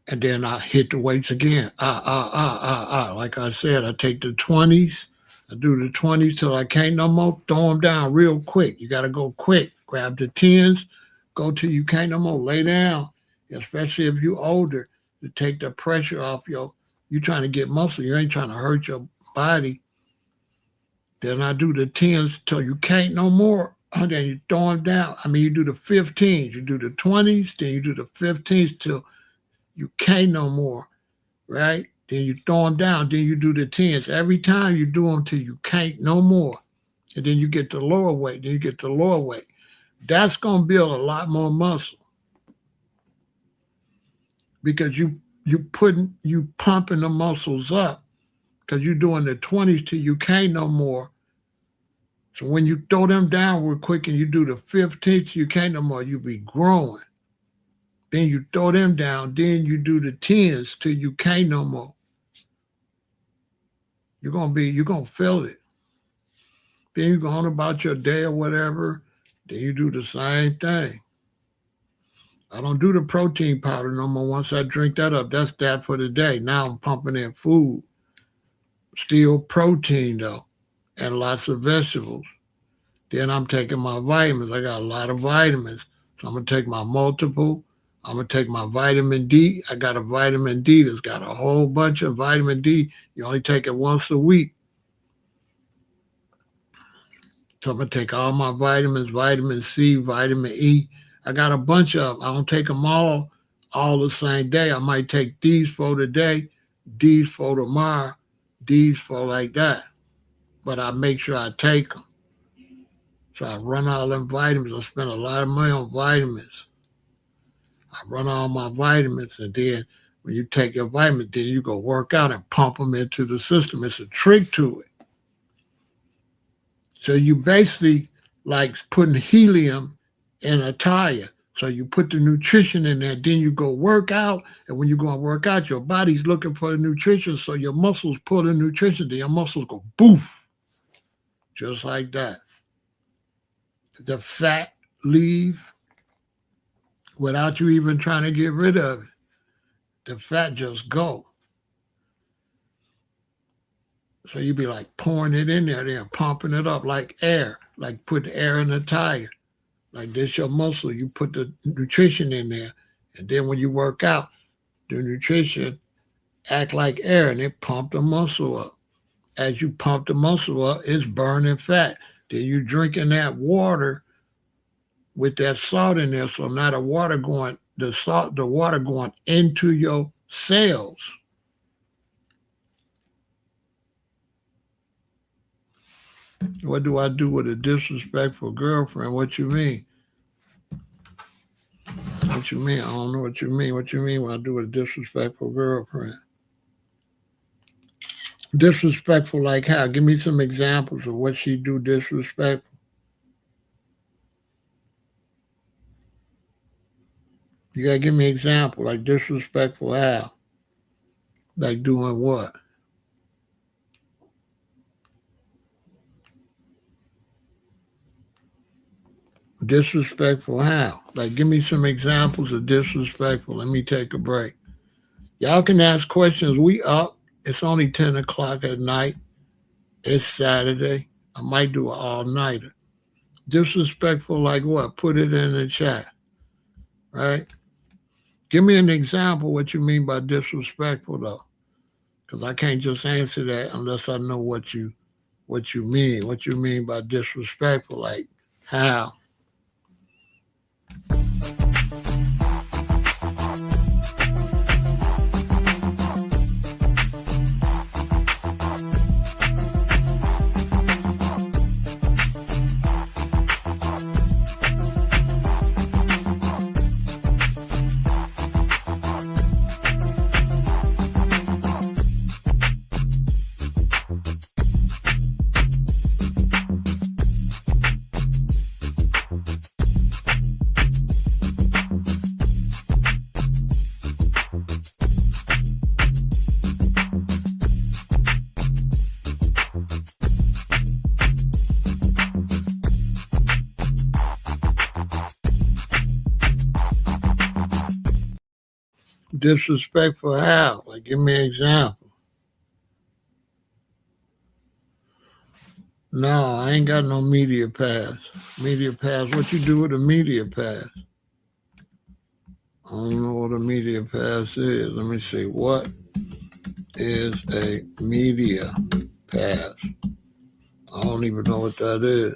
And then I hit the weights again. Like I said, I take the 20s. I do the 20s till I can't no more. Throw them down real quick. You got to go quick. Grab the 10s. Go till you can't no more. Lay down, especially if you're older, to take the pressure off you're trying to get muscle. You ain't trying to hurt your body. Then I do the 10s till you can't no more. And then you throw them down. I mean, you do the 15s. You do the 20s. Then you do the 15s till you can't no more, right? Then you throw them down. Then you do the 10s. Every time you do them till you can't no more. And then you get the lower weight. Then you get the lower weight. That's going to build a lot more muscle because you pumping the muscles up because you're doing the 20s till you can't no more. So when you throw them down real quick and you do the 15s till you can't no more, you be growing. Then you throw them down. Then you do the 10s till you can't no more. You're gonna feel it. Then you go on about your day or whatever. Then you do the same thing. I don't do the protein powder no more. Once I drink that up, that's that for the day. Now I'm pumping in food. Still protein though, and lots of vegetables. Then I'm taking my vitamins. I got a lot of vitamins. So I'm gonna take my multiple. I'm going to take my vitamin D. I got a vitamin D that's got a whole bunch of vitamin D. You only take it once a week. So I'm going to take all my vitamins, vitamin C, vitamin E. I got a bunch of them. I don't take them all the same day. I might take these for today, these for tomorrow, these for like that. But I make sure I take them. So I run all them vitamins. I spend a lot of money on vitamins. I run all my vitamins, and then when you take your vitamins, then you go work out and pump them into the system. It's a trick to it. So you basically like putting helium in a tire. So you put the nutrition in there, then you go work out, and when you go and work out, your body's looking for the nutrition, so your muscles pull the nutrition, then your muscles go boof, just like that. The fat leave without you even trying to get rid of it. The fat just go. So you be like pouring it in there, then pumping it up like air, like put air in a tire. Like this your muscle, you put the nutrition in there. And then when you work out, the nutrition act like air and it pump the muscle up. As you pump the muscle up, it's burning fat. Then you drinking that water with that salt in there. So now the water going into your cells. What do I do with a disrespectful girlfriend? What you mean? What you mean? I don't know what you mean. What you mean when I do with a disrespectful girlfriend? Disrespectful like how? Give me some examples of what she do disrespectful. You gotta give me an example, like disrespectful how? Like doing what? Disrespectful how? Like give me some examples of disrespectful. Let me take a break. Y'all can ask questions. We up. It's only 10 o'clock at night. It's Saturday. I might do an all-nighter. Disrespectful like what? Put it in the chat. Right? Give me an example what you mean by disrespectful though. Because I can't just answer that unless I know what you mean. What you mean by disrespectful? Like how? Disrespectful how? Like give me an example. No, I ain't got no media pass. Media pass. What you do with a media pass? I don't know what a media pass is. Let me see. What is a media pass? I don't even know what that is.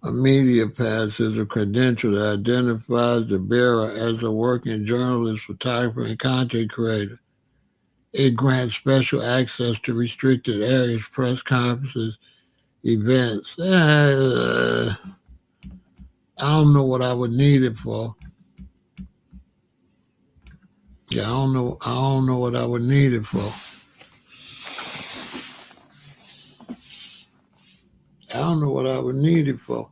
A media pass is a credential that identifies the bearer as a working journalist, photographer, and content creator. It grants special access to restricted areas, press conferences, events. I don't know what I would need it for. Yeah, I don't know what I would need it for. I don't know what I would need it for.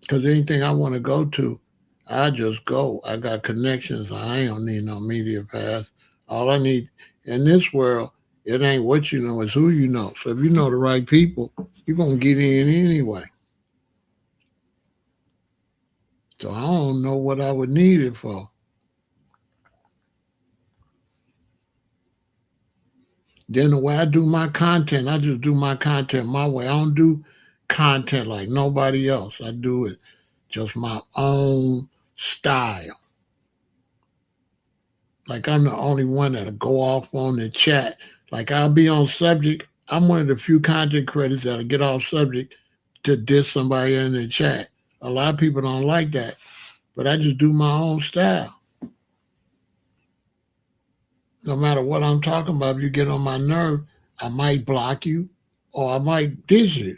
Because anything I want to go to, I just go. I got connections. I ain't don't need no media pass. All I need in this world, it ain't what you know, it's who you know. So if you know the right people, you're going to get in anyway. So I don't know what I would need it for. Then the way I do my content, I just do my content my way. I don't do content like nobody else. I do it just my own style. Like I'm the only one that'll go off on the chat. Like I'll be on subject. I'm one of the few content creators that'll get off subject to diss somebody in the chat. A lot of people don't like that, but I just do my own style. No matter what I'm talking about, if you get on my nerve, I might block you or I might diss you.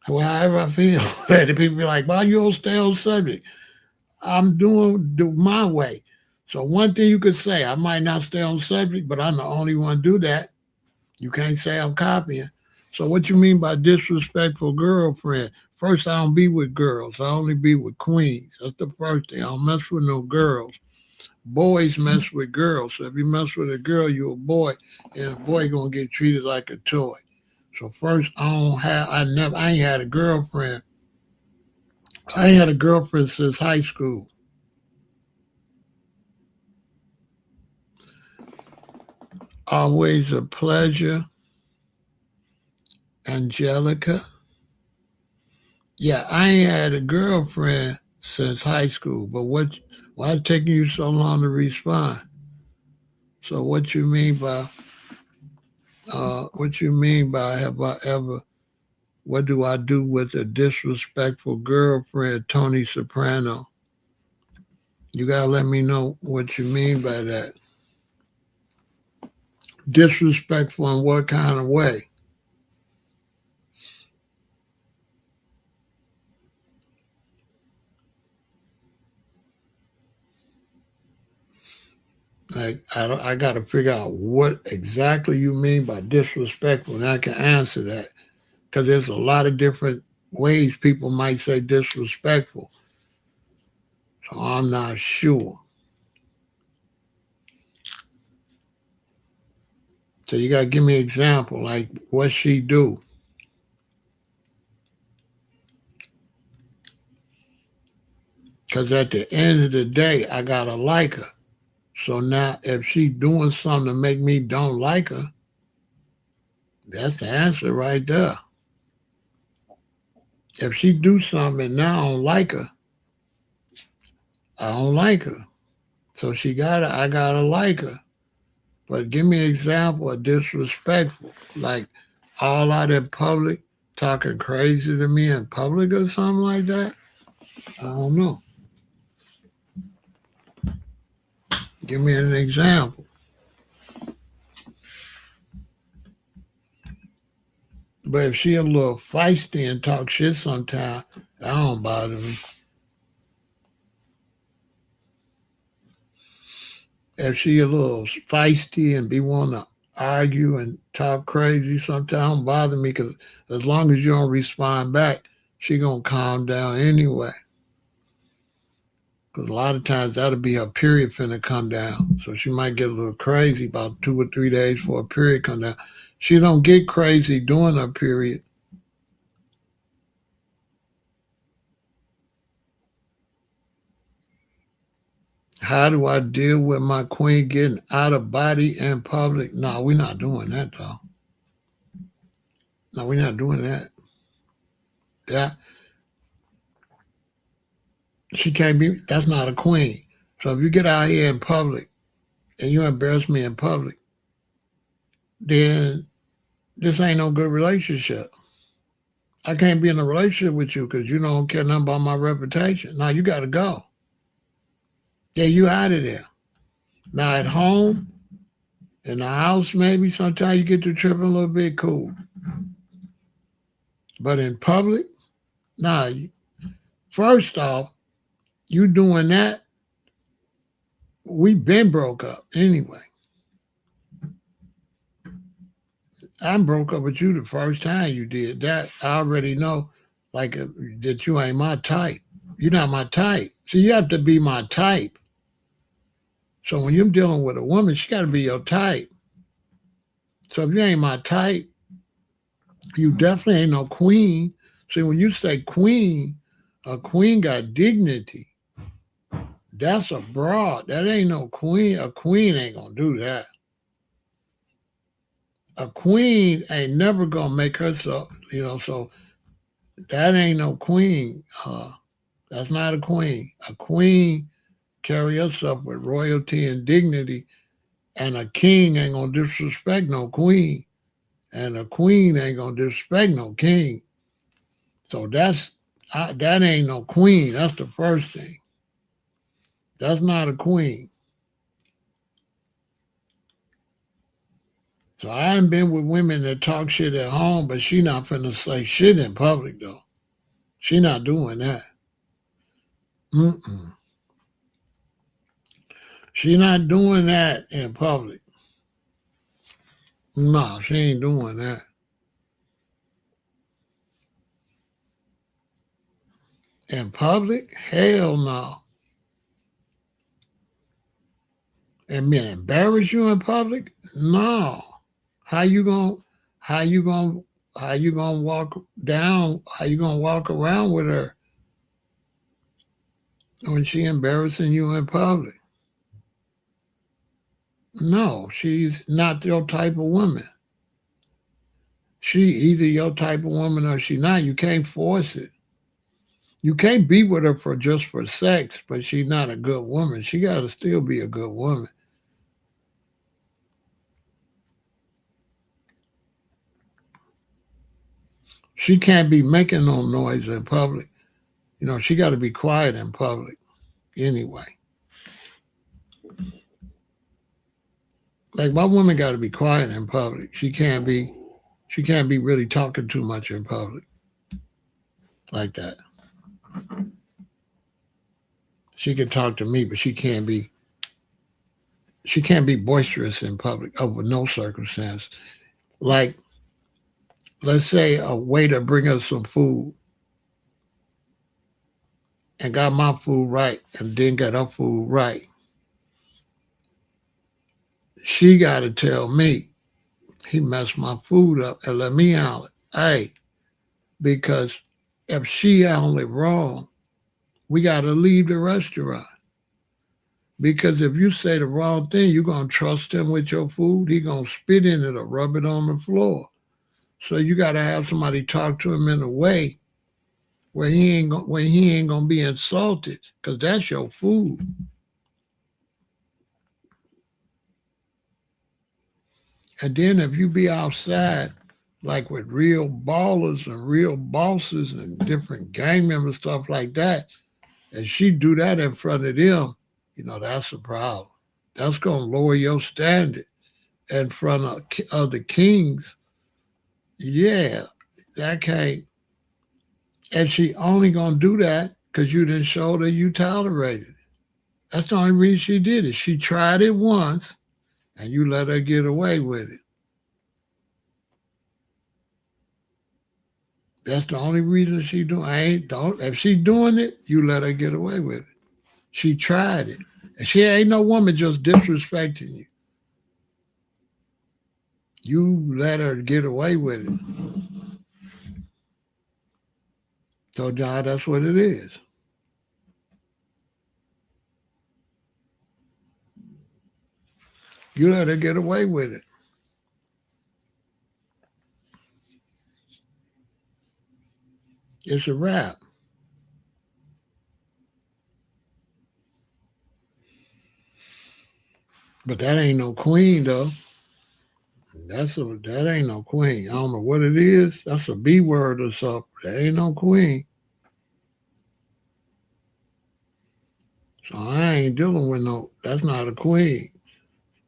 However I feel. The people be like, why you don't stay on subject? I'm doing my way. So one thing you could say, I might not stay on subject, but I'm the only one to do that. You can't say I'm copying. So what you mean by disrespectful girlfriend? First, I don't be with girls. I only be with queens. That's the first thing. I don't mess with no girls. Boys mess with girls. So if you mess with a girl, you're a boy, and a boy gonna get treated like a toy. So first, I ain't had a girlfriend. I ain't had a girlfriend since high school. Always a pleasure. Angelica. Yeah, I ain't had a girlfriend since high school, but why it taking you so long to respond? So what you mean by have I ever, what do I do with a disrespectful girlfriend, Tony Soprano? You gotta let me know what you mean by that. Disrespectful in what kind of way? Like I got to figure out what exactly you mean by disrespectful, and I can answer that because there's a lot of different ways people might say disrespectful. So I'm not sure. So you got to give me an example, like what she do. Because at the end of the day, I gotta like her. So now, if she doing something to make me don't like her, that's the answer right there. If she do something and now I don't like her, I don't like her. So I gotta like her. But give me an example of disrespectful, like all out in public, talking crazy to me in public or something like that. I don't know. Give me an example. But if she a little feisty and talk shit sometimes, that don't bother me. If she a little feisty and be wanting to argue and talk crazy sometimes, don't bother me because as long as you don't respond back, she gonna calm down anyway. Because a lot of times that'll be her period finna come down. So she might get a little crazy about 2 or 3 days for a period come down. She don't get crazy during her period. How do I deal with my queen getting out of body in public? No, we're not doing that though. No, we're not doing that. That she can't be. That's not a queen. So if you get out here in public and you embarrass me in public, then this ain't no good relationship. I can't be in a relationship with you because you don't care nothing about my reputation. Now you got to go. Yeah, you out of there. Now at home, in the house, maybe sometimes you get to tripping a little bit, cool. But in public, nah. First off, you doing that, we been broke up anyway. I broke up with you the first time you did that. I already know, like, that you ain't my type. You're not my type. See, you have to be my type. So when you're dealing with a woman, she got to be your type. So if you ain't my type, you definitely ain't no queen. See, when you say queen, a queen got dignity. That's a broad. That ain't no queen. A queen ain't gonna do that. A queen ain't never gonna make herself, so that ain't no queen. That's not a queen. A queen carry herself with royalty and dignity, and a king ain't gonna disrespect no queen, and a queen ain't gonna disrespect no king. So that ain't no queen. That's the first thing. That's not a queen. So I ain't been with women that talk shit at home, but she not finna say shit in public though. She not doing that. Mm-mm. She not doing that in public. No, she ain't doing that. In public? Hell no. And me embarrass you in public? No. How you gonna how you gonna how you gonna walk down? How you gonna walk around with her when she embarrassing you in public? No, she's not your type of woman. She either your type of woman or she not. You can't force it. You can't be with her for just for sex, but she's not a good woman. She got to still be a good woman. She can't be making no noise in public. She got to be quiet in public anyway. Like my woman got to be quiet in public. She can't be really talking too much in public like that. She can talk to me, but she can't be boisterous in public under no circumstance. Like, let's say a waiter bring us some food and got my food right and didn't get her food right. She got to tell me he messed my food up and let me out it. Hey, because if she only wrong, we got to leave the restaurant. Because if you say the wrong thing, you're going to trust him with your food. He going to spit in it or rub it on the floor. So you got to have somebody talk to him in a way where he ain't gonna be insulted, because that's your food. And then if you be outside, like with real ballers and real bosses and different gang members, stuff like that, and she do that in front of them, that's a problem. That's gonna lower your standard in front of other kings. Yeah, that can't. And she only gonna do that because you didn't show that you tolerated it. That's the only reason she did it. She tried it once, and you let her get away with it. That's the only reason she doing. I ain't don't. If she doing it, you let her get away with it. She tried it, and she ain't no woman just disrespecting you. You let her get away with it. So now that's what it is. You let her get away with it. It's a wrap. But that ain't no queen though. That ain't no queen. I don't know what it is. That's a B word or something. That ain't no queen. So I ain't dealing with no. That's not a queen.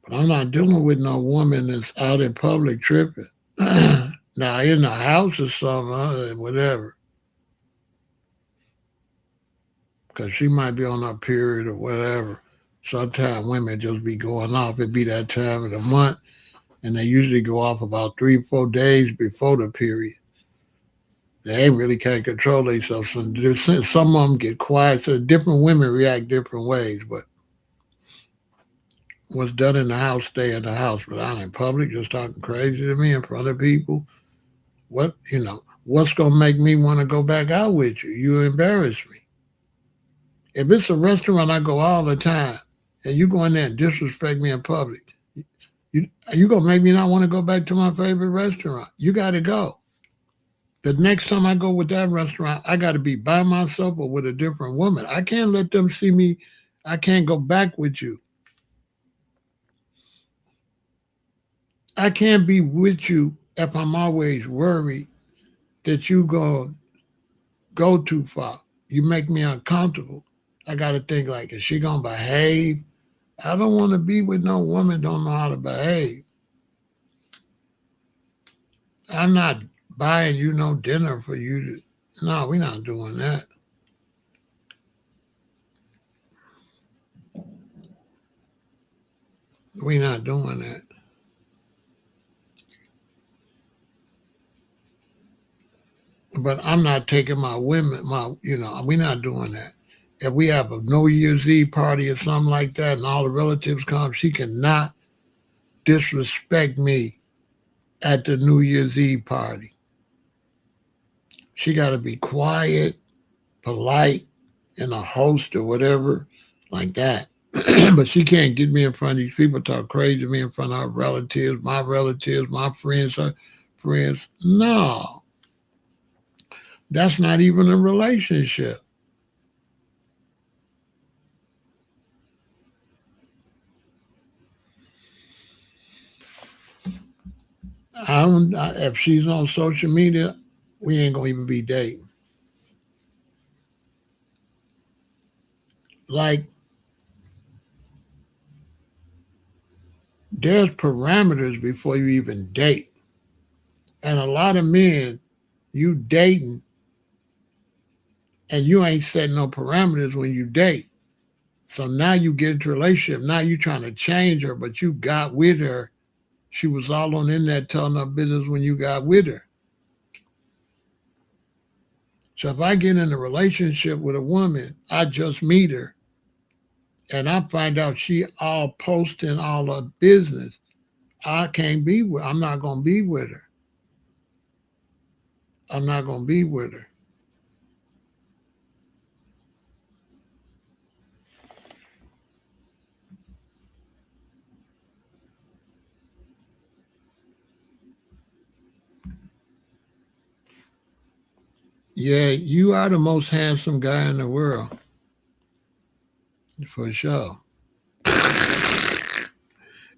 But I'm not dealing with no woman that's out in public tripping. Now in the house or something, whatever. Because she might be on her period or whatever. Sometimes women just be going off. It be that time of the month, and they usually go off about 3-4 days before the period. They really can't control themselves. Some of them get quiet. So different women react different ways. But what's done in the house, stay in the house. But out in public, just talking crazy to me in front of people, what's gonna make me want to go back out with you? You embarrass me. If it's a restaurant I go all the time, and you go in there and disrespect me in public, you gonna make me not want to go back to my favorite restaurant. You got to go. The next time I go with that restaurant, I got to be by myself or with a different woman. I can't let them see me. I can't go back with you. I can't be with you if I'm always worried that you going to go too far. You make me uncomfortable. I got to think like, is she going to behave? I don't want to be with no woman don't know how to behave. I'm not buying you no dinner for you to. No, we're not doing that. We're not doing that. But I'm not taking my women, we're not doing that. If we have a New Year's Eve party or something like that and all the relatives come, she cannot disrespect me at the New Year's Eve party. She got to be quiet, polite, and a host or whatever like that. But she can't get me in front of these people, talk crazy to me in front of her relatives, my friends, her friends. No, that's not even a relationship. If she's on social media, we ain't gonna even be dating. Like, there's parameters before you even date. And a lot of men, you dating and you ain't setting no parameters when you date. So now you get into a relationship. Now you trying to change her, but you got with her. She was all on the internet telling her business when you got with her. So if I get in a relationship with a woman, I just meet her, and I find out she all posting all her business, I can't be with. I'm not gonna be with her. I'm not gonna be with her. Yeah, you are the most handsome guy in the world, for sure.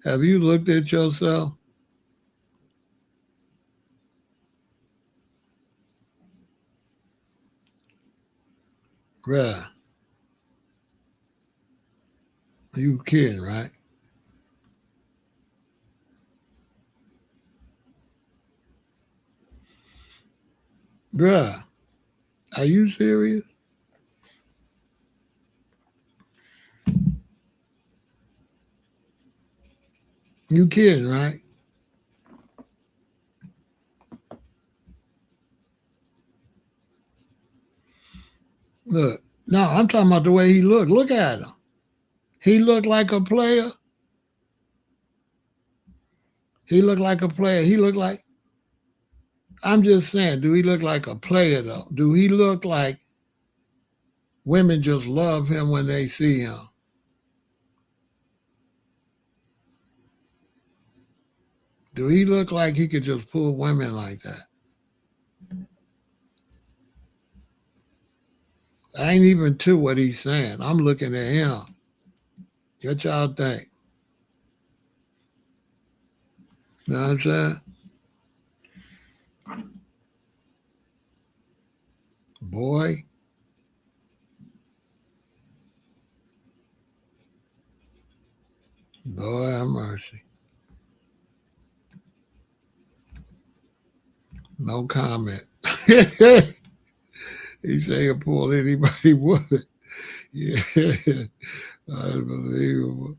Have you looked at yourself? Bruh, you kidding, right? Bruh, are you serious? You kidding, right? Look, no, I'm talking about the way he looked. Look at him. He looked like a player. He looked like a player. He looked like, I'm just saying, do he look like a player though? Do he look like women just love him when they see him? Do he look like he could just pull women like that? I ain't even to what he's saying. I'm looking at him. What y'all think? You know what I'm saying? Boy, Lord have mercy. No comment. He say he'll pull anybody would. Yeah, unbelievable.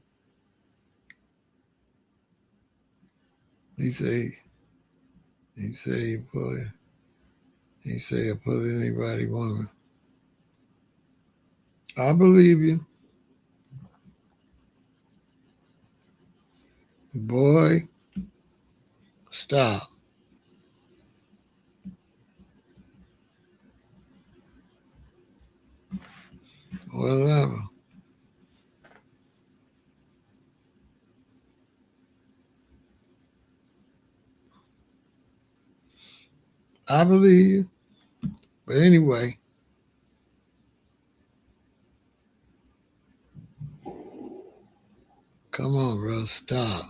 He say he say he pull he say he'll pull anybody woman. I believe you. Boy, stop. Whatever. I believe you. But anyway, come on, bro. Stop.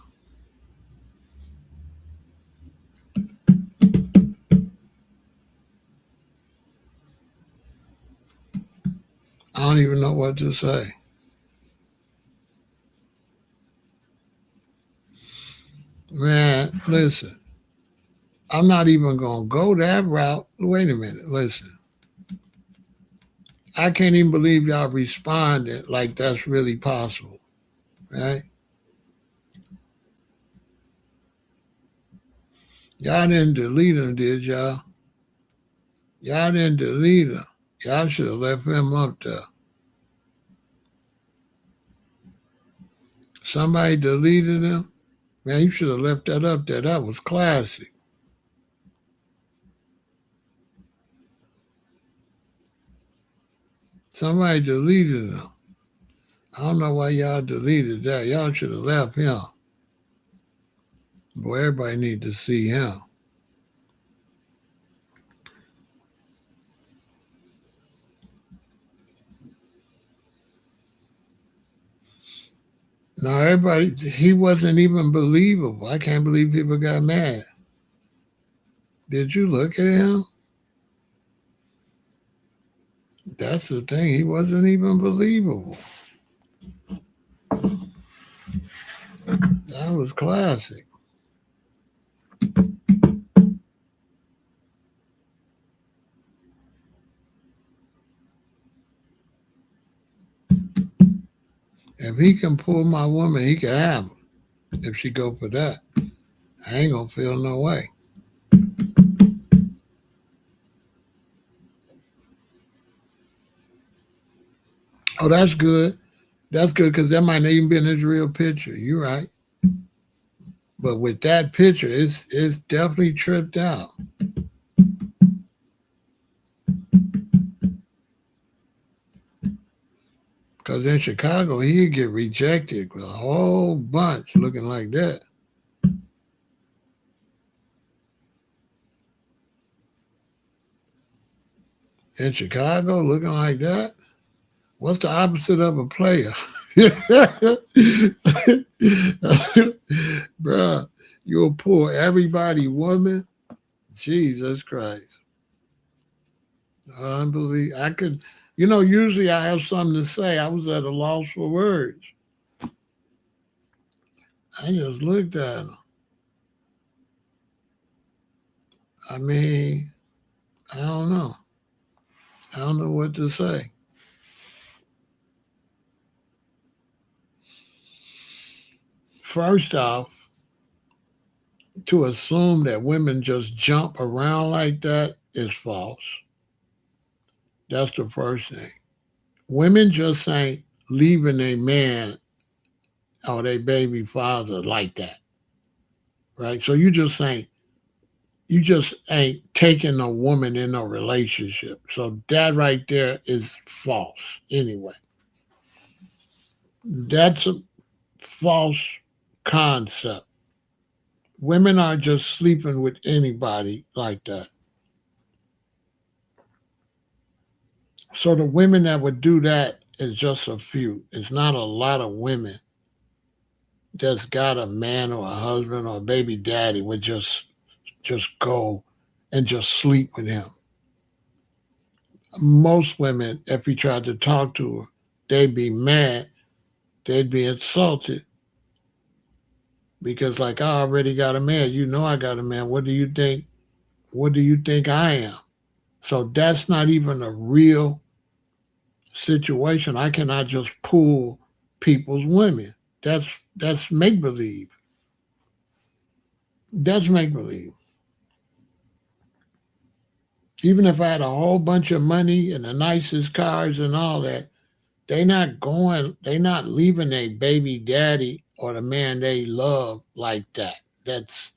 I don't even know what to say. Man, listen. I'm not even gonna go that route. Wait a minute. Listen. I can't even believe y'all responded like that's really possible. Right? Y'all didn't delete him, did y'all? Y'all didn't delete him. Y'all should have left him up there. Somebody deleted him? Man, you should have left that up there. That was classic. Somebody deleted him. I don't know why y'all deleted that. Y'all should have left him. Boy, everybody need to see him. No, everybody, he wasn't even believable. I can't believe people got mad. Did you look at him? That's the thing. He wasn't even believable. That was classic. If he can pull my woman, he can have her. If she go for that, I ain't gonna feel no way. Oh, that's good. That's good because that might not even been his real picture. You're right. But with that picture, it's definitely tripped out. Because in Chicago, he'd get rejected with a whole bunch looking like that. In Chicago, looking like that? What's the opposite of a player? Bruh, you'll pull everybody woman? Jesus Christ. Unbelievable. I could, usually I have something to say. I was at a loss for words. I just looked at him. I mean, I don't know. I don't know what to say. First off, to assume that women just jump around like that is false. That's the first thing. Women just ain't leaving a man or their baby father like that, right? So you just ain't taking a woman in a relationship. So that right there is false anyway. That's a false concept. Women aren't just sleeping with anybody like that. So the women that would do that is just a few. It's not a lot of women that's got a man or a husband or a baby daddy would just go and just sleep with him. Most women, if you tried to talk to her, they'd be mad, they'd be insulted because like I already got a man. You know I got a man. What do you think? What do you think I am? So that's not even a real situation. I cannot just pull people's women. That's make believe. That's make believe. Even if I had a whole bunch of money and the nicest cars and all that, they not leaving a baby daddy or the man they love like that. That's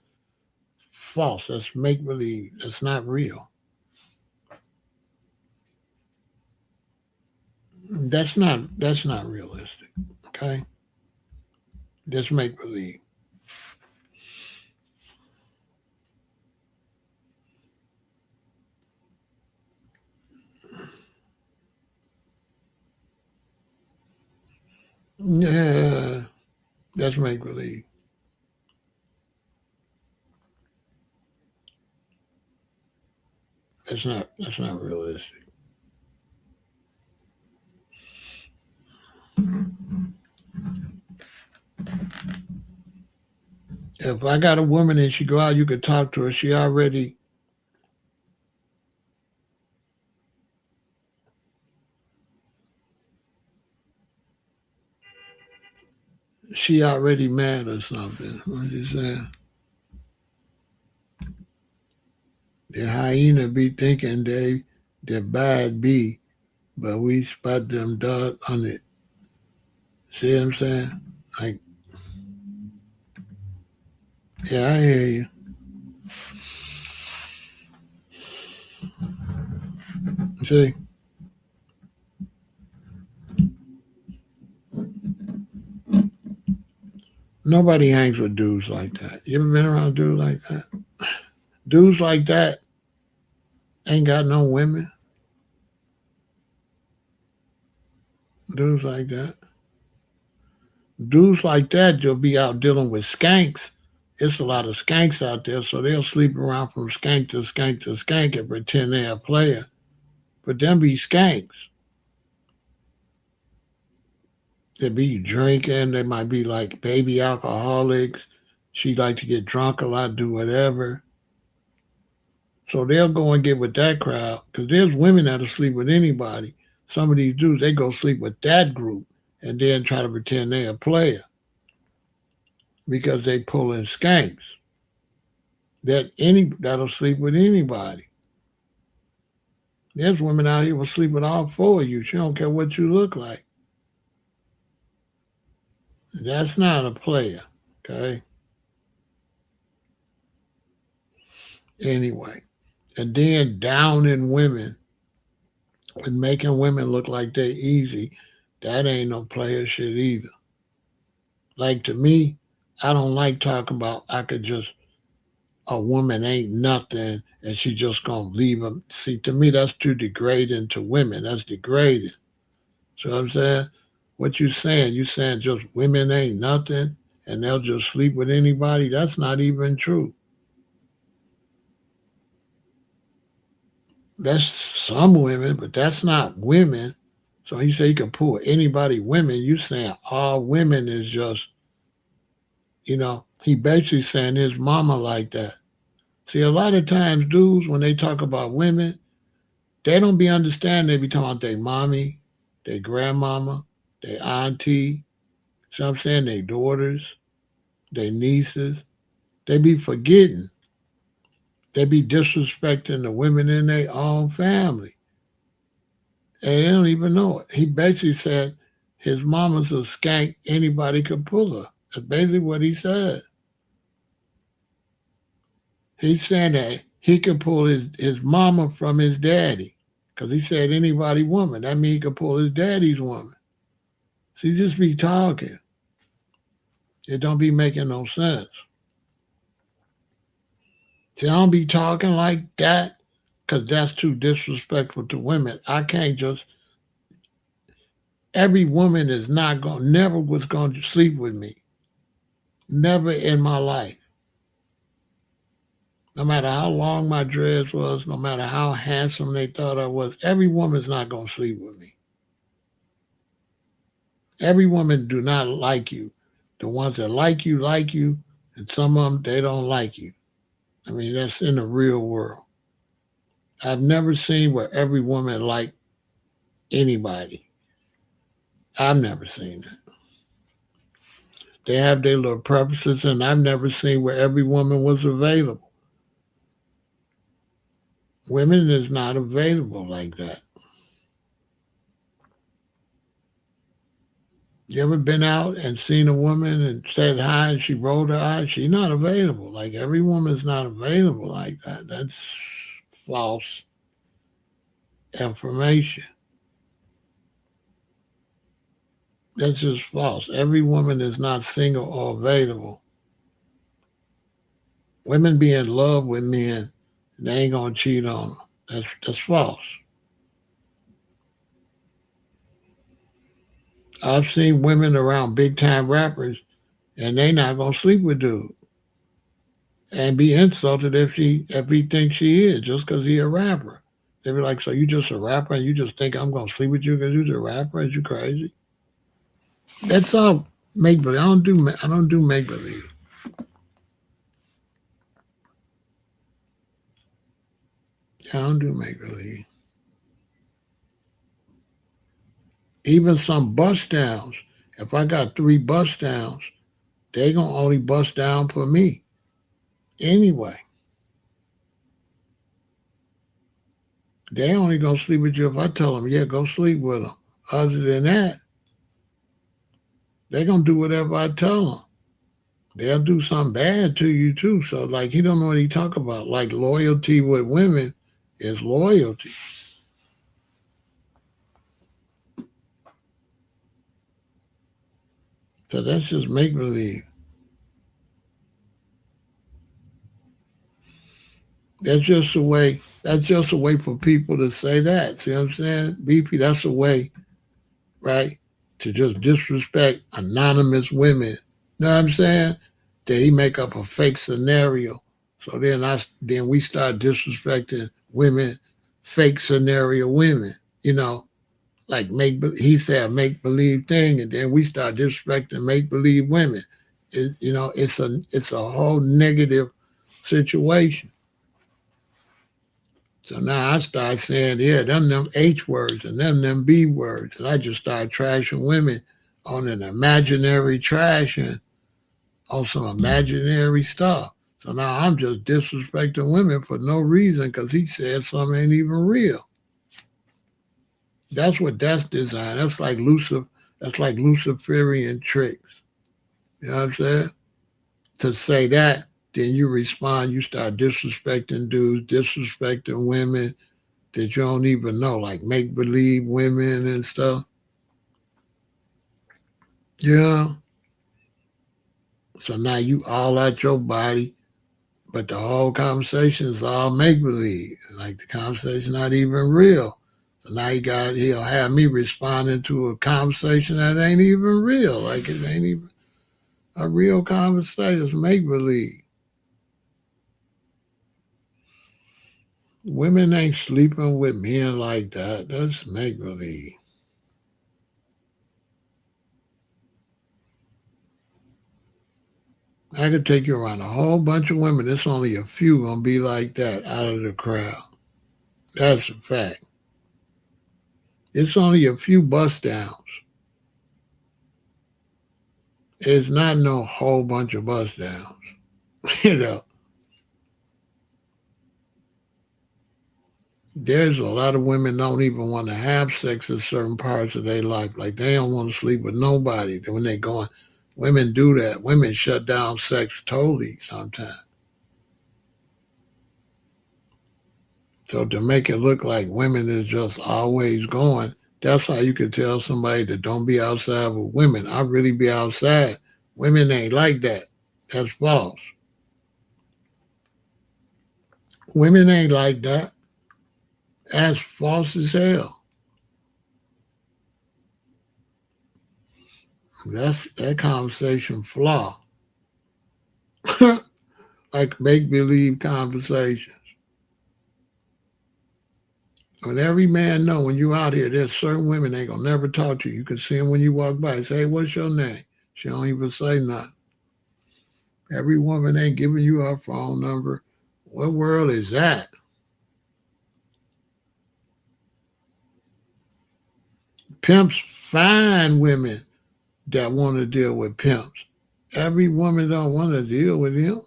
false. That's make believe. That's not real. That's not realistic. Okay? That's make believe. Yeah, that's make believe. That's not realistic. If I got a woman and she go out, you could talk to her. She already mad or something. What you saying? The hyena be thinking they bad bee, but we spot them dog on it. See what I'm saying? Like, yeah, I hear you. See, Nobody hangs with dudes like that. You ever been around dudes like that? Dudes like that ain't got no women. Dudes like that. Dudes like that, you'll be out dealing with skanks. It's a lot of skanks out there, so they'll sleep around from skank to skank to skank and pretend they're a player. But them be skanks. They be drinking. They might be like baby alcoholics. She like to get drunk a lot, do whatever. So they'll go and get with that crowd because there's women that'll sleep with anybody. Some of these dudes, they go sleep with that group and then try to pretend they're a player because they pull in skanks. That'll sleep with anybody. There's women out here will sleep with all four of you. She don't care what you look like. That's not a player, okay? Anyway, and then downing women and making women look like they're easy, that ain't no player shit either. Like to me, I don't like talking about I could just a woman ain't nothing and she just gonna leave them. See, to me, that's too degrading to women. That's degrading. So I'm saying, what you saying? You saying just women ain't nothing and they'll just sleep with anybody? That's not even true. That's some women, but that's not women. So you say you can pull anybody women, you saying all women is just, he basically saying his mama like that. See, a lot of times dudes, when they talk about women, they don't be understanding. They be talking about their mommy, their grandmama, their auntie, see what I'm saying, their daughters, their nieces. They be forgetting. They be disrespecting the women in their own family. And they don't even know it. He basically said his mama's a skank, anybody could pull her. That's basically what he said. He's saying that he could pull his mama from his daddy. Because he said anybody woman. That means he could pull his daddy's woman. So he just be talking. It don't be making no sense. See, I don't be talking like that because that's too disrespectful to women. I can't just. Every woman is not going, never was going to sleep with me. Never in my life. No matter how long my dress was, no matter how handsome they thought I was, every woman's not going to sleep with me. Every woman do not like you. The ones that like you, and some of them, they don't like you. I mean, that's in the real world. I've never seen where every woman liked anybody. I've never seen that. They have their little preferences, and I've never seen where every woman was available. Women is not available like that. You ever been out and seen a woman and said hi and she rolled her eyes? She's not available. Like every woman's not available like that. That's false information. That's just false. Every woman is not single or available. Women be in love with men, and they ain't gonna cheat on them. That's false. I've seen women around big time rappers, and they not gonna sleep with dude, and be insulted if he thinks she is just because he a rapper. They be like, so you just a rapper and you just think I'm gonna sleep with you because you're a rapper? Is you crazy? That's all make believe. I don't do make believe. I don't do make believe. Even some bust downs. If I got 3 bust downs, they gonna only bust down for me anyway. They only gonna sleep with you if I tell them, yeah, go sleep with them. Other than that, they gonna do whatever I tell them. They'll do something bad to you too. So like he don't know what he talk about. Like loyalty with women is loyalty. So that's just make believe. That's just a way. That's just a way for people to say that. See what I'm saying? BP, that's a way, right? To just disrespect anonymous women. You know what I'm saying? That he make up a fake scenario. So then we start disrespecting women, fake scenario women. You know, like he said make believe thing, and then we start disrespecting make believe women. It's a whole negative situation. So now I start saying, yeah, them H words and them B words, and I just start trashing women on an imaginary trashing on some imaginary stuff. So now I'm just disrespecting women for no reason because he said something ain't even real. That's what that's designed. That's like Luciferian tricks. You know what I'm saying? To say that, then you respond, you start disrespecting dudes, disrespecting women that you don't even know, like make believe women and stuff. Yeah. So now you all out your body, but the whole conversation is all make believe. Like the conversation not even real. So now he'll have me responding to a conversation that ain't even real. Like it ain't even a real conversation. It's make believe. Women ain't sleeping with men like that. That's make believe. I could take you around a whole bunch of women. There's only a few gonna be like that out of the crowd. That's a fact. It's only a few bust downs. It's not no whole bunch of bust downs. you know, there's a lot of women don't even want to have sex in certain parts of their life. Like they don't want to sleep with nobody. When they going, women do that. Women shut down sex totally sometimes. So to make it look like women is just always going, that's how you could tell somebody that don't be outside with women. I really be outside. Women ain't like that. That's false. Women ain't like that. That's false as hell. That conversation flaw. Like make believe conversations. When every man know when you out here, there's certain women ain't gonna never talk to you. You can see them when you walk by. Say, hey, what's your name? She don't even say nothing. Every woman ain't giving you her phone number. What world is that? Pimps find women that want to deal with pimps. Every woman don't want to deal with him.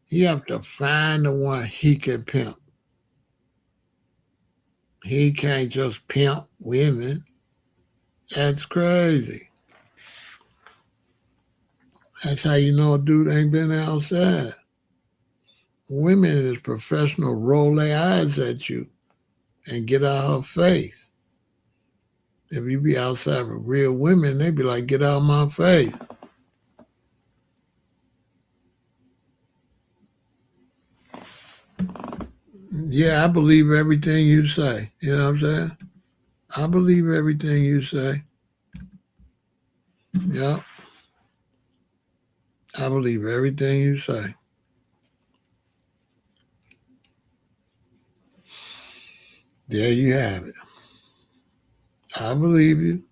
He have to find the one he can pimp. He can't just pimp women. That's crazy. That's how you know a dude ain't been outside. Women is professional roll their eyes at you and get out her face. If you be outside with real women, they be like, get out of my face. Yeah, I believe everything you say. You know what I'm saying? I believe everything you say. Yeah, I believe everything you say. There you have it. I believe you.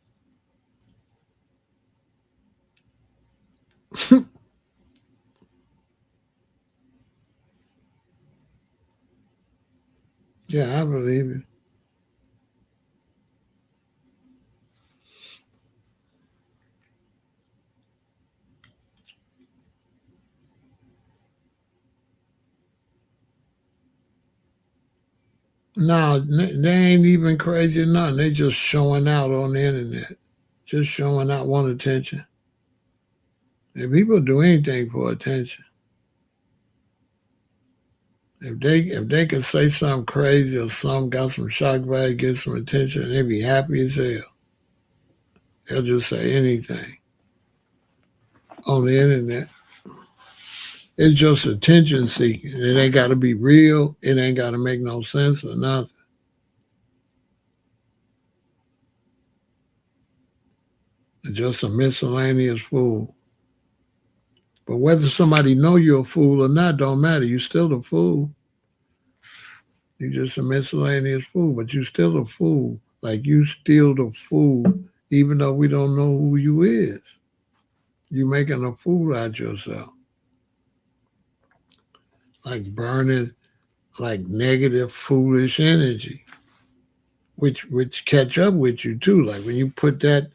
Yeah, I believe you. No, they ain't even crazy or nothing. They just showing out on the internet. Just showing out, want attention. If people do anything for attention, if they could say something crazy or something got some shock value, get some attention, they be happy as hell. They'll just say anything on the internet. It's just attention seeking. It ain't got to be real. It ain't got to make no sense or nothing. It's just a miscellaneous fool. But whether somebody know you're a fool or not don't matter. You still a fool. You just a miscellaneous fool, but you still a fool. Like you still the fool, even though we don't know who you is. You making a fool out yourself. Like burning like negative, foolish energy. Which catch up with you too. Like when you put that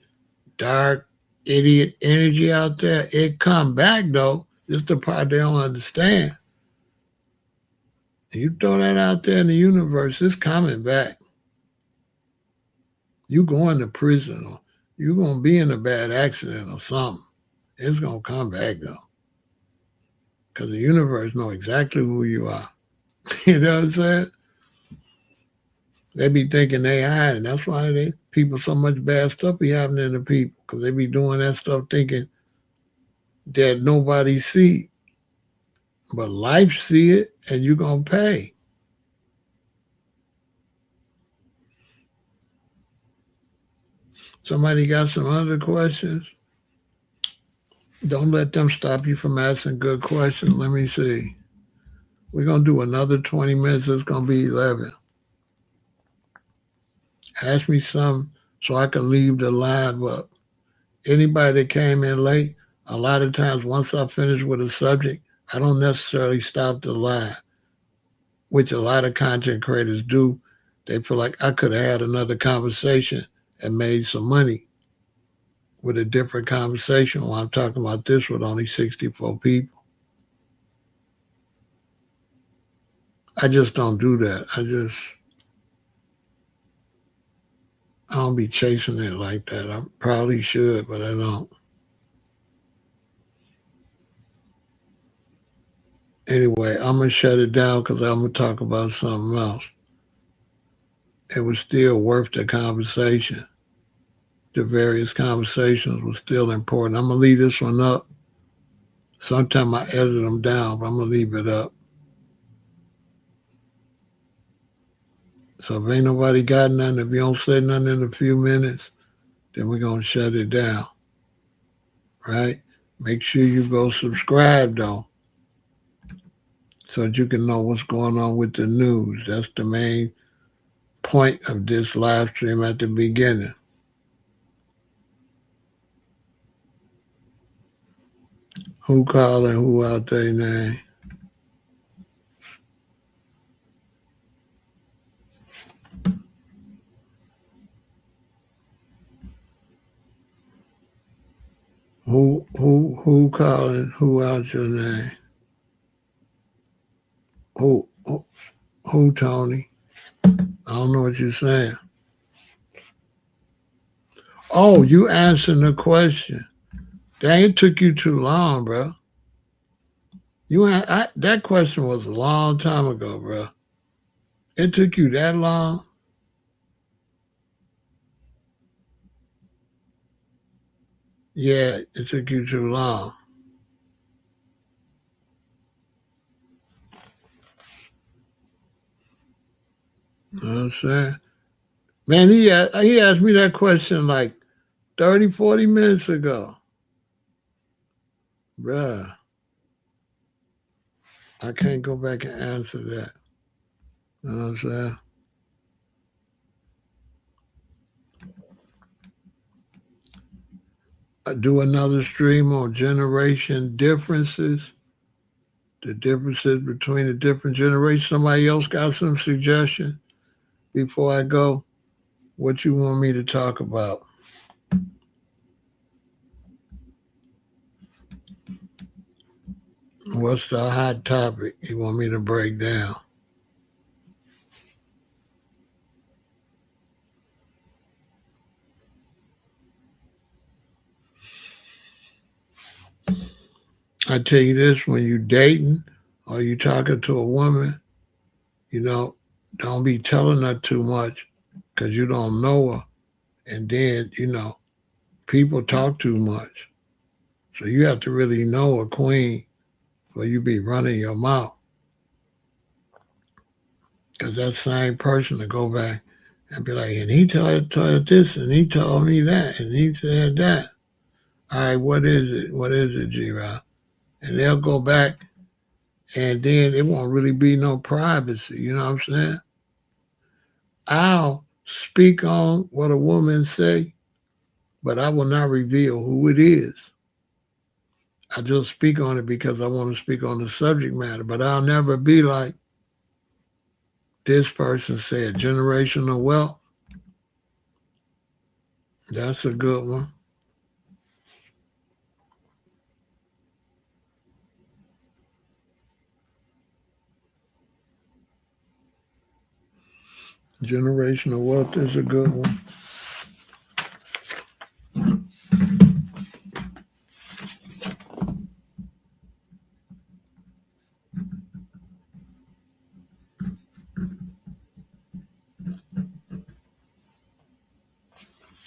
dark idiot energy out there, it come back though. This is the part they don't understand. You throw that out there in the universe, it's coming back. You going to prison or you gonna be in a bad accident or something. It's gonna come back though. Because the universe know exactly who you are. You know what I'm saying? They be thinking they hiding. That's why people so much bad stuff be happening to people. Because they be doing that stuff thinking that nobody see. But life see it and you gonna pay. Somebody got some other questions? Don't let them stop you from asking good questions. Let me see. We're going to do another 20 minutes. It's going to be 11. Ask me some so I can leave the live up. Anybody that came in late, a lot of times once I finish with a subject, I don't necessarily stop the live, which a lot of content creators do. They feel like I could have had another conversation and made some money with a different conversation while I'm talking about this with only 64 people. I just don't do that. I don't be chasing it like that. I probably should, but I don't. Anyway, I'm going to shut it down because I'm going to talk about something else. It was still worth the conversation. The various conversations were still important. I'm going to leave this one up. Sometimes I edit them down, but I'm going to leave it up. So if ain't nobody got nothing, if you don't say nothing in a few minutes, then we're going to shut it down. Right? Make sure you go subscribe, though, so that you can know what's going on with the news. That's the main point of this live stream at the beginning. Who calling? Who out their name? Who calling? Who out your name? Who, Tony? I don't know what you're saying. Oh, you answering the question. Dang, it took you too long, bro. That question was a long time ago, bro. It took you that long? Yeah, it took you too long. You know what I'm saying? Man, he asked me that question like 30, 40 minutes ago. Bruh, I can't go back and answer that. You know what I'm saying? I do another stream on generation differences, the differences between the different generations. Somebody else got some suggestion before I go? What you want me to talk about? What's the hot topic you want me to break down? I tell you this, when you dating or you talking to a woman, don't be telling her too much because you don't know her. And then, people talk too much. So you have to really know a queen where you be running your mouth. Because that same person to go back and be like, and he told this, and he told me that, and he said that. All right, what is it? What is it, G-Rob? And they'll go back, and then it won't really be no privacy. You know what I'm saying? I'll speak on what a woman say, but I will not reveal who it is. I just speak on it because I want to speak on the subject matter, but I'll never be like, this person said generational wealth. That's a good one. Generational wealth is a good one.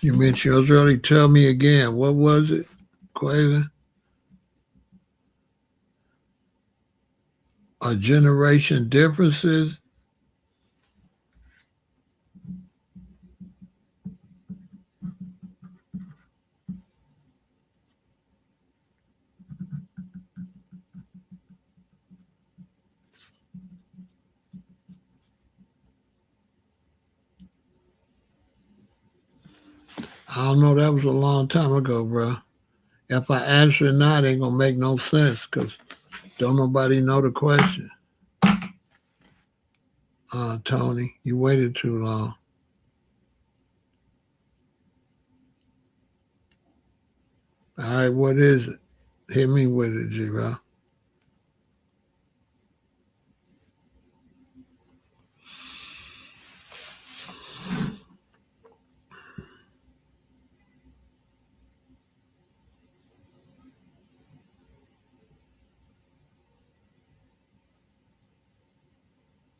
You mentioned yours early. Tell me again. What was it, Quayla? A generation differences? I don't know. That was a long time ago, bro. If I answer it now, it ain't gonna make no sense because don't nobody know the question. Tony, you waited too long. All right, what is it? Hit me with it, G-Rob.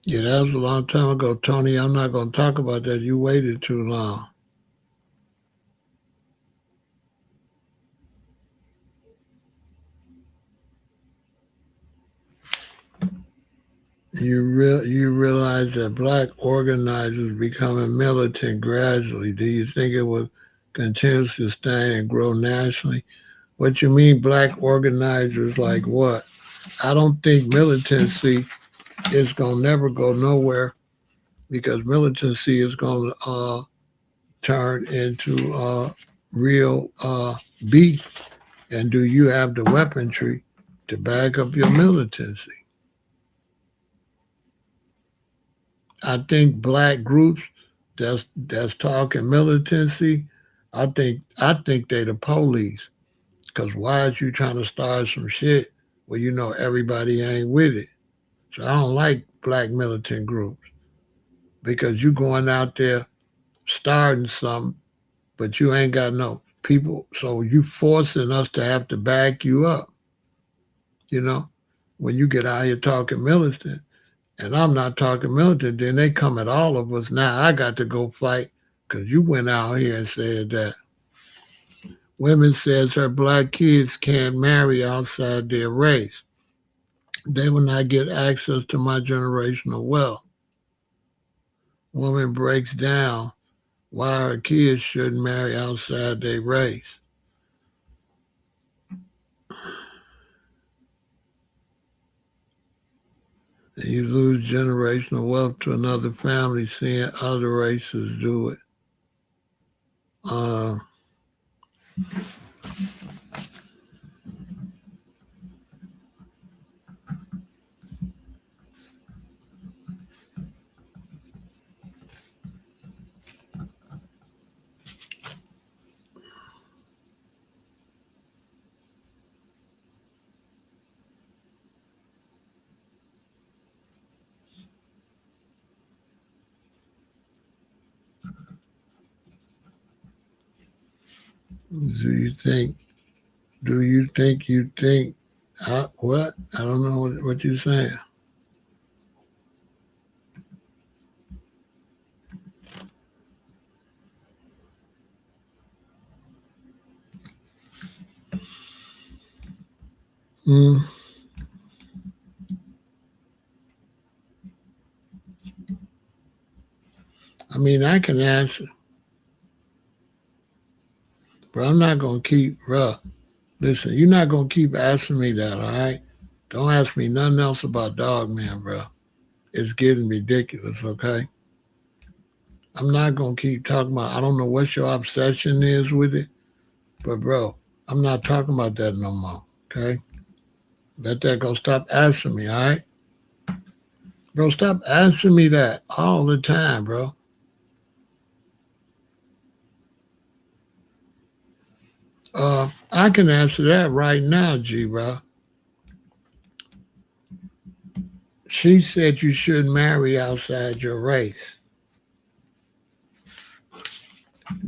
Yeah, that was a long time ago, Tony. I'm not gonna talk about that. You waited too long. You realize that black organizers becoming militant gradually. Do you think it will continue to sustain and grow nationally? What you mean, black organizers like what? I don't think militancy is gonna never go nowhere because militancy is gonna turn into real beef. And do you have the weaponry to back up your militancy? I think black groups that's talking militancy, I think they the police. Cause why is you trying to start some shit where you know everybody ain't with it? So I don't like black militant groups because you going out there starting something, but you ain't got no people. So you forcing us to have to back you up. You know, when you get out here talking militant. And I'm not talking militant, then they come at all of us. Now I got to go fight because you went out here and said that. Women says her black kids can't marry outside their race. They will not get access to my generational wealth. Woman breaks down why her kids shouldn't marry outside their race. And you lose generational wealth to another family seeing other races do it. Uh, do you think you think what? I don't know what you're saying. Mm. I mean, I can answer, but I'm not going to keep, bruh. Listen, you're not going to keep asking me that, all right? Don't ask me nothing else about Dog Man, bro. It's getting ridiculous, okay? I'm not going to keep talking about, I don't know what your obsession is with it, but, bro, I'm not talking about that no more, okay? Let that go. Stop asking me, all right? Bro, stop asking me that all the time, bro. I can answer that right now, G, bro. She said you shouldn't marry outside your race.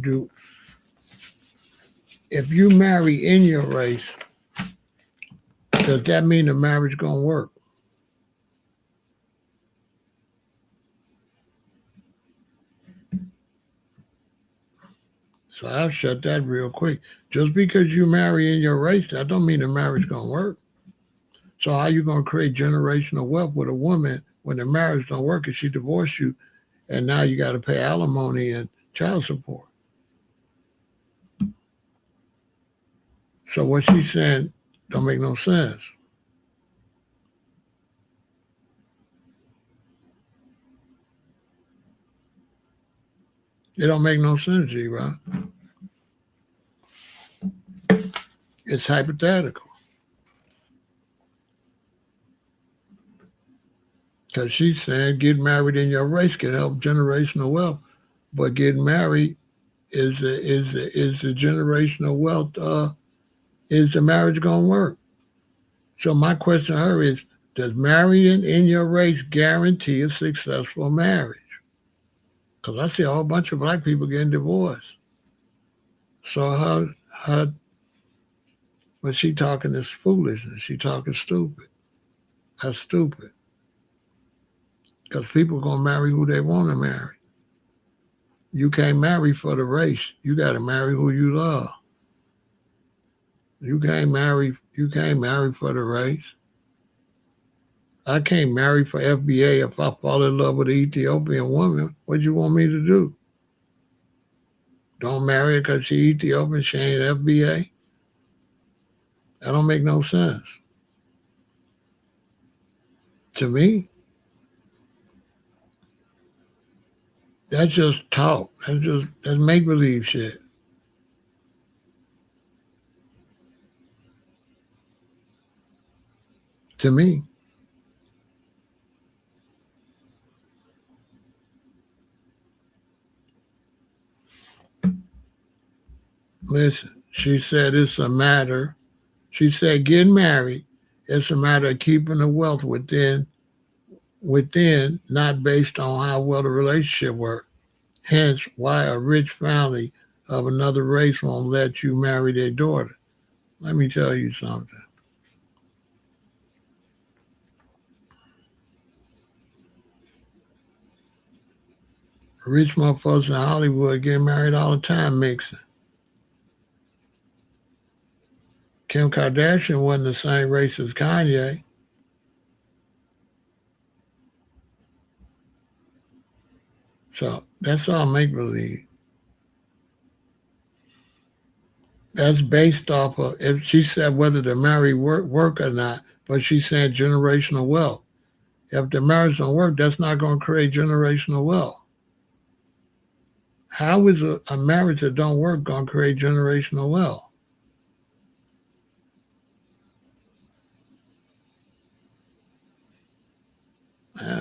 Do if you marry in your race, does that mean the marriage gonna work? So I'll shut that real quick. Just because you marry in your race, that don't mean the marriage gonna work. So how you gonna create generational wealth with a woman when the marriage don't work and she divorced you, and now you got to pay alimony and child support? So what she's saying don't make no sense. It don't make no sense, G, right? It's hypothetical. Because she's saying get married in your race can help generational wealth, but getting married is the generational wealth. Is the marriage gonna work? So my question to her is: does marrying in your race guarantee a successful marriage? Because I see a whole bunch of black people getting divorced. So her when she talking this foolishness, she talking stupid. That's stupid. Because people gonna marry who they want to marry. You can't marry for the race. You got to marry who you love. You can't marry. You can't marry for the race. I can't marry for FBA if I fall in love with an Ethiopian woman. What do you want me to do? Don't marry her because she Ethiopian. She ain't FBA. That don't make no sense to me. That's just talk. That's make believe shit to me. Listen, she said it's a matter. She said getting married, it's a matter of keeping the wealth within, not based on how well the relationship works. Hence, why a rich family of another race won't let you marry their daughter. Let me tell you something. Rich motherfuckers in Hollywood get married all the time mixing. Kim Kardashian wasn't the same race as Kanye. So that's all make believe. That's based off of, if she said whether the marriage work or not, but she's saying generational wealth. If the marriage don't work, that's not going to create generational wealth. How is a marriage that don't work going to create generational wealth?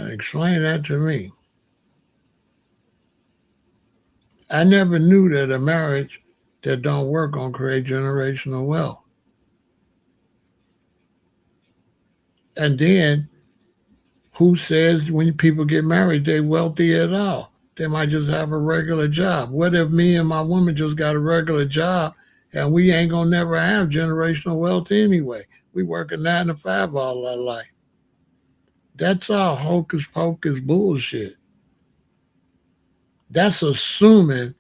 Explain that to me. I never knew that a marriage that don't work going to create generational wealth. And then who says when people get married they wealthy at all? They might just have a regular job. What if me and my woman just got a regular job and we ain't gonna never have generational wealth anyway? We work a 9 to 5 all our life. That's all hocus pocus bullshit. That's assuming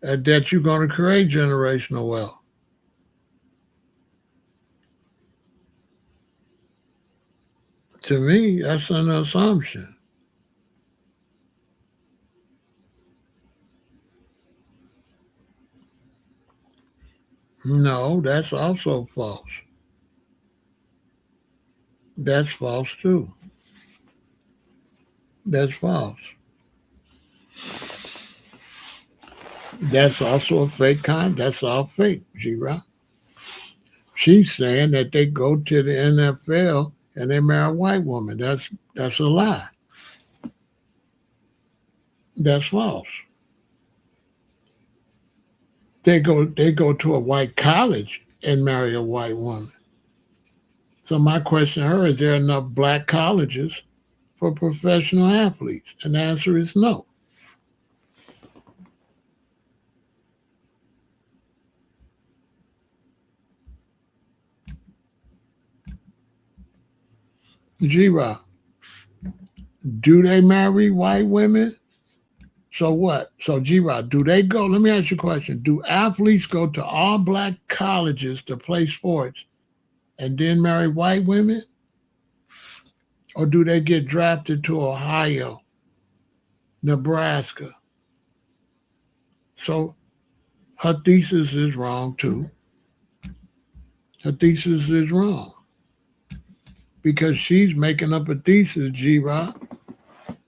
that you're going to create generational wealth. To me, that's an assumption. No, that's also false. That's false too. That's false. That's also a fake That's all fake, G-Rock. She's saying that they go to the NFL and they marry a white woman. That's a lie. That's false. They go to a white college and marry a white woman. So my question to her is there enough black colleges for professional athletes? And the answer is no. G-Rock, do they marry white women? So what? So G-Rod, do they go? Let me ask you a question. Do athletes go to all black colleges to play sports and then marry white women? Or do they get drafted to Ohio, Nebraska? So her thesis is wrong too. Her thesis is wrong because she's making up a thesis, G-Rod,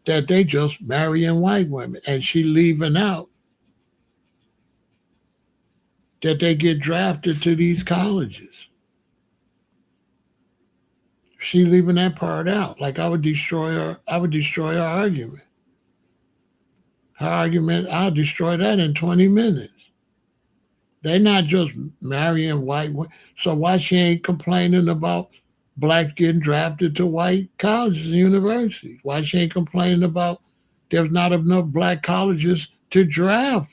that they just marrying white women, and she leaving out that they get drafted to these colleges. She leaving that part out. Like I would destroy her argument. Her argument, I'll destroy that in 20 minutes. They're not just marrying white women. So why she ain't complaining about blacks getting drafted to white colleges and universities? Why she ain't complaining about there's not enough black colleges to draft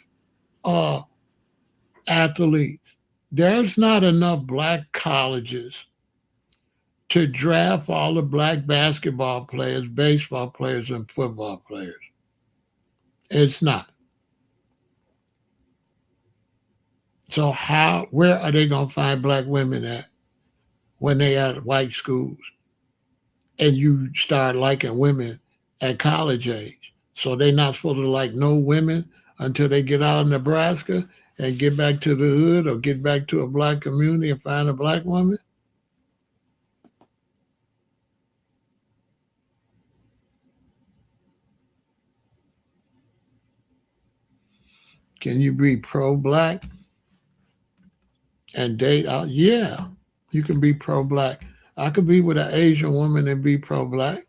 athletes? There's not enough black colleges to draft all the black basketball players, baseball players, and football players. It's not. So where are they going to find black women at when they at white schools and you start liking women at college age? So they're not supposed to like no women until they get out of Nebraska and get back to the hood or get back to a black community and find a black woman? Can you be pro-black and date out? Yeah, you can be pro-black. I could be with an Asian woman and be pro-black.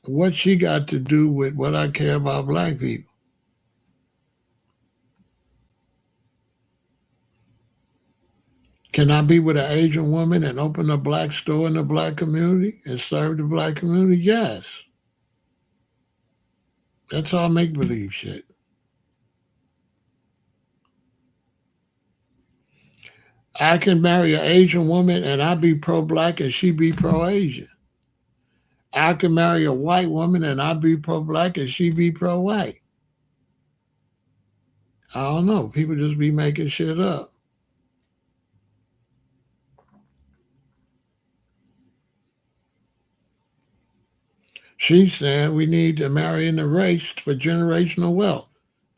What she got to do with what I care about black people? Can I be with an Asian woman and open a black store in the black community and serve the black community? Yes. That's all make-believe shit. I can marry an Asian woman and I be pro-black and she be pro-Asian. I can marry a white woman and I be pro-black and she be pro-white. I don't know. People just be making shit up. She's saying we need to marry in the race for generational wealth.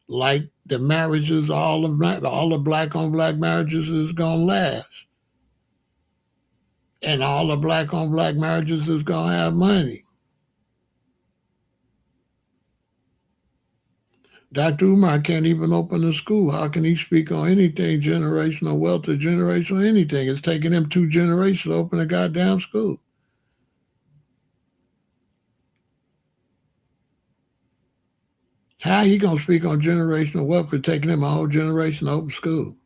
Like the marriages, all the black on black marriages is gonna last. And all the black on black marriages is gonna have money. Dr. Umar can't even open a school. How can he speak on anything generational wealth or generational anything? It's taking him 2 generations to open a goddamn school. How he gonna speak on generational wealth for taking him a whole generation to open school?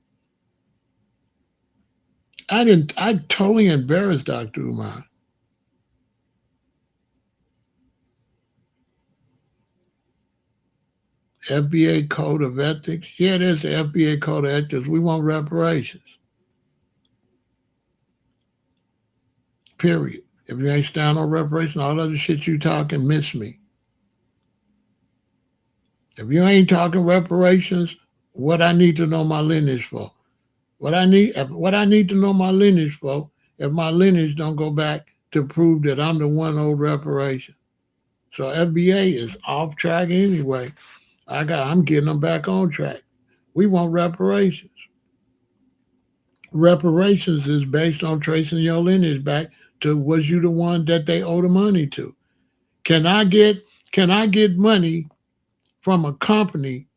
I totally embarrassed Dr. Umar. FBA Code of Ethics. Yeah, there's the FBA Code of Ethics. We want reparations. Period. If you ain't stand on reparations, all other shit you talking, miss me. If you ain't talking reparations, what I need to know my lineage for? What I need to know my lineage for, if my lineage don't go back to prove that I'm the one owed reparation. So FBA is off track anyway. I'm getting them back on track. We want reparations. Reparations is based on tracing your lineage back to was you the one that they owe the money to. Can I get money from a company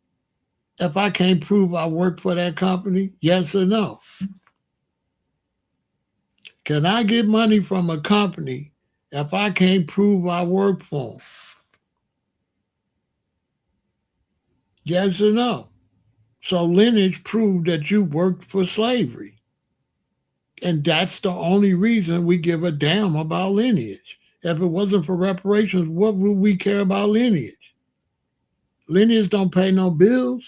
if I can't prove I worked for that company? Yes or no? Can I get money from a company if I can't prove I worked for them? Yes or no? So lineage proved that you worked for slavery. And that's the only reason we give a damn about lineage. If it wasn't for reparations, what would we care about lineage? Lineage don't pay no bills.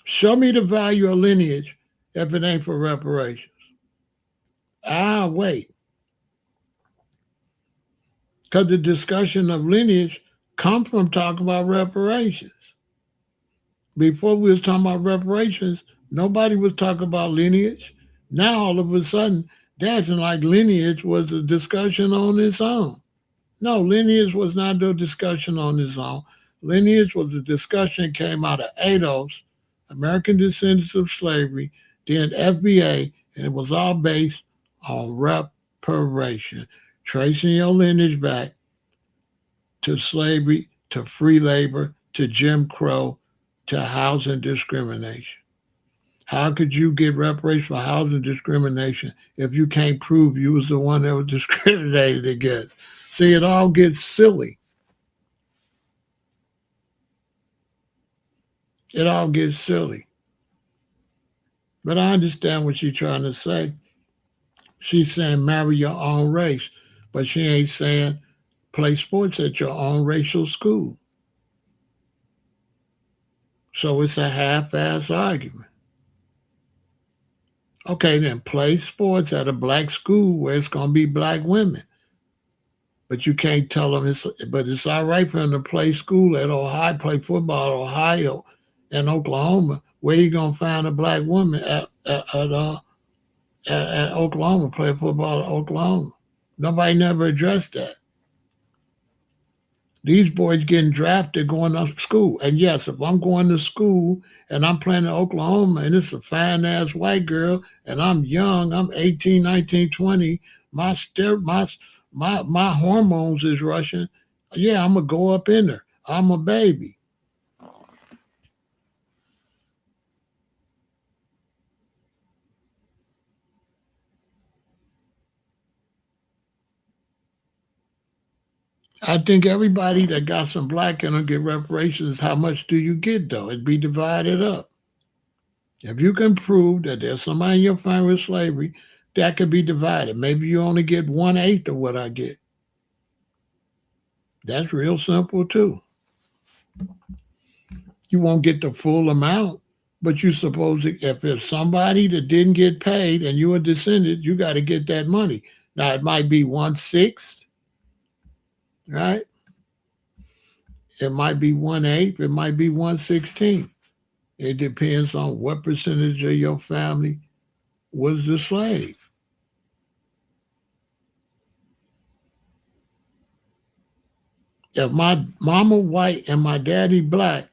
Show me the value of lineage if it ain't for reparations. Wait. Because the discussion of lineage come from talking about reparations. Before we was talking about reparations, nobody was talking about lineage. Now all of a sudden, that's like lineage was a discussion on its own. No, lineage was not a discussion on its own. Lineage was a discussion that came out of ADOS, American Descendants of Slavery, then FBA, and it was all based on reparation, tracing your lineage back to slavery, to free labor, to Jim Crow, to housing discrimination. How could you get reparations for housing discrimination if you can't prove you was the one that was discriminated against? See, it all gets silly. It all gets silly. But I understand what she's trying to say. She's saying marry your own race, but she ain't saying play sports at your own racial school. So it's a half-ass argument. Okay, then play sports at a black school where it's going to be black women. But you can't tell them it's all right for them to play school at Ohio, play football at Ohio and Oklahoma. Where you going to find a black woman at Oklahoma, play football at Oklahoma? Nobody never addressed that. These boys getting drafted going to school. And yes, if I'm going to school and I'm playing in Oklahoma and it's a fine-ass white girl and I'm young, I'm 18, 19, 20, my hormones is rushing, yeah, I'm going to go up in there. I'm a baby. I think everybody that got some black in them get reparations. How much do you get, though? It'd be divided up. If you can prove that there's somebody in your family with slavery, that could be divided. Maybe you only get 1/8 of what I get. That's real simple, too. You won't get the full amount, but you suppose if there's somebody that didn't get paid and you're a descendant, you got to get that money. Now, it might be 1/6, right? It might be 1/8, it might be 1/16. It depends on what percentage of your family was the slave. If my mama white and my daddy black,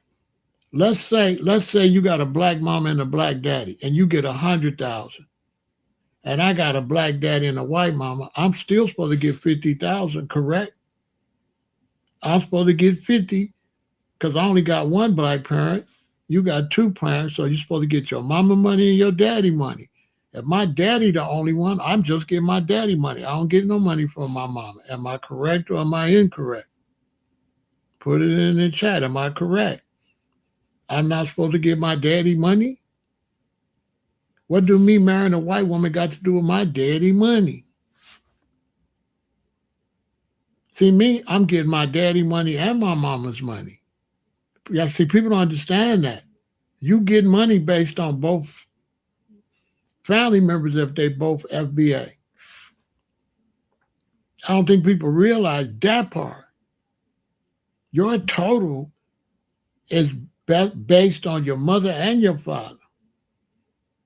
let's say you got a black mama and a black daddy, and you get 100,000, and I got a black daddy and a white mama, I'm still supposed to get 50,000, correct? I'm supposed to get 50 because I only got one black parent. You got two parents, so you're supposed to get your mama money and your daddy money. If my daddy the only one, I'm just getting my daddy money. I don't get no money from my mama. Am I correct or am I incorrect? Put it in the chat. Am I correct? I'm not supposed to get my daddy money? What do me marrying a white woman got to do with my daddy money? See, me, I'm getting my daddy money and my mama's money. Yeah, see, people don't understand that. You get money based on both family members if they both FBA. I don't think people realize that part. Your total is based on your mother and your father.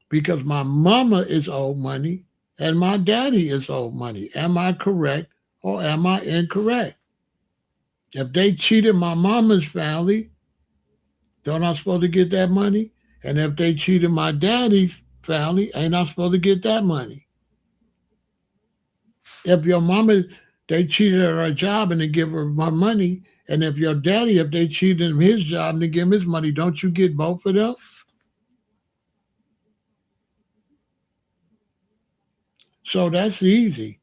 Because my mama is owed money and my daddy is owed money. Am I correct or am I incorrect? If they cheated my mama's family, Don't I supposed to get that money? And if they cheated my daddy's family, ain't I supposed to get that money? If your mama, they cheated at her job and they give her my money, and if your daddy, if they cheated him his job and they give him his money, don't you get both of them? So that's easy.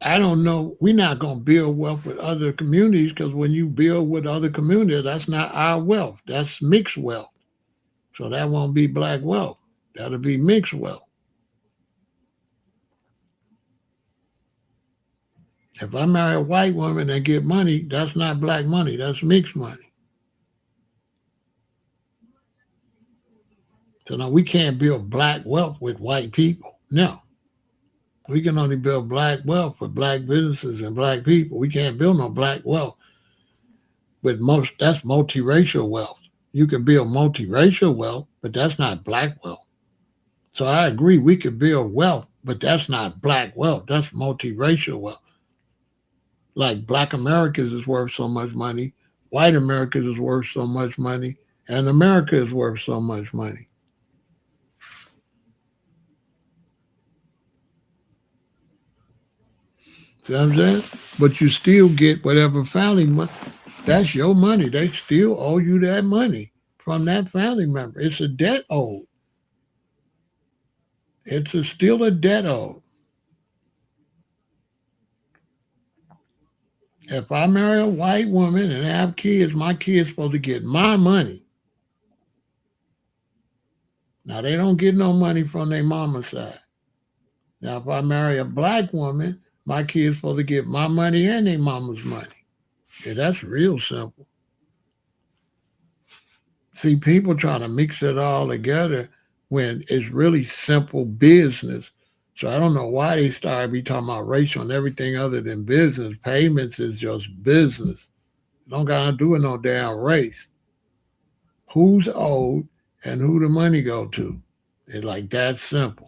I don't know. We're not going to build wealth with other communities because when you build with other communities, that's not our wealth. That's mixed wealth. So that won't be black wealth. That'll be mixed wealth. If I marry a white woman and get money, that's not black money. That's mixed money. So no, we can't build black wealth with white people. No. We can only build black wealth for black businesses and black people. We can't build no black wealth with that's multiracial wealth. You can build multiracial wealth, but that's not black wealth. So I agree we could build wealth, but that's not black wealth. That's multiracial wealth. Like black Americans is worth so much money, white Americans is worth so much money, and America is worth so much money. See what I'm saying? But you still get whatever family money. That's your money. They still owe you that money from that family member. It's a debt owed. Still a debt owed. If I marry a white woman and have kids, my kids supposed to get my money. Now they don't get no money from their mama's side. Now if I marry a black woman, my kids supposed to get my money and their mama's money. Yeah, that's real simple. See, people trying to mix it all together when it's really simple business. So I don't know why they started be talking about racial and everything other than business. Payments is just business. Don't got to do with no damn race. Who's owed and who the money go to. It's like that simple.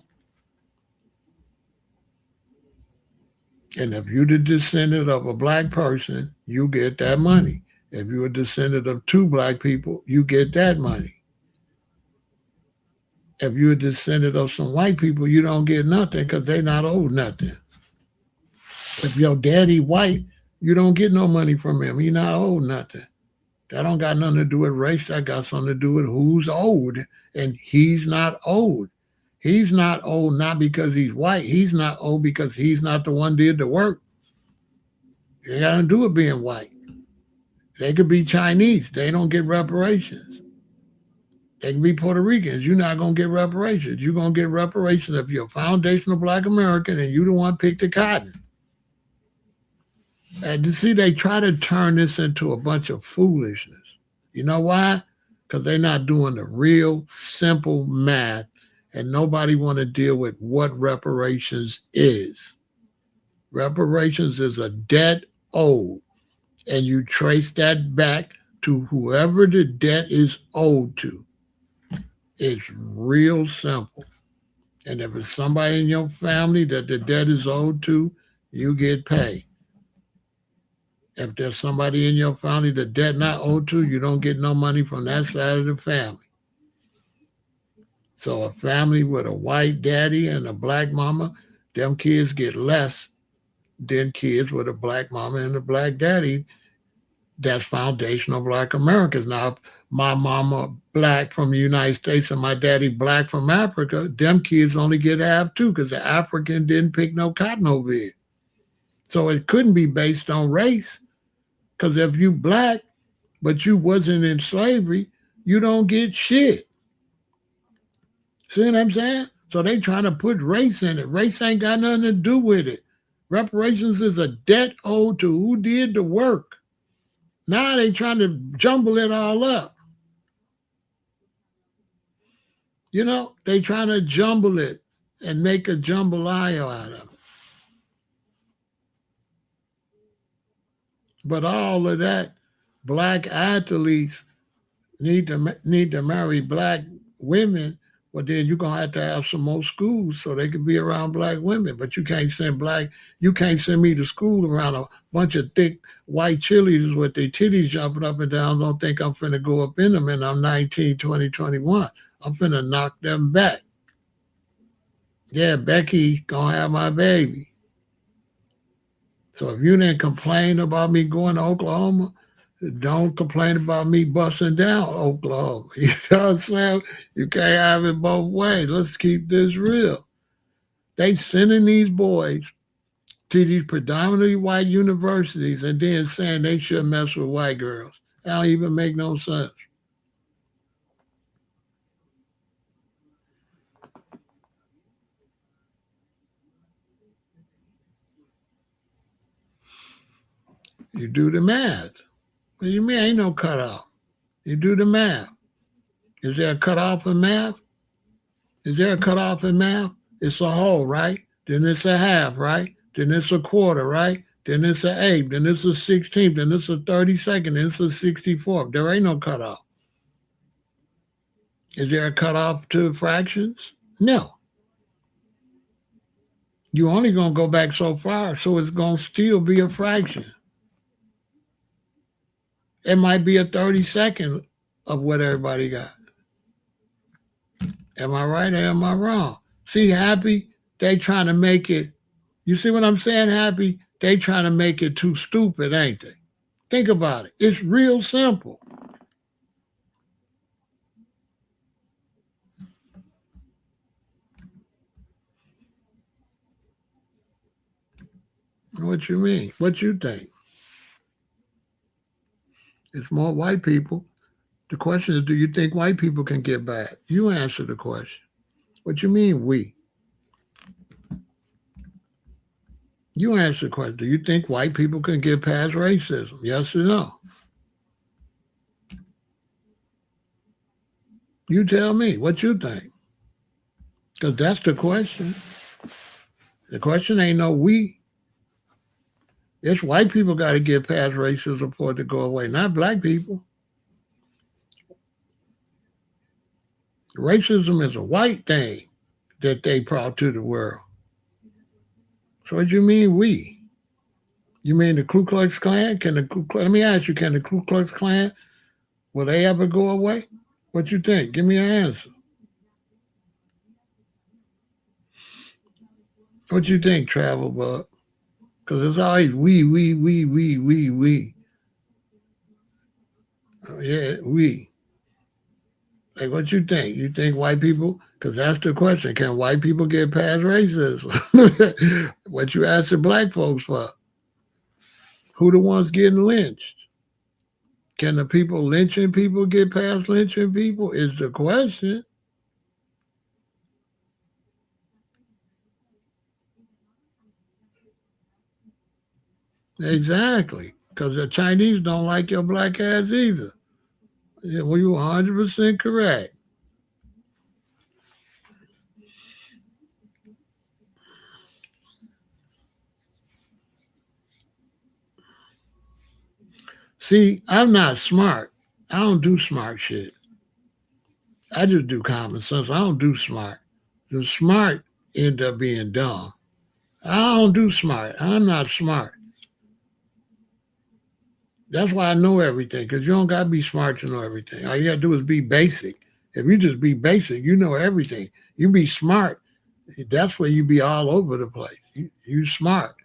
And if you're the descendant of a black person, you get that money. If you're a descendant of two black people, you get that money. If you're a descendant of some white people, you don't get nothing because they're not owed nothing. If your daddy white, you don't get no money from him. He's not owed nothing. That don't got nothing to do with race. That got something to do with who's owed, and he's not owed. He's not owed not because he's white. He's not owed because he's not the one did the work. It got to do with being white. They could be Chinese. They don't get reparations. They can be Puerto Ricans. You're not going to get reparations. You're going to get reparations if you're a foundational black American and you the one picked the cotton. And you see, they try to turn this into a bunch of foolishness. You know why? Because they're not doing the real simple math, and nobody want to deal with what reparations is. Reparations is a debt owed, and you trace that back to whoever the debt is owed to. It's real simple. And if it's somebody in your family that the debt is owed to, you get paid. If there's somebody in your family the debt not owed to, you don't get no money from that side of the family. So a family with a white daddy and a black mama, them kids get less than kids with a black mama and a black daddy. That's foundational black Americans. Now, if my mama black from the United States and my daddy black from Africa, them kids only get half too because the African didn't pick no cotton over here. So it couldn't be based on race. Because if you black, but you wasn't in slavery, you don't get shit. See what I'm saying? So they trying to put race in it. Race ain't got nothing to do with it. Reparations is a debt owed to who did the work. Now they trying to jumble it all up. You know, they trying to jumble it and make a jambalaya out of it. But all of that, black athletes need to marry black women, Well, then you're gonna have to have some more schools so they can be around black women. But you can't send me to school around a bunch of thick white cheerleaders with their titties jumping up and down. Don't think I'm finna go up in them and I'm 19, 20, 21. I'm finna knock them back. Yeah, Becky gonna have my baby. So if you didn't complain about me going to Oklahoma, don't complain about me busting down Oklahoma. You know what I'm saying? You can't have it both ways. Let's keep this real. They sending these boys to these predominantly white universities and then saying they should mess with white girls. That don't even make no sense. You do the math. What do you mean ain't no cutoff? You do the math. Is there a cutoff in math? Is there a cutoff in math? It's a whole, right? Then it's a half, right? Then it's a quarter, right? Then it's an eighth. Then it's a 16th. Then it's a 32nd. Then it's a 64th. There ain't no cutoff. Is there a cutoff to fractions? No. You're only going to go back so far, so it's going to still be a fraction. It might be a 32nd of what everybody got. Am I right or am I wrong? See, Happy, they trying to make it, you see what I'm saying, Happy? They trying to make it too stupid, ain't they? Think about it. It's real simple. What you mean? What you think? It's more white people. The question is, do you think white people can get back? You answer the question. What you mean, we? You answer the question. Do you think white people can get past racism? Yes or no? You tell me what you think. Because that's the question. The question ain't no we. It's white people got to get past racism for it to go away, not black people. Racism is a white thing that they brought to the world. So what do you mean we? You mean the Ku Klux Klan? Let me ask you, can the Ku Klux Klan, will they ever go away? What you think? Give me an answer. What you think, Travel Bug? Because it's always we. Oh, yeah, we. Like, what you think? You think white people? Because that's the question. Can white people get past racism? What you asking black folks for? Who the ones getting lynched? Can the people lynching people get past lynching people? Is the question. Exactly. Because the Chinese don't like your black ass either. Yeah, well, you're 100% correct. See, I'm not smart. I don't do smart shit. I just do common sense. I don't do smart. The smart end up being dumb. I don't do smart. I'm not smart. That's why I know everything, because you don't got to be smart to know everything. All you got to do is be basic. If you just be basic, you know everything. You be smart, that's where you be all over the place. You smart.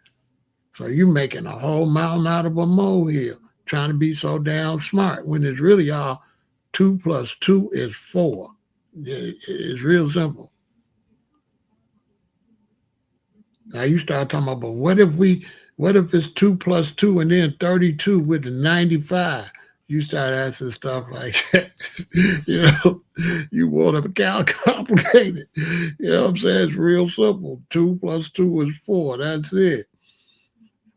So you making a whole mountain out of a molehill, trying to be so damn smart when it's really all 2 plus 2 is 4. It's real simple. Now you start talking about, but what if it's 2 plus 2 and then 32 with the 95? You start asking stuff like that. You want to count complicated. You know what I'm saying? It's real simple. 2 plus 2 is 4. That's it.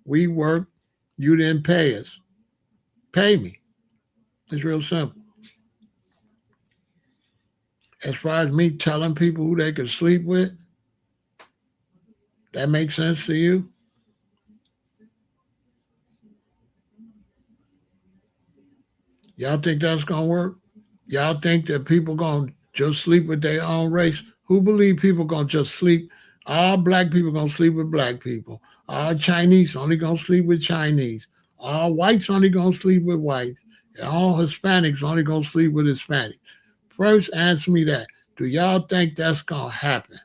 We work, you didn't pay us. Pay me. It's real simple. As far as me telling people who they can sleep with, that makes sense to you? Y'all think that's gonna work? Y'all think that people gonna just sleep with their own race? Who believe people gonna just sleep? All black people gonna sleep with black people. All Chinese only gonna sleep with Chinese. All whites only gonna sleep with whites. And all Hispanics only gonna sleep with Hispanics. First, answer me that. Do y'all think that's gonna happen?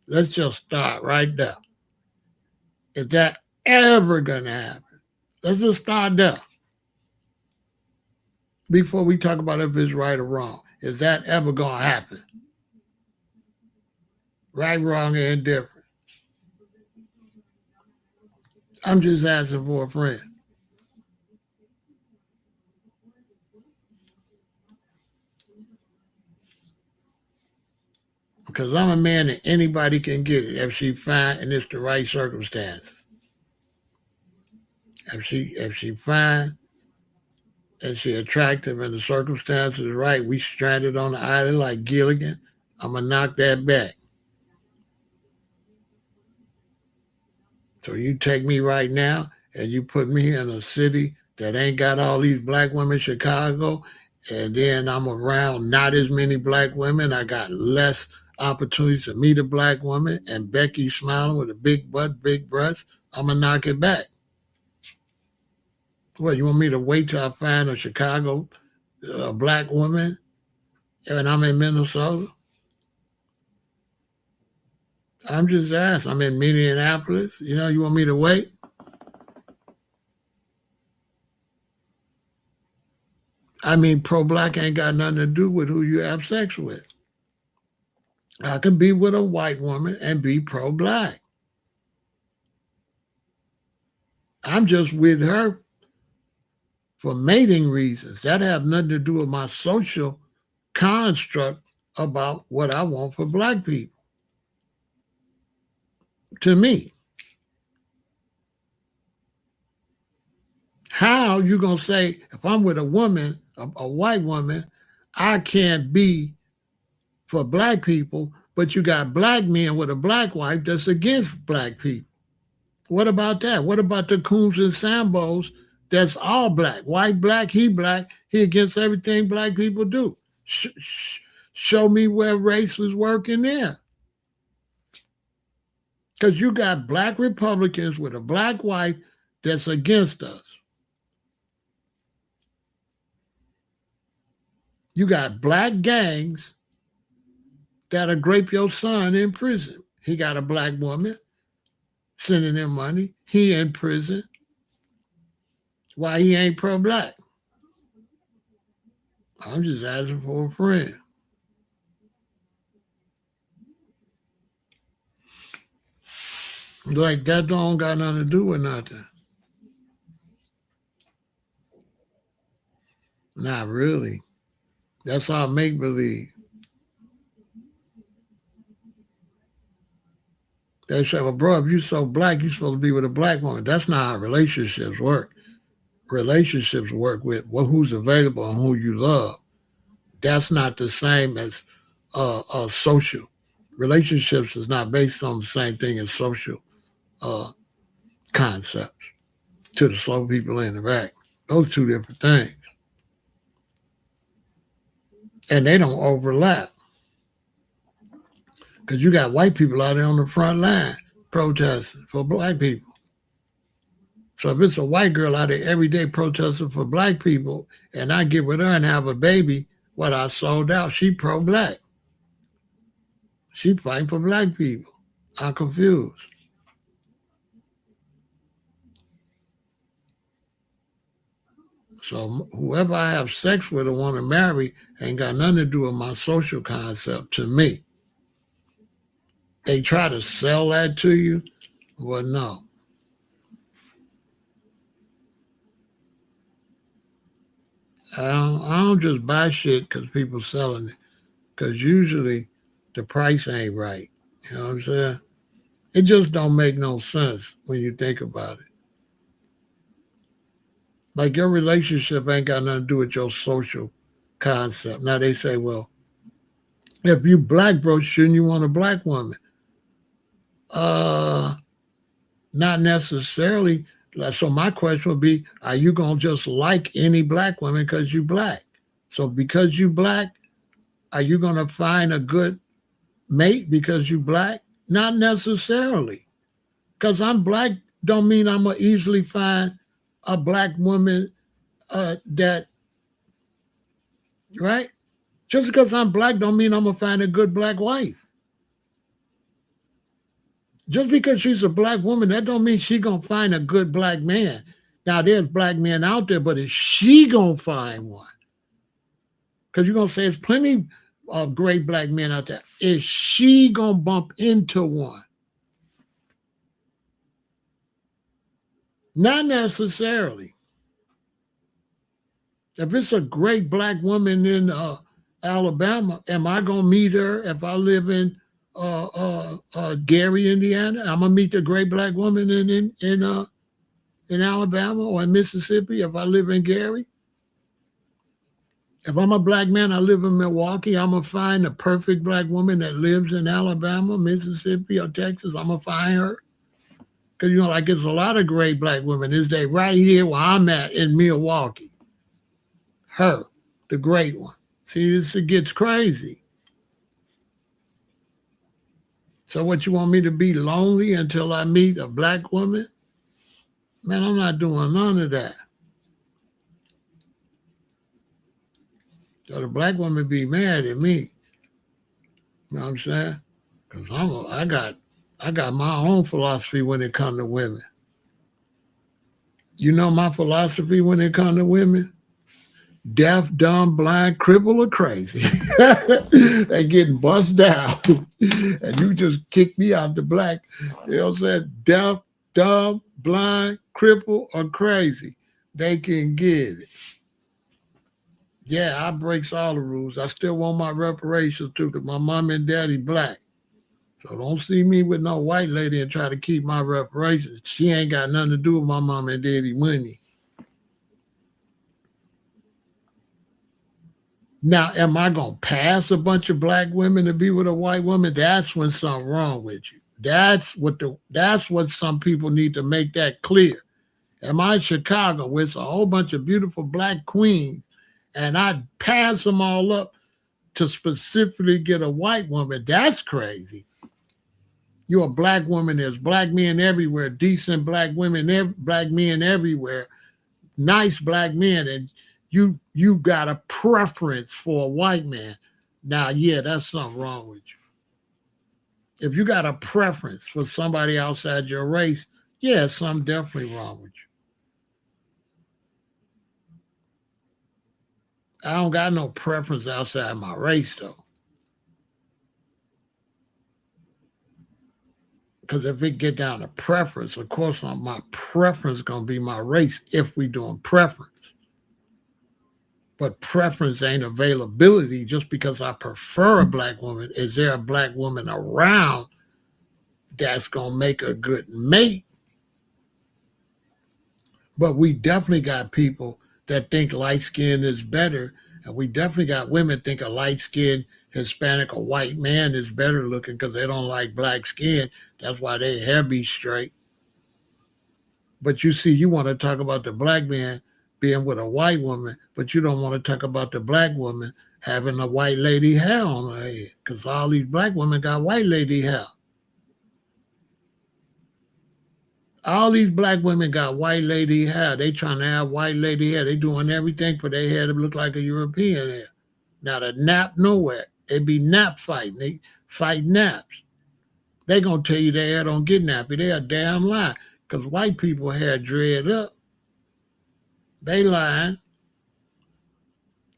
Let's just start right there. Is that ever gonna happen? Let's just start there before we talk about if it's right or wrong. Is that ever gonna happen? Right, wrong, or indifferent? I'm just asking for a friend. Because I'm a man that anybody can get it if she fine and it's the right circumstance. If she fine and she attractive and the circumstances are right, we stranded on the island like Gilligan, I'm gonna knock that back. So you take me right now and you put me in a city that ain't got all these black women, Chicago, and then I'm around not as many black women. I got less opportunities to meet a black woman, and Becky smiling with a big butt, big breasts. I'm gonna knock it back. What, you want me to wait till I find a Chicago a black woman and I'm in Minnesota? I'm just asking. I'm in Minneapolis. You know, you want me to wait? I mean, pro-black ain't got nothing to do with who you have sex with. I could be with a white woman and be pro-black. I'm just with her for mating reasons. That have nothing to do with my social construct about what I want for black people. To me. How you gonna say if I'm with a woman, a white woman, I can't be for black people, but you got black men with a black wife that's against black people? What about that? What about the Coons and Sambos that's all black? White, black, he against everything black people do. Show me where race is working there. Because you got black Republicans with a black wife that's against us. You got black gangs that'll grape your son in prison. He got a black woman sending him money. He in prison. Why he ain't pro-black? I'm just asking for a friend. Like that don't got nothing to do with nothing. Not really. That's all make-believe. They say, well, bro, if you're so black, you're supposed to be with a black woman. That's not how relationships work. Relationships work with who's available and who you love. That's not the same as social. Relationships is not based on the same thing as social concepts to the slow people in the back. Those two different things. And they don't overlap. Because you got white people out there on the front line protesting for black people. So if it's a white girl out there every day protesting for black people and I get with her and have a baby, what I sold out, she pro-black. She fighting for black people. I'm confused. So whoever I have sex with or want to marry ain't got nothing to do with my social concept to me. They try to sell that to you. Well, no. I don't just buy shit because people selling it. Because usually the price ain't right. You know what I'm saying? It just don't make no sense when you think about it. Like your relationship ain't got nothing to do with your social concept. Now they say, well, if you black, bro, shouldn't you want a black woman? Not necessarily. So my question would be, are you going to just like any black woman because you black? So because you black, Are you going to find a good mate because you black? Not necessarily. Because I'm black don't mean I'm going to easily find a black woman that, right? Just because I'm black don't mean I'm going to find a good black wife. Just because she's a black woman, that don't mean she going to find a good black man. Now, there's black men out there, but is she going to find one? Because you're going to say there's plenty of great black men out there. Is she going to bump into one? Not necessarily. If it's a great black woman in Alabama, am I going to meet her if I live in Gary, Indiana? I'm going to meet the great black woman in Alabama or in Mississippi if I live in Gary? If I'm a black man, I live in Milwaukee, I'm going to find the perfect black woman that lives in Alabama, Mississippi, or Texas. I'm going to find her. Because, like there's a lot of great black women. Is they right here where I'm at in Milwaukee? Her, the great one. See, this gets crazy. So what, you want me to be lonely until I meet a black woman? Man, I'm not doing none of that. So the black woman be mad at me. You know what I'm saying? Because I got my own philosophy when it comes to women. You know my philosophy when it comes to women? Deaf, dumb, blind, crippled, or crazy. They getting bust down. And you just kick me out the black. You know what I'm saying? Deaf, dumb, blind, crippled, or crazy. They can get it. Yeah, I breaks all the rules. I still want my reparations too, because my mom and daddy black. So don't see me with no white lady and try to keep my reparations. She ain't got nothing to do with my mom and daddy money. Now, am I going to pass a bunch of black women to be with a white woman? That's when something's wrong with you. That's what some people need to make that clear. Am I in Chicago where it's a whole bunch of beautiful black queens and I pass them all up to specifically get a white woman? That's crazy. You're a black woman. There's black men everywhere, decent black women, black men everywhere, nice black men, and you got a preference for a white man. Now, yeah, that's something wrong with you. If you got a preference for somebody outside your race, yeah, something definitely wrong with you. I don't got no preference outside my race, though. Because if it get down to preference, of course, my preference is going to be my race if we doing preference. But preference ain't availability. Just because I prefer a black woman, is there a black woman around that's going to make a good mate? But we definitely got people that think light skin is better. And we definitely got women think a light skinned Hispanic or white man is better looking because they don't like black skin. That's why their hair be straight. But you see, you want to talk about the black man being with a white woman, but you don't want to talk about the black woman having a white lady hair on her head, because all these black women got white lady hair. All these black women got white lady hair. They trying to have white lady hair. They doing everything for their hair to look like a European hair. Now the nap nowhere. They be nap fighting. They fight naps. They gonna tell you their hair don't get nappy. They a damn lie. Because white people hair dread up. They lying.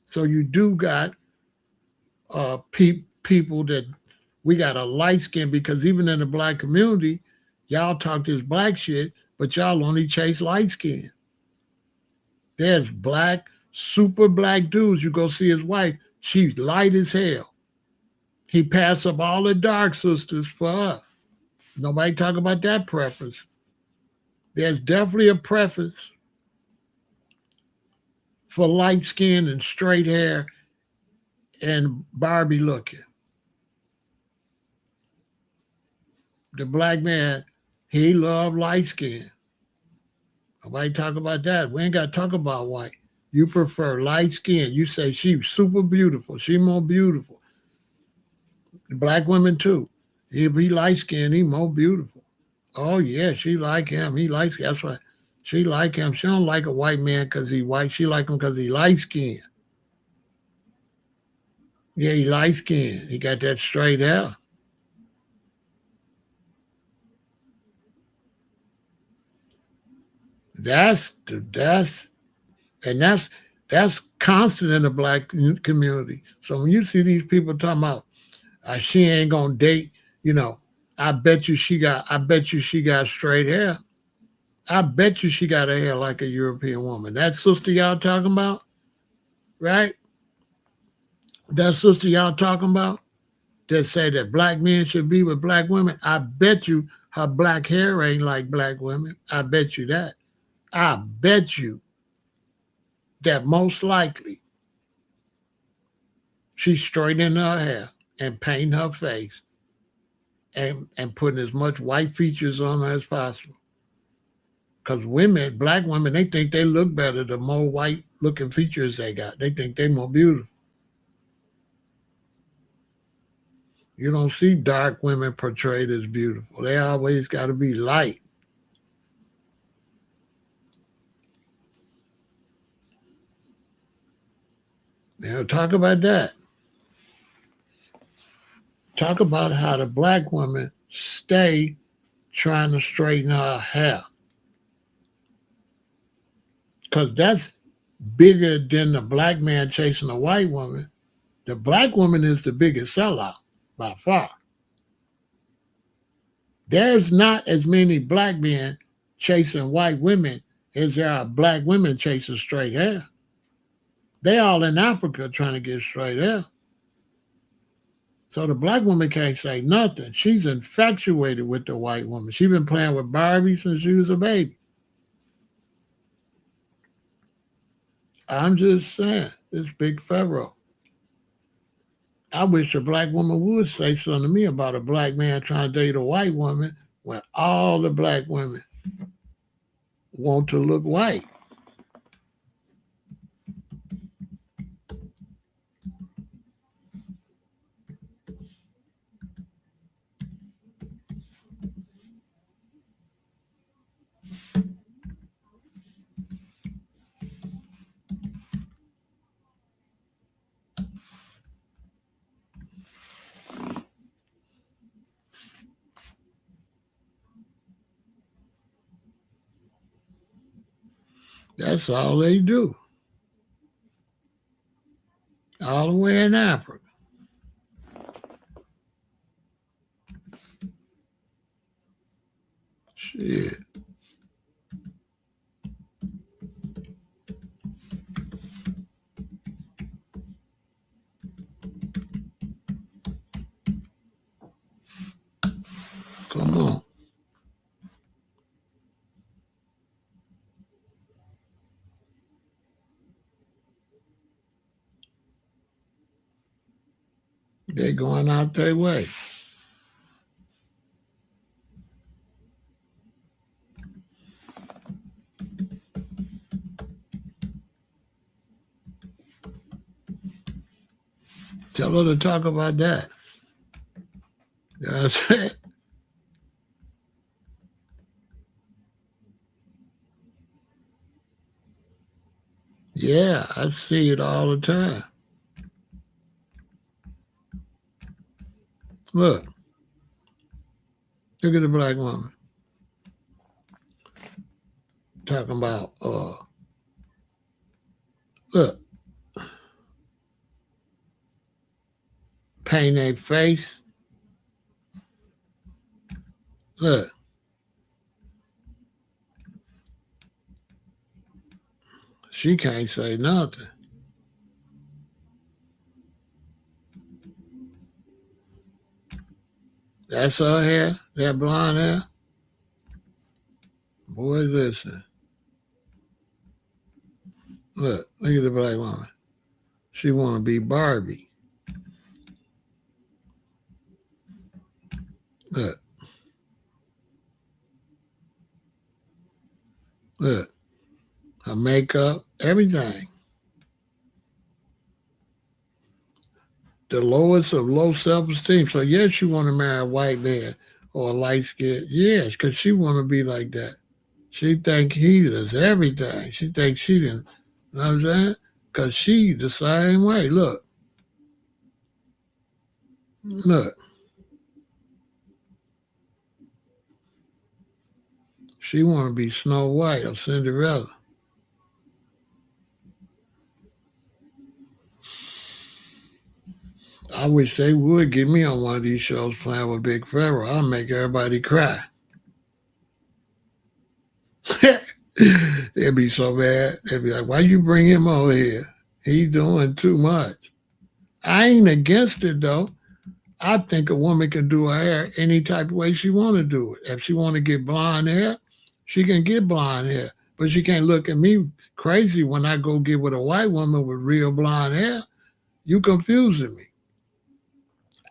So you do got people that we got a light skin, because even in the black community, y'all talk this black shit, but y'all only chase light skin. There's black, super black dudes. You go see his wife, she's light as hell. He passed up all the dark sisters for her. Nobody talk about that preference. There's definitely a preference for light skin and straight hair and Barbie looking. The black man, he loved light skin. Nobody talk about that. We ain't got to talk about white. You prefer light skin. You say she's super beautiful. She more beautiful. Black women too. If he light skinned, he more beautiful. Oh yeah, she like him. He likes. That's why she like him. She don't like a white man because he white. She like him because he light skinned. Yeah, he light skinned. He got that straight hair. That's and that's constant in the black community. So when you see these people talking about she ain't gonna date, you know, I bet you she got straight hair. I bet you she got her hair like a European woman. That sister y'all talking about, right? That sister y'all talking about that say that black men should be with black women. I bet you her black hair ain't like black women. I bet you that. I bet you that most likely she's straightening her hair and painting her face and putting as much white features on her as possible. Because women, black women, they think they look better the more white looking features they got. They think they're more beautiful. You don't see dark women portrayed as beautiful. They always got to be light. Now, talk about that. Talk about how the black woman stay trying to straighten her hair. Because that's bigger than the black man chasing a white woman. The black woman is the biggest sellout by far. There's not as many black men chasing white women as there are black women chasing straight hair. They all in Africa trying to get straight hair. So the black woman can't say nothing. She's infatuated with the white woman. She's been playing with Barbie since she was a baby. I'm just saying, this big Pharaoh. I wish a black woman would say something to me about a black man trying to date a white woman when all the black women want to look white. That's all they do. All the way in Africa. Shit. Come on. They're going out their way. Tell her to talk about that. That's it. Yeah, I see it all the time. Look at the black woman talking about, look, paint their face. Look, she can't say nothing. That's her hair, that blonde hair. Boy, listen. Look at the black woman. She want to be Barbie. Look, her makeup, everything. the lowest of low self-esteem. So yes, you want to marry a white man or a light skin. Yes, because she want to be like that. She think he does everything. She thinks she didn't. You know what I'm saying? Because she the same way. Look. She want to be Snow White or Cinderella. I wish they would get me on one of these shows playing with Big Pharaoh. I'll make everybody cry. They'd be so bad. They'd be like, why you bring him over here? He doing too much. I ain't against it though. I think a woman can do her hair any type of way she want to do it. If she want to get blonde hair, she can get blonde hair. But she can't look at me crazy when I go get with a white woman with real blonde hair. You confusing me.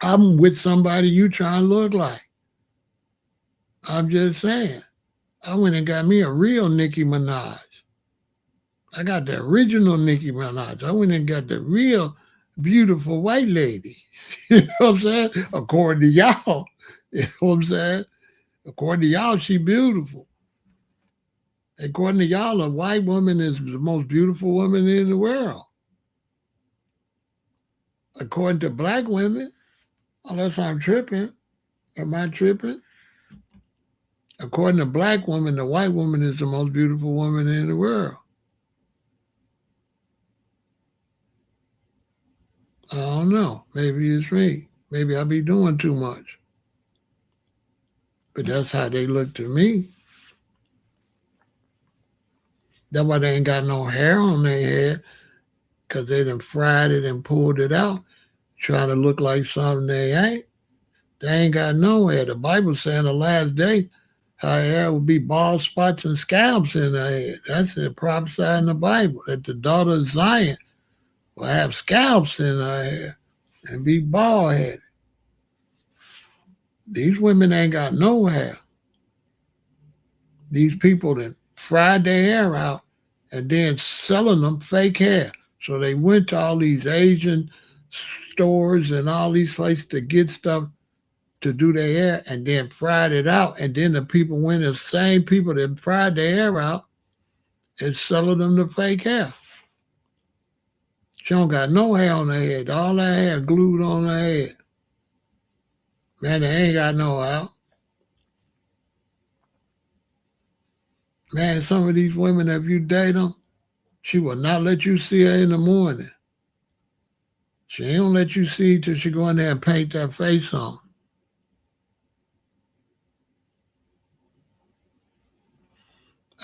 I'm with somebody you trying to look like. I'm just saying. I went and got me a real Nicki Minaj. I got the original Nicki Minaj. I went and got the real beautiful white lady. You know what I'm saying? According to y'all. You know what I'm saying? According to y'all, she beautiful. According to y'all, a white woman is the most beautiful woman in the world. According to black women, unless I'm tripping, am I tripping? According to black women, the white woman is the most beautiful woman in the world. I don't know. Maybe it's me. Maybe I be doing too much. But that's how they look to me. That's why they ain't got no hair on their head, because they done fried it and pulled it out, trying to look like something they ain't. They ain't got no hair. The Bible saying the last day, her hair will be bald spots and scalps in her head. That's it, prophesied in the Bible, that the daughter of Zion will have scalps in her hair and be bald headed. These women ain't got no hair. These people that fried their hair out and then selling them fake hair. So they went to all these Asian stores and all these places to get stuff to do their hair and then fried it out. And then the people went, the same people that fried their hair out, and selling them the fake hair. She don't got no hair on her head. All her hair glued on her head. Man, they ain't got no hair. Man, some of these women, if you date them, she will not let you see her in the morning. She ain't gonna let you see till she go in there and paint that face on.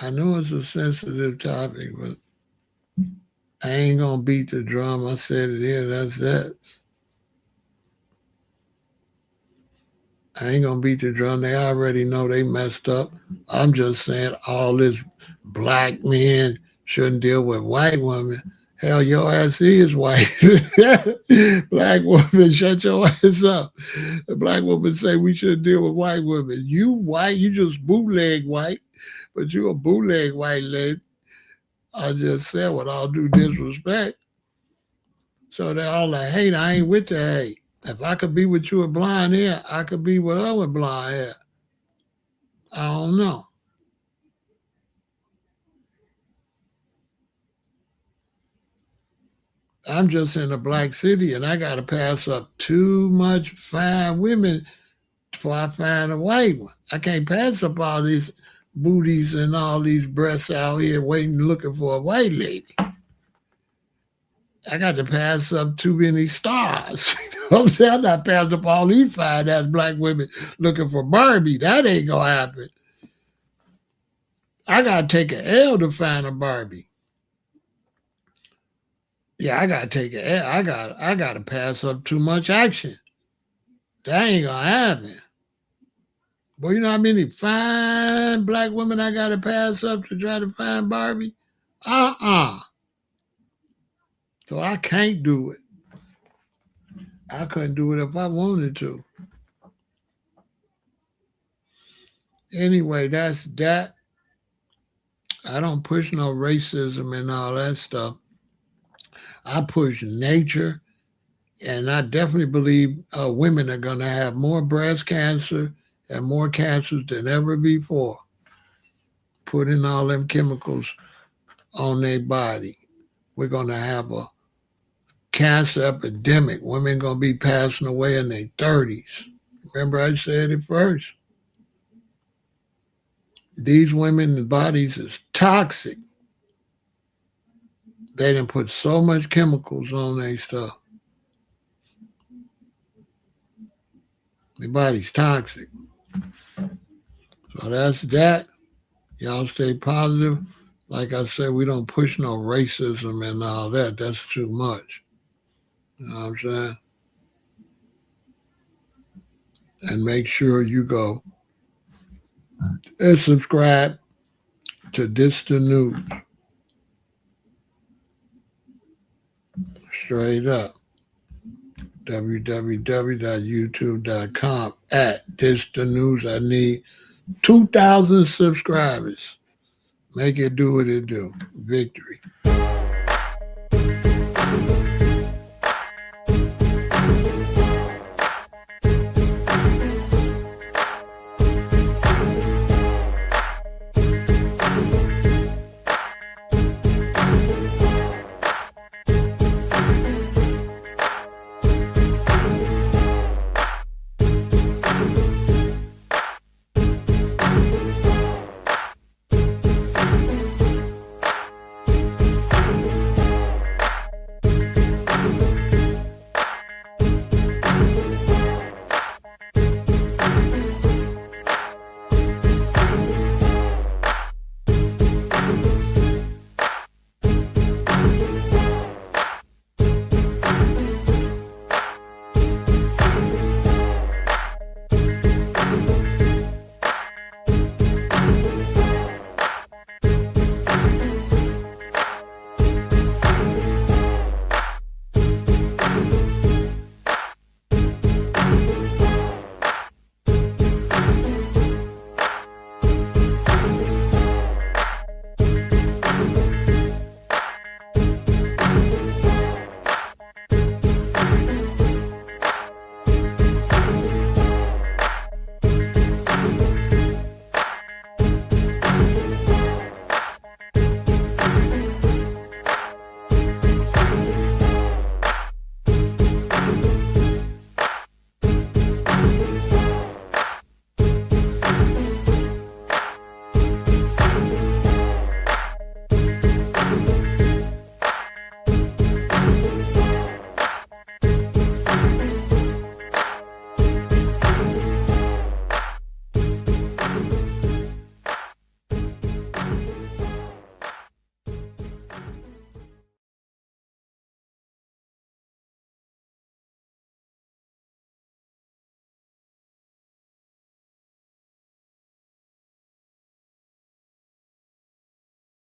I know it's a sensitive topic, but I ain't gonna beat the drum. I said it here, that's that. I ain't gonna beat the drum. They already know they messed up. I'm just saying all this black men shouldn't deal with white women. Hell, your ass is white. Black woman, shut your ass up. The black woman say we should deal with white women. You white, you just bootleg white, but you a bootleg white lady. I just said with all due disrespect. So they all like hate. I ain't with the hate. If I could be with you with blonde hair, I could be with her with blonde hair. I don't know. I'm just in a black city and I got to pass up too much fine women before I find a white one. I can't pass up all these booties and all these breasts out here waiting, looking for a white lady. I got to pass up too many stars. You know what I'm saying? I'm not passing up all these fine ass black women looking for Barbie. That ain't gonna happen. I gotta take an L to find a Barbie. Yeah, I gotta take an L. I gotta pass up too much action. That ain't gonna happen. But you know how many fine black women I gotta pass up to try to find Barbie? So I can't do it. I couldn't do it if I wanted to. Anyway, that's that. I don't push no racism and all that stuff. I push nature And I definitely believe women are going to have more breast cancer and more cancers than ever before, putting all them chemicals on their body. We're going to have a cancer epidemic. Women going to be passing away in their 30s. Remember I said it first. These women's bodies is toxic. They done put so much chemicals on their stuff. Their body's toxic. So that's that. Y'all stay positive. Like I said, we don't push no racism and all that. That's too much. You know what I'm saying? And make sure you go and subscribe to This the News. Straight up. www.youtube.com at This the News. I need 2,000 subscribers. Make it do what it do. Victory.